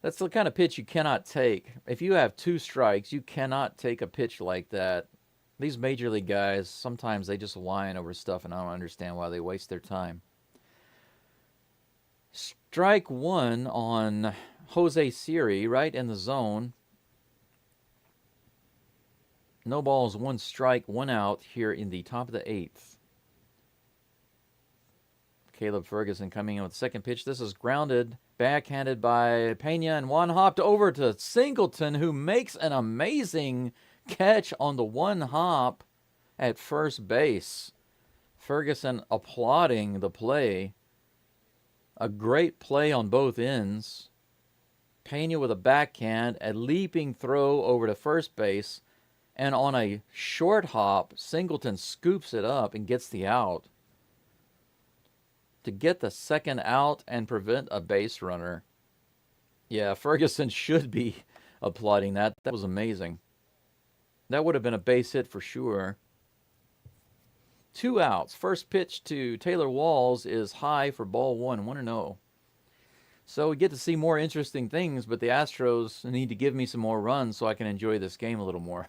That's the kind of pitch you cannot take. If you have two strikes, you cannot take a pitch like that. These major league guys, sometimes they just whine over stuff, and I don't understand why they waste their time. Strike one on Jose Siri, right in the zone. No balls, one strike, one out here in the top of the eighth. Caleb Ferguson coming in with the second pitch. This is grounded, backhanded by Pena, and one hopped over to Singleton, who makes an amazing catch on the one hop at first base. Ferguson applauding the play. A great play on both ends. Pena with a backhand, a leaping throw over to first base, and on a short hop, Singleton scoops it up and gets the out. To get the second out and prevent a base runner. Yeah, Ferguson should be applauding that. That was amazing. That would have been a base hit for sure. Two outs. First pitch to Taylor Walls is high for ball one, 1-0. So we get to see more interesting things, but the Astros need to give me some more runs so I can enjoy this game a little more.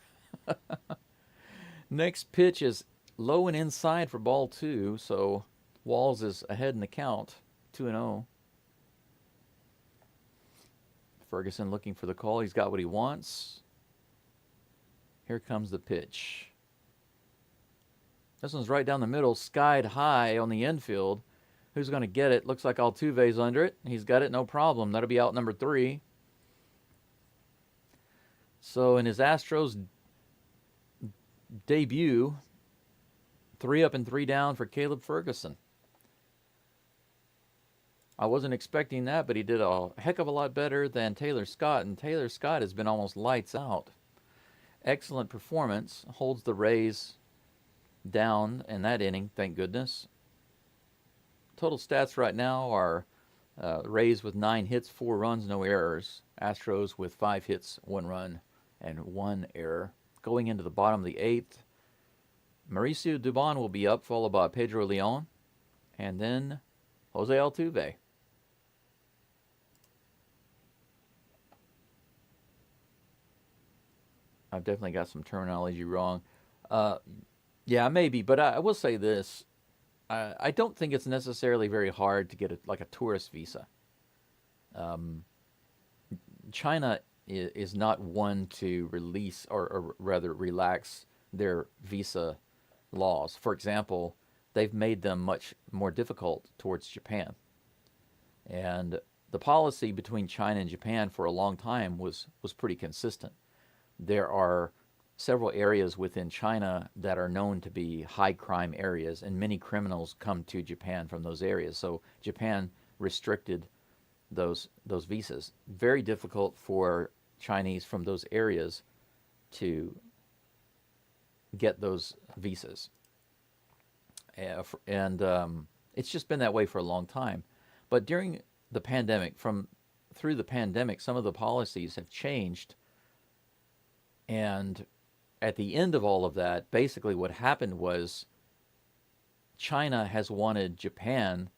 Next pitch is low and inside for ball two, so Walls is ahead in the count, 2-0. Ferguson looking for the call. He's got what he wants. Here comes the pitch. This one's right down the middle, skied high on the infield. Who's going to get it? Looks like Altuve's under it. He's got it, no problem. That'll be out number 3. So in his Astros debut, 3 up and 3 down for Caleb Ferguson. I wasn't expecting that, but he did a heck of a lot better than Taylor Scott, and Taylor Scott has been almost lights out. Excellent performance, holds the Rays down in that inning, thank goodness. Total stats right now are Rays with 9 hits, 4 runs, no errors. Astros with 5 hits, 1 run, and 1 error. Going into the bottom of the 8th, Mauricio Dubon will be up, followed by Pedro Leon, and then Jose Altuve. I've definitely got some terminology wrong. Yeah, maybe, but I will say this. I don't think it's necessarily very hard to get like a tourist visa. China is not one to release or rather relax their visa laws. For example, they've made them much more difficult towards Japan. And the policy between China and Japan for a long time was pretty consistent. There are several areas within China that are known to be high crime areas, and many criminals come to Japan from those areas. So Japan restricted those visas. Very difficult for Chinese from those areas to get those visas, and it's just been that way for a long time. But during the pandemic, from through the pandemic, some of the policies have changed, and at the end of all of that, basically what happened was China has wanted Japan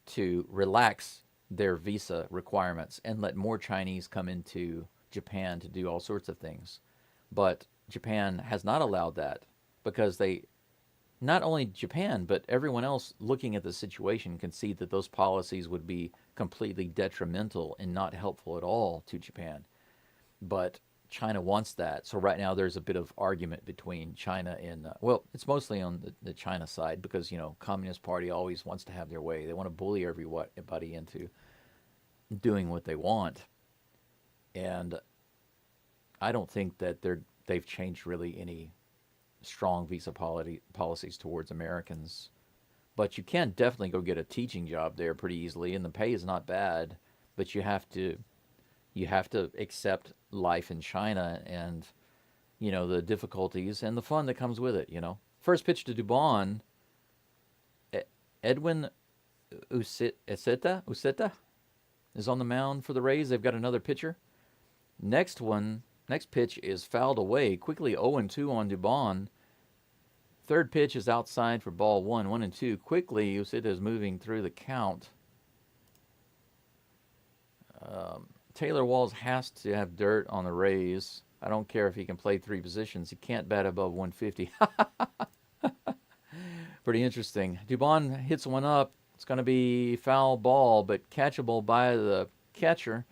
to relax their visa requirements and let more Chinese come into Japan to do all sorts of things. But Japan has not allowed that because they, not only Japan, but everyone else looking at the situation can see that those policies would be completely detrimental and not helpful at all to Japan. But China wants that. So right now there's a bit of argument between China and, well, it's mostly on the China side because, Communist Party always wants to have their way. They want to bully everybody into doing what they want. And I don't think that they've changed really any strong visa policies towards Americans. But you can definitely go get a teaching job there pretty easily, and the pay is not bad. But you have to accept life in China and the difficulties and the fun that comes with it. First pitch to Dubon, Edwin Uceta is on the mound for the Rays. They've got another pitcher. Next pitch is fouled away. Quickly 0-2 on Dubon. Third pitch is outside for ball 1-2. Quickly, Uceta is moving through the count. Taylor Walls has to have dirt on the Rays. I don't care if he can play three positions. He can't bat above 150. Pretty interesting. Dubon hits one up. It's going to be foul ball, but catchable by the catcher.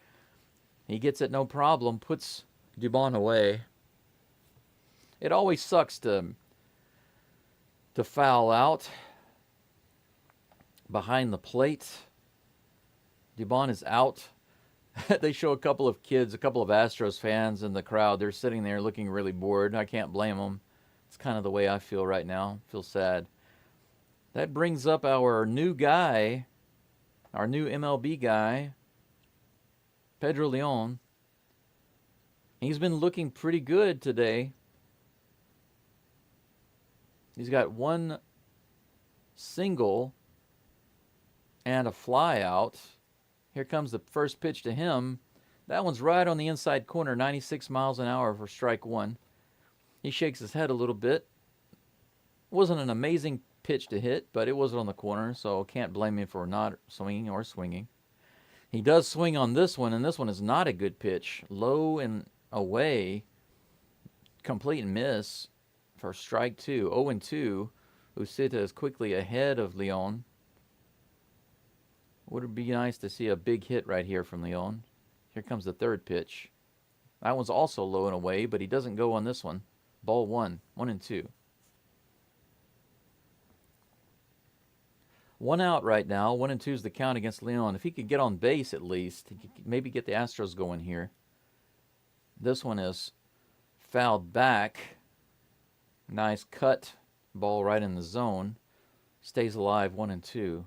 He gets it no problem, puts Dubon away. It always sucks to foul out behind the plate. Dubon is out. They show a couple of kids, a couple of Astros fans in the crowd. They're sitting there looking really bored. I can't blame them. It's kind of the way I feel right now. I feel sad. That brings up our new guy, our new MLB guy, Pedro Leon. He's been looking pretty good today. He's got one single and a fly out. Here comes the first pitch to him. That one's right on the inside corner, 96 miles an hour for strike one. He shakes his head a little bit. Wasn't an amazing pitch to hit, but it was on the corner, so can't blame him for not swinging or swinging. He does swing on this one, and this one is not a good pitch. Low and away. Complete miss for strike two. 0-2. Uceta is quickly ahead of Leon. Would it be nice to see a big hit right here from Leon? Here comes the third pitch. That one's also low and away, but he doesn't go on this one. Ball 1-2. 1 out right now. 1-2 is the count against Leon. If he could get on base at least, he could maybe get the Astros going here. This one is fouled back. Nice cut. Ball right in the zone. Stays alive. 1-2.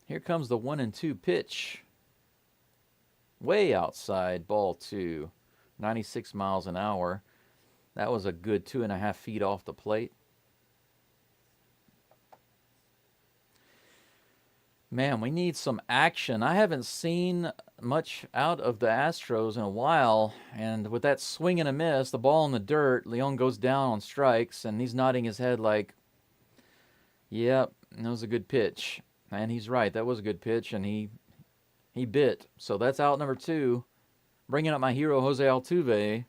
Here comes the 1-2 pitch. Way outside, ball 2. 96 miles an hour. That was a good 2.5 feet off the plate. Man, we need some action. I haven't seen much out of the Astros in a while, and with that swing and a miss, the ball in the dirt, Leon goes down on strikes, and he's nodding his head like, yep, that was a good pitch. And he's right, that was a good pitch, and he bit. So that's out number 2. Bringing up my hero, Jose Altuve.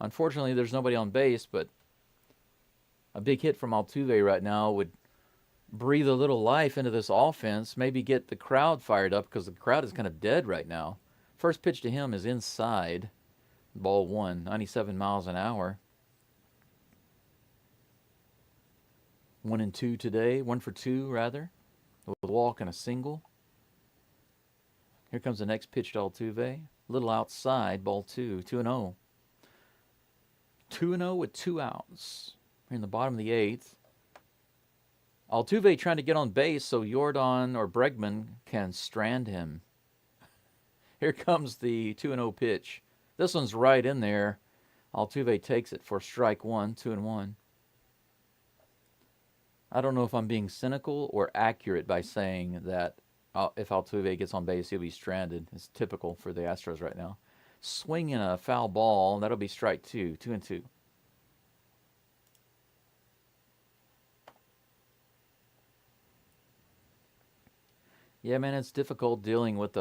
Unfortunately, there's nobody on base, but a big hit from Altuve right now would breathe a little life into this offense, maybe get the crowd fired up because the crowd is kind of dead right now. First pitch to him is inside. Ball one, 97 miles an hour. 1-2 today, 1-for-2 rather, with a walk and a single. Here comes the next pitch to Altuve. A little outside, ball two, 2-0. 2-0 with 2 outs. We're in the bottom of the 8th. Altuve trying to get on base so Jordan or Bregman can strand him. Here comes the 2-0 pitch. This one's right in there. Altuve takes it for strike one, 2-1. I don't know if I'm being cynical or accurate by saying that if Altuve gets on base, he'll be stranded. It's typical for the Astros right now. Swinging a foul ball, that'll be strike two, 2-2. Yeah, man, it's difficult dealing with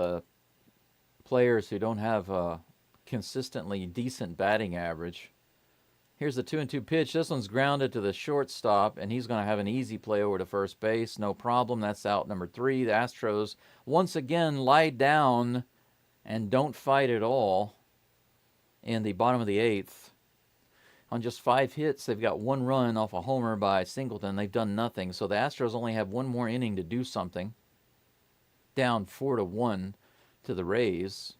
players who don't have a consistently decent batting average. Here's the 2-2 pitch. This one's grounded to the shortstop, and he's going to have an easy play over to first base. No problem. That's out number 3. The Astros once again lie down and don't fight at all in the bottom of the 8th. On just 5 hits, they've got 1 run off a homer by Singleton. They've done nothing. So the Astros only have 1 more inning to do something. Down 4-1 to the Rays.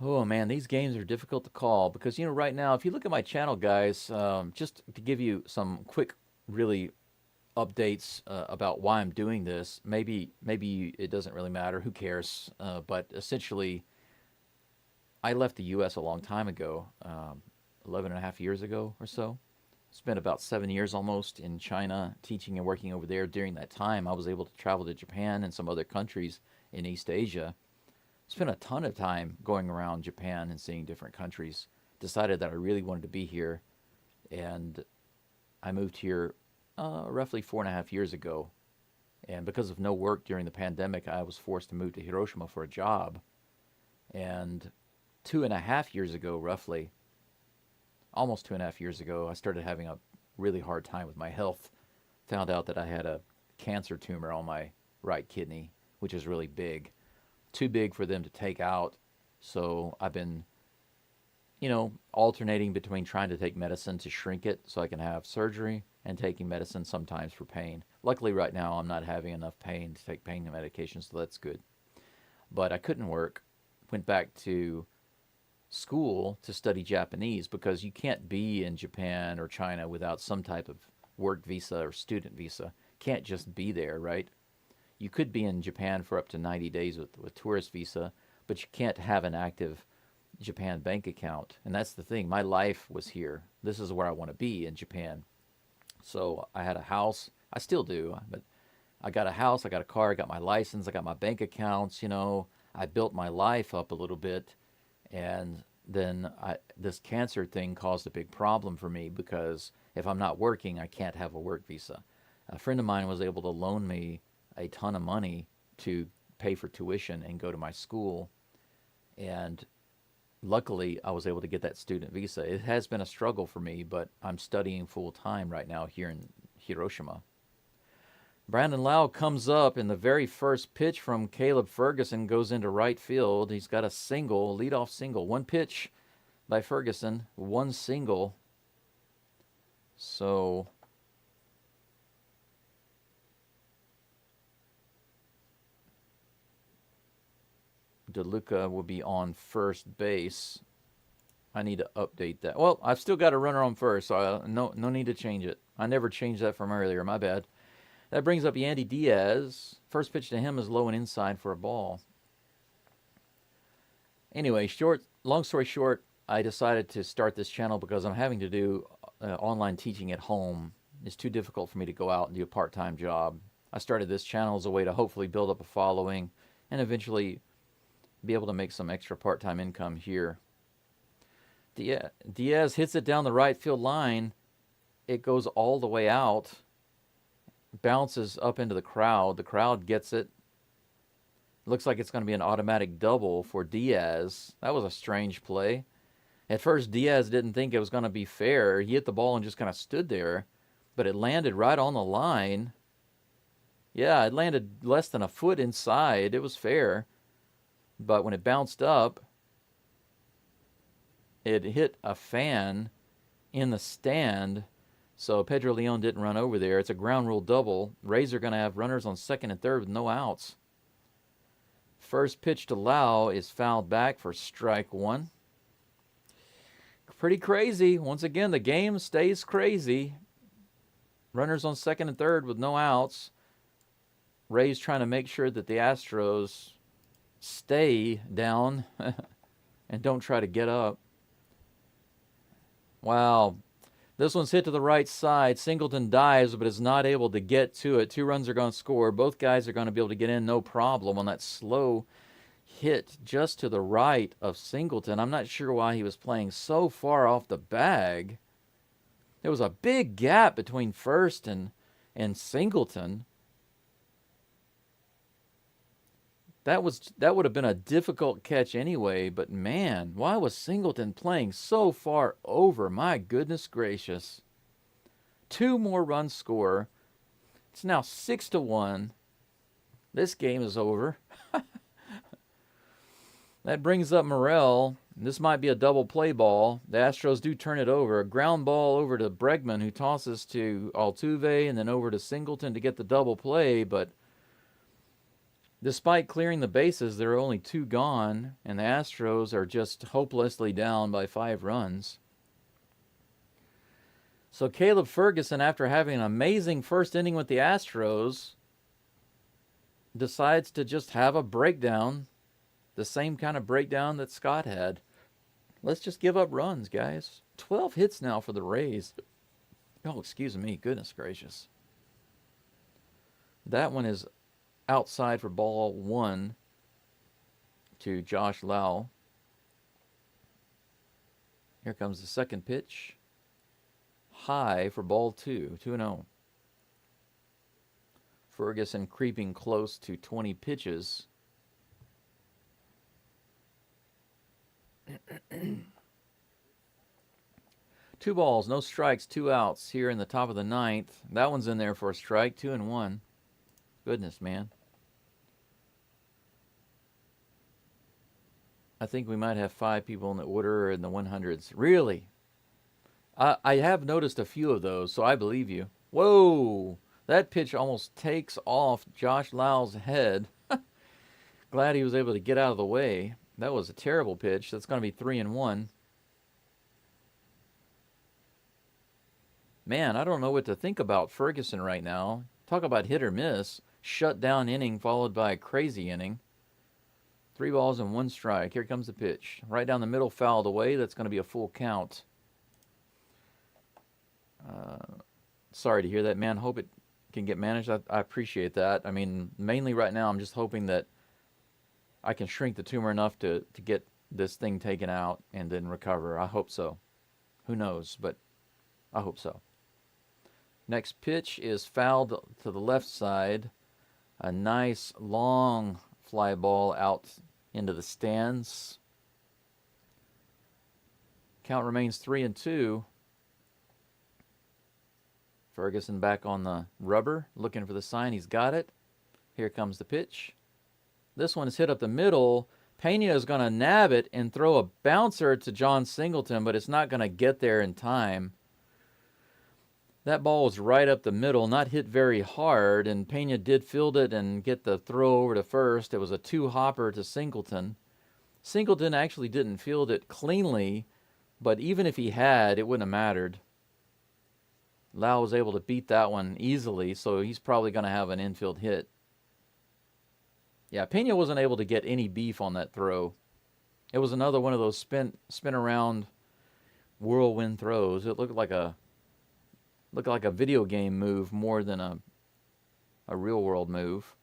Oh, man, these games are difficult to call because, right now, if you look at my channel, guys, just to give you some quick, really updates about why I'm doing this. Maybe it doesn't really matter. Who cares? But essentially, I left the U.S. a long time ago, 11 and a half years ago or so. Spent about 7 years almost in China teaching and working over there. During that time, I was able to travel to Japan and some other countries in East Asia. Spent a ton of time going around Japan and seeing different countries. Decided that I really wanted to be here, and I moved here roughly 4.5 years ago. And because of no work during the pandemic, I was forced to move to Hiroshima for a job. And 2.5 years ago, roughly, almost 2.5 years ago, I started having a really hard time with my health. Found out that I had a cancer tumor on my right kidney, which is really big. Too big for them to take out. So I've been, alternating between trying to take medicine to shrink it so I can have surgery and taking medicine sometimes for pain. Luckily, right now, I'm not having enough pain to take pain medication, so that's good. But I couldn't work. Went back to school to study Japanese because you can't be in Japan or China without some type of work visa or student visa. Can't just be there, right? You could be in Japan for up to 90 days with tourist visa, but you can't have an active Japan bank account. And that's the thing. My life was here. This is where I want to be, in Japan. So I had a house. I still do, but I got a house, I got a car, I got my license, I got my bank accounts, I built my life up a little bit. And then this cancer thing caused a big problem for me because if I'm not working, I can't have a work visa. A friend of mine was able to loan me a ton of money to pay for tuition and go to my school. And luckily, I was able to get that student visa. It has been a struggle for me, but I'm studying full time right now here in Hiroshima. Brandon Lau comes up, and the very first pitch from Caleb Ferguson goes into right field. He's got a single, leadoff single. 1 pitch by Ferguson, 1 single. So DeLuca will be on first base. I need to update that. Well, I've still got a runner on first, so no need to change it. I never changed that from earlier. My bad. That brings up Yandy Diaz. First pitch to him is low and inside for a ball. Anyway, long story short, I decided to start this channel because I'm having to do online teaching at home. It's too difficult for me to go out and do a part-time job. I started this channel as a way to hopefully build up a following and eventually be able to make some extra part-time income here. Diaz hits it down the right field line. It goes all the way out. Bounces up into the crowd. The crowd gets it. Looks like it's going to be an automatic double for Diaz. That was a strange play. At first, Diaz didn't think it was going to be fair. He hit the ball and just kind of stood there, but it landed right on the line. Yeah, it landed less than a foot inside. It was fair. But when it bounced up, it hit a fan in the stand. So Pedro Leon didn't run over there. It's a ground rule double. Rays are going to have runners on second and third with no outs. First pitch to Lau is fouled back for strike one. Pretty crazy. Once again, the game stays crazy. Runners on second and third with no outs. Rays trying to make sure that the Astros stay down and don't try to get up. Wow. This one's hit to the right side. Singleton dives, but is not able to get to it. 2 runs are going to score. Both guys are going to be able to get in no problem on that slow hit just to the right of Singleton. I'm not sure why he was playing so far off the bag. There was a big gap between first and Singleton. That would have been a difficult catch anyway, but man, why was Singleton playing so far over? My goodness gracious. 2 more runs score. It's now 6-1. This game is over. That brings up Morel. This might be a double play ball. The Astros do turn it over. A ground ball over to Bregman, who tosses to Altuve, and then over to Singleton to get the double play, but despite clearing the bases, there are only 2 gone, and the Astros are just hopelessly down by 5 runs. So Caleb Ferguson, after having an amazing first inning with the Astros, decides to just have a breakdown, the same kind of breakdown that Scott had. Let's just give up runs, guys. 12 hits now for the Rays. Oh, excuse me. Goodness gracious. That one is outside for ball 1 to Josh Lau. Here comes the second pitch. High for ball 2, 2-0. Ferguson creeping close to 20 pitches. Two balls, no strikes, 2 outs here in the top of the 9th. That one's in there for a strike, 2-1. Goodness, man. I think we might have 5 people in the order in the 100s. Really? I have noticed a few of those, so I believe you. Whoa! That pitch almost takes off Josh Lau's head. Glad he was able to get out of the way. That was a terrible pitch. That's going to be 3-1. Man, I don't know what to think about Ferguson right now. Talk about hit or miss. Shut down inning followed by a crazy inning. 3 balls and 1 strike. Here comes the pitch. Right down the middle, fouled away. That's going to be a full count. Sorry to hear that, man. Hope it can get managed. I appreciate that. I mean, mainly right now, I'm just hoping that I can shrink the tumor enough to get this thing taken out and then recover. I hope so. Who knows, but I hope so. Next pitch is fouled to the left side. A nice long fly ball out into the stands. Count remains 3-2. Ferguson back on the rubber, looking for the sign. He's got it. Here comes the pitch. This one is hit up the middle. Pena is going to nab it and throw a bouncer to John Singleton, but it's not going to get there in time. That ball was right up the middle, not hit very hard, and Pena did field it and get the throw over to first. It was a 2-hopper to Singleton. Singleton actually didn't field it cleanly, but even if he had, it wouldn't have mattered. Lau was able to beat that one easily, so he's probably going to have an infield hit. Yeah, Pena wasn't able to get any beef on that throw. It was another one of those spin around whirlwind throws. It looked like a video game move more than a real world move.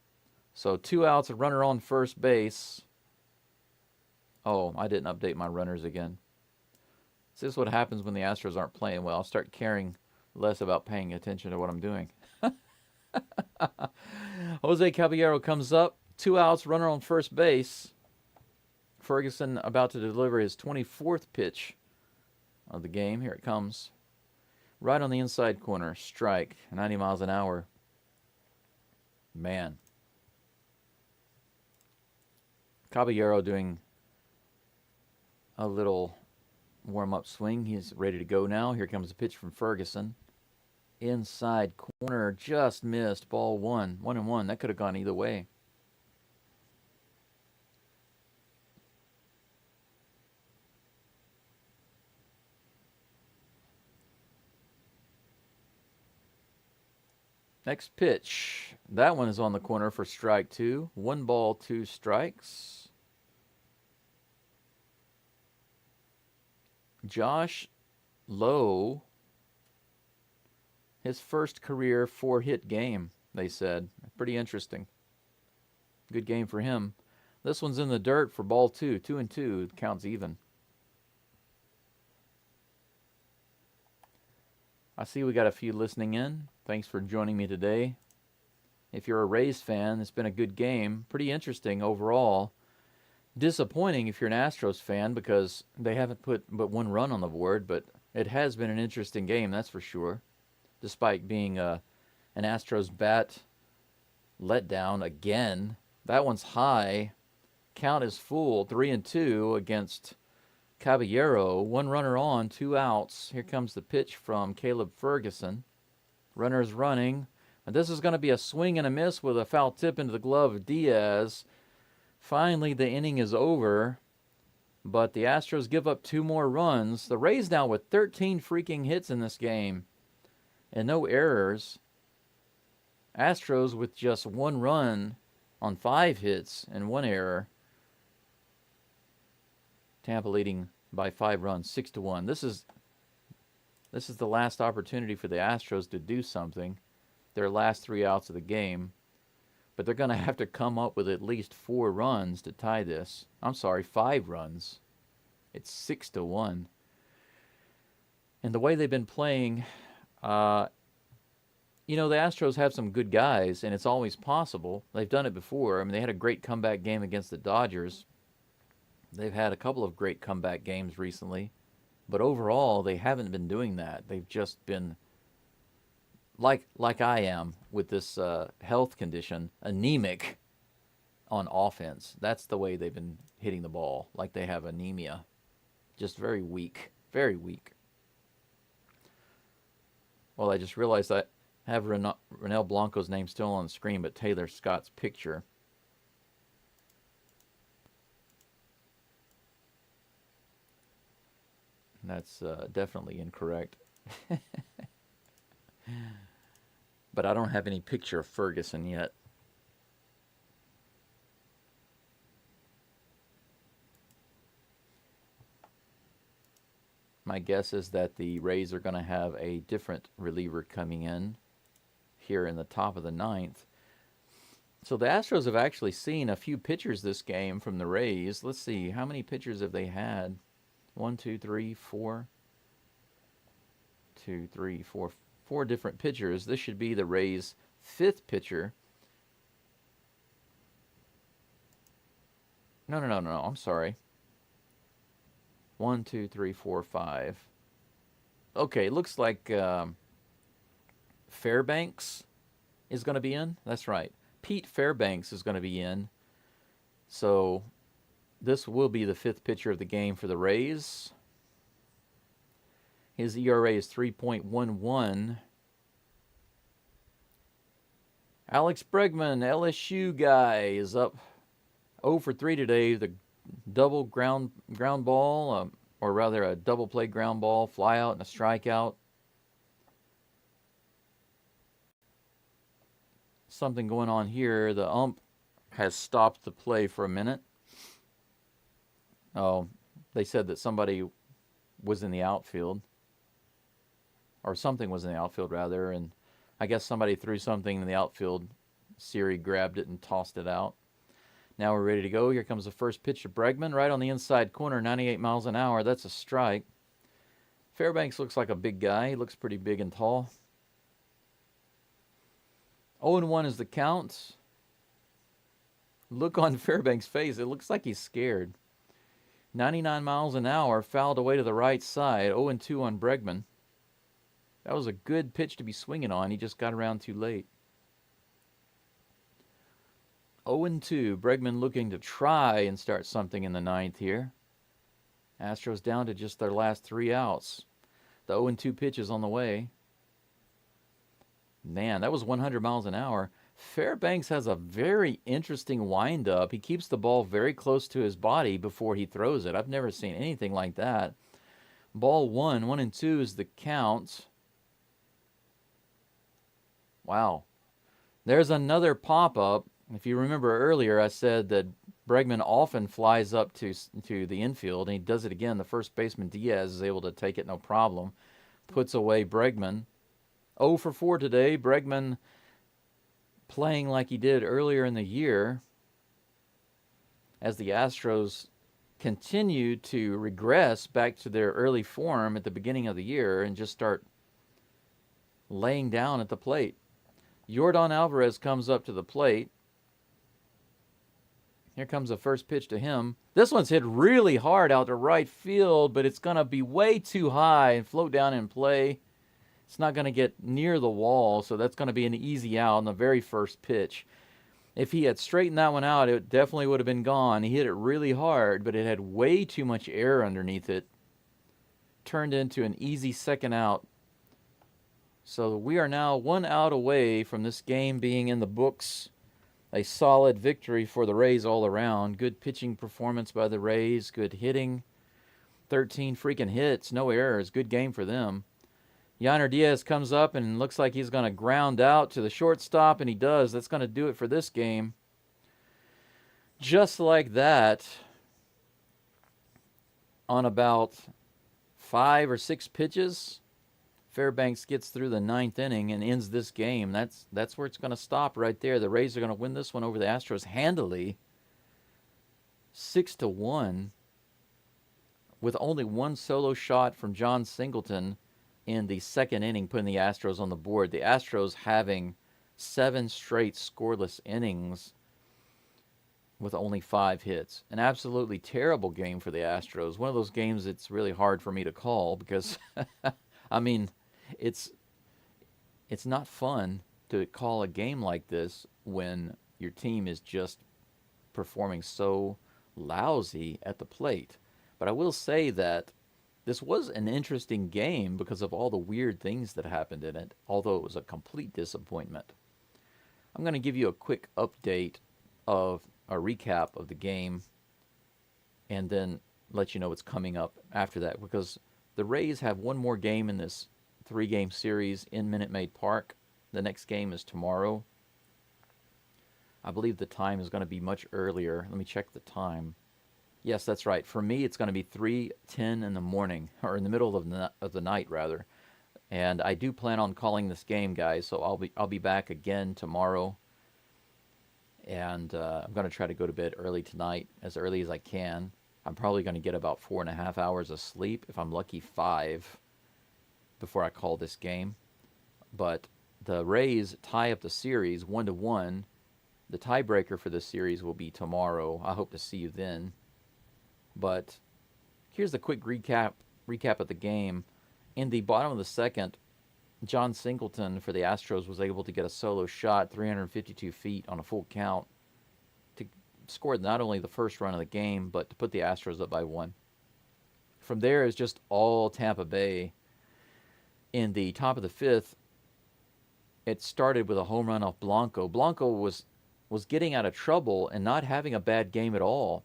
So 2 outs, a runner on first base. Oh, I didn't update my runners again. This is what happens when the Astros aren't playing well. I'll start caring less about paying attention to what I'm doing. Jose Caballero comes up. 2 outs, runner on first base. Ferguson about to deliver his 24th pitch of the game. Here it comes. Right on the inside corner. Strike. 90 miles an hour. Man. Caballero doing a little warm-up swing. He's ready to go now. Here comes the pitch from Ferguson. Inside corner. Just missed. Ball 1. 1-1. That could have gone either way. Next pitch. That one is on the corner for strike 2. 1 ball, 2 strikes. Josh Lowe, his first career 4-hit game, they said. Pretty interesting. Good game for him. This one's in the dirt for ball 2. 2-2. Counts even. I see we got a few listening in. Thanks for joining me today. If you're a Rays fan, it's been a good game. Pretty interesting overall. Disappointing if you're an Astros fan because they haven't put but 1 run on the board, but it has been an interesting game, that's for sure. Despite being an Astros bat letdown again. That one's high. Count is full. 3-2 against Caballero. 1 runner on, 2 outs. Here comes the pitch from Caleb Ferguson. Runner's running. And this is going to be a swing and a miss with a foul tip into the glove of Diaz. Finally, the inning is over. But the Astros give up 2 more runs. The Rays now with 13 freaking hits in this game. And no errors. Astros with just 1 run on 5 hits and 1 error. Tampa leading by 5 runs, 6-1. This is the last opportunity for the Astros to do something. Their last 3 outs of the game. But they're going to have to come up with at least 4 runs to tie this. I'm sorry, 5 runs. It's 6-1. And the way they've been playing, the Astros have some good guys, and it's always possible. They've done it before. I mean, they had a great comeback game against the Dodgers. They've had a couple of great comeback games recently. But overall, they haven't been doing that. They've just been, like I am with this health condition, anemic on offense. That's the way they've been hitting the ball, like they have anemia. Just very weak, very weak. Well, I just realized I have Ronel Blanco's name still on the screen, but Taylor Scott's picture. That's definitely incorrect. But I don't have any picture of Ferguson yet. My guess is that the Rays are going to have a different reliever coming in here in the top of the 9th. So the Astros have actually seen a few pitchers this game from the Rays. Let's see, how many pitchers have they had? 1, 2, 3, 4. 2, 3, 4. 4 different pitchers. This should be the Rays' 5th pitcher. No. I'm sorry. 1, 2, 3, 4, 5. Okay, it looks like Fairbanks is going to be in. That's right. Pete Fairbanks is going to be in. So this will be the 5th pitcher of the game for the Rays. His ERA is 3.11. Alex Bregman, LSU guy, is up 0 for 3 today. The double ground ball, or rather a double play ground ball, fly out and a strikeout. Something going on here. The ump has stopped the play for a minute. Oh, they said that somebody was in the outfield. Or something was in the outfield, rather. And I guess somebody threw something in the outfield. Siri grabbed it and tossed it out. Now we're ready to go. Here comes the first pitch to Bregman. Right on the inside corner, 98 miles an hour. That's a strike. Fairbanks looks like a big guy. He looks pretty big and tall. 0-1 is the count. Look on Fairbanks' face. It looks like he's scared. 99 miles an hour, fouled away to the right side. 0-2 on Bregman. That was a good pitch to be swinging on. He just got around too late. 0-2. Bregman looking to try and start something in the ninth here. Astros down to just their last 3 outs. The 0-2 pitch is on the way. Man, that was 100 miles an hour. Fairbanks has a very interesting windup. He keeps the ball very close to his body before he throws it. I've never seen anything like that. Ball 1, 1-2 is the count. Wow. There's another pop-up. If you remember earlier, I said that Bregman often flies up to the infield, and he does it again. The first baseman, Diaz, is able to take it no problem. Puts away Bregman. 0 for 4 today. Bregman playing like he did earlier in the year as the Astros continue to regress back to their early form at the beginning of the year and just start laying down at the plate. Yordan Alvarez comes up to the plate. Here comes the first pitch to him. This one's hit really hard out to right field, but it's going to be way too high and float down in play. It's not going to get near the wall, so that's going to be an easy out on the very first pitch. If he had straightened that one out, it definitely would have been gone. He hit it really hard, but it had way too much air underneath it. Turned into an easy second out. So we are now 1 out away from this game being in the books. A solid victory for the Rays all around. Good pitching performance by the Rays. Good hitting. 13 freaking hits. No errors. Good game for them. Yainer Diaz comes up and looks like he's going to ground out to the shortstop, and he does. That's going to do it for this game. Just like that, on about 5 or 6 pitches, Fairbanks gets through the 9th inning and ends this game. That's where it's going to stop right there. The Rays are going to win this one over the Astros handily, 6-1, with only one solo shot from John Singleton in the 2nd inning, putting the Astros on the board. The Astros having 7 straight scoreless innings with only 5 hits. An absolutely terrible game for the Astros. One of those games it's really hard for me to call because, I mean, it's not fun to call a game like this when your team is just performing so lousy at the plate. But I will say that this was an interesting game because of all the weird things that happened in it, although it was a complete disappointment. I'm going to give you a quick update of a recap of the game and then let you know what's coming up after that, because the Rays have one more game in this 3-game series in Minute Maid Park. The next game is tomorrow. I believe the time is going to be much earlier. Let me check the time. Yes, that's right. For me, it's going to be 3:10 in the morning, or in the middle of the night, rather. And I do plan on calling this game, guys. So I'll be back again tomorrow. And I'm going to try to go to bed early tonight, as early as I can. I'm probably going to get about 4.5 hours of sleep. If I'm lucky, 5 before I call this game. But the Rays tie up the series 1-1. The tiebreaker for this series will be tomorrow. I hope to see you then. But here's the quick recap of the game. In the bottom of the 2nd, John Singleton for the Astros was able to get a solo shot, 352 feet on a full count, to score not only the first run of the game, but to put the Astros up by 1. From there is just all Tampa Bay. In the top of the 5th, it started with a home run off Blanco. Blanco was getting out of trouble and not having a bad game at all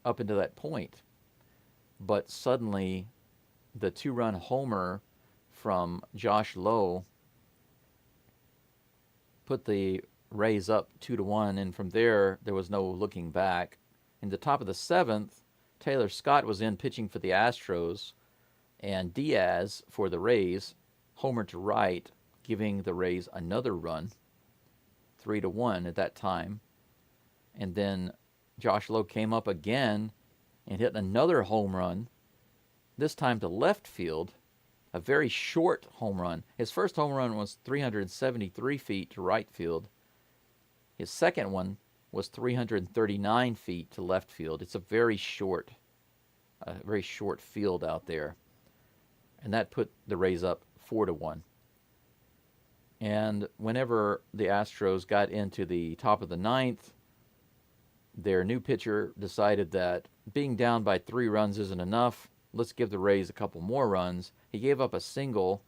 up until that point. But suddenly, the 2-run homer from Josh Lowe put the Rays up 2-1, and from there was no looking back. In the top of the 7th, Taylor Scott was in pitching for the Astros, and Diaz for the Rays homered to right, giving the Rays another run, 3-1 at that time. And then Josh Lowe came up again and hit another home run, this time to left field, a very short home run. His first home run was 373 feet to right field. His second one was 339 feet to left field. It's a very short a very short field out there, and that put the Rays up 4-1. And whenever the Astros got into the top of the ninth, their new pitcher decided that being down by 3 runs isn't enough. Let's give the Rays a couple more runs. He gave up a single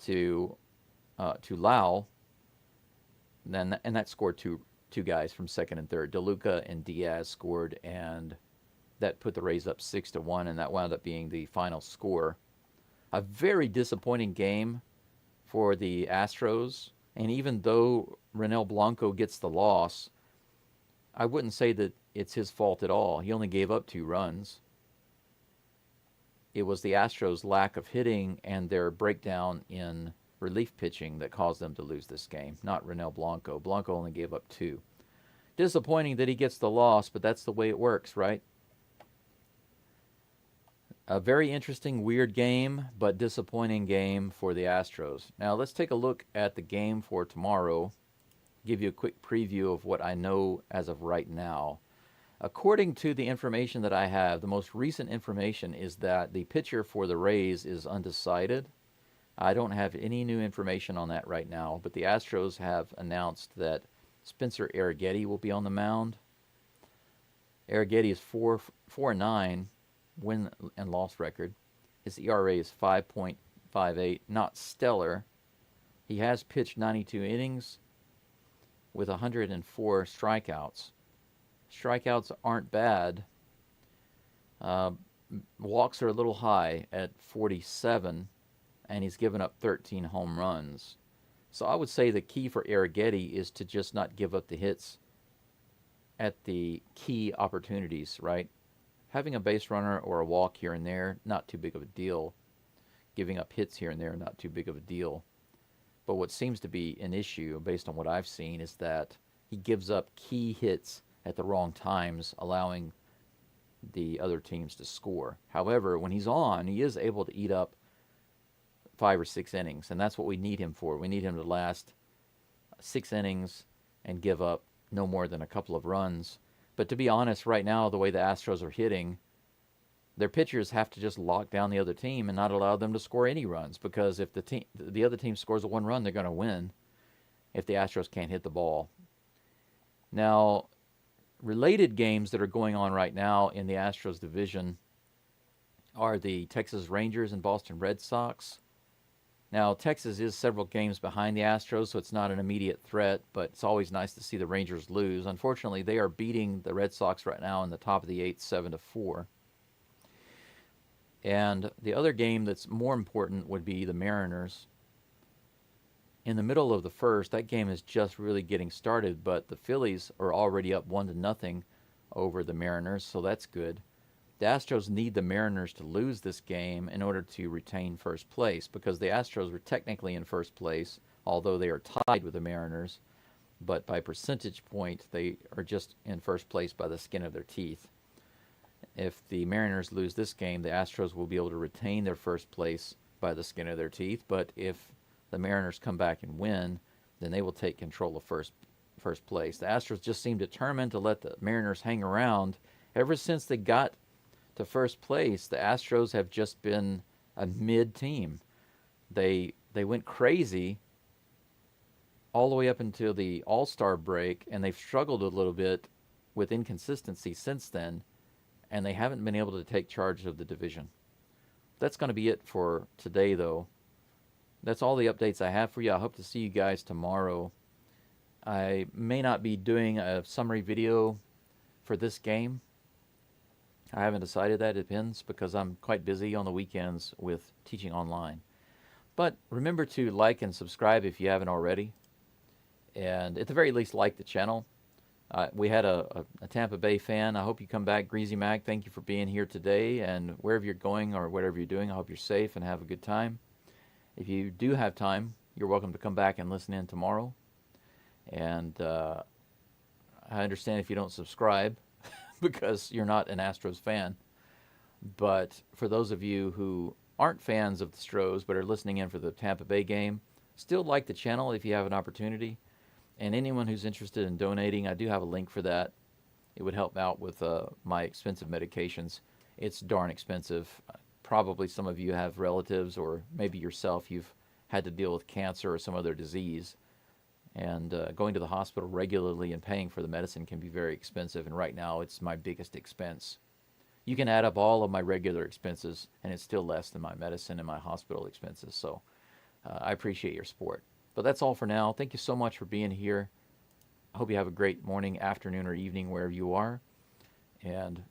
to Lau, and that scored two guys from second and third. DeLuca and Diaz scored, and that put the Rays up 6-1, and that wound up being the final score. A very disappointing game for the Astros, and even though Ronel Blanco gets the loss, I wouldn't say that it's his fault at all. He only gave up 2 runs. It was the Astros' lack of hitting and their breakdown in relief pitching that caused them to lose this game, not Ronel Blanco. Blanco only gave up 2. Disappointing that he gets the loss, but that's the way it works, right? A very interesting, weird game, but disappointing game for the Astros. Now, let's take a look at the game for tomorrow, give you a quick preview of what I know as of right now. According to the information that I have, the most recent information is that the pitcher for the Rays is undecided. I don't have any new information on that right now, but the Astros have announced that Spencer Arrighetti will be on the mound. Arrighetti is 4-9 win and loss record. His ERA is 5.58, not stellar. He has pitched 92 innings with 104 strikeouts. Strikeouts aren't bad. Walks are a little high at 47, and he's given up 13 home runs. So I would say the key for Arrighetti is to just not give up the hits at the key opportunities, right? Having a base runner or a walk here and there, not too big of a deal. Giving up hits here and there, not too big of a deal. But what seems to be an issue, based on what I've seen, is that he gives up key hits at the wrong times, allowing the other teams to score. However, when he's on, he is able to eat up 5 or 6 innings, and that's what we need him for. We need him to last 6 innings and give up no more than a couple of runs. But to be honest, right now, the way the Astros are hitting, their pitchers have to just lock down the other team and not allow them to score any runs, because if the other team scores a 1 run, they're going to win if the Astros can't hit the ball. Now, related games that are going on right now in the Astros division are the Texas Rangers and Boston Red Sox. Now, Texas is several games behind the Astros, so it's not an immediate threat, but it's always nice to see the Rangers lose. Unfortunately, they are beating the Red Sox right now in the top of the 8th, 7-4. And the other game that's more important would be the Mariners. In the middle of the first, that game is just really getting started, but the Phillies are already up 1-0 over the Mariners, so that's good. The Astros need the Mariners to lose this game in order to retain first place, because the Astros were technically in first place, although they are tied with the Mariners, but by percentage point, they are just in first place by the skin of their teeth. If the Mariners lose this game, the Astros will be able to retain their first place by the skin of their teeth, but if the Mariners come back and win, then they will take control of first place. The Astros just seem determined to let the Mariners hang around. Ever since they got to first place, the Astros have just been a mid team. They went crazy all the way up until the All-Star break, and they've struggled a little bit with inconsistency since then, and they haven't been able to take charge of the division. That's going to be it for today, though. That's all the updates I have for you. I hope to see you guys tomorrow. I may not be doing a summary video for this game. I haven't decided that. It depends, because I'm quite busy on the weekends with teaching online. But remember to like and subscribe if you haven't already. And at the very least, like the channel. We had a Tampa Bay fan. I hope you come back. Greasy Mac, thank you for being here today. And wherever you're going or whatever you're doing, I hope you're safe and have a good time. If you do have time, you're welcome to come back and listen in tomorrow. And I understand if you don't subscribe because you're not an Astros fan. But for those of you who aren't fans of the Astros but are listening in for the Tampa Bay game, still like the channel if you have an opportunity. And anyone who's interested in donating, I do have a link for that. It would help out with my expensive medications. It's darn expensive. Probably some of you have relatives, or maybe yourself, you've had to deal with cancer or some other disease. And going to the hospital regularly and paying for the medicine can be very expensive. And right now, it's my biggest expense. You can add up all of my regular expenses, and it's still less than my medicine and my hospital expenses. So I appreciate your support. But that's all for now. Thank you so much for being here. I hope you have a great morning, afternoon, or evening wherever you are. And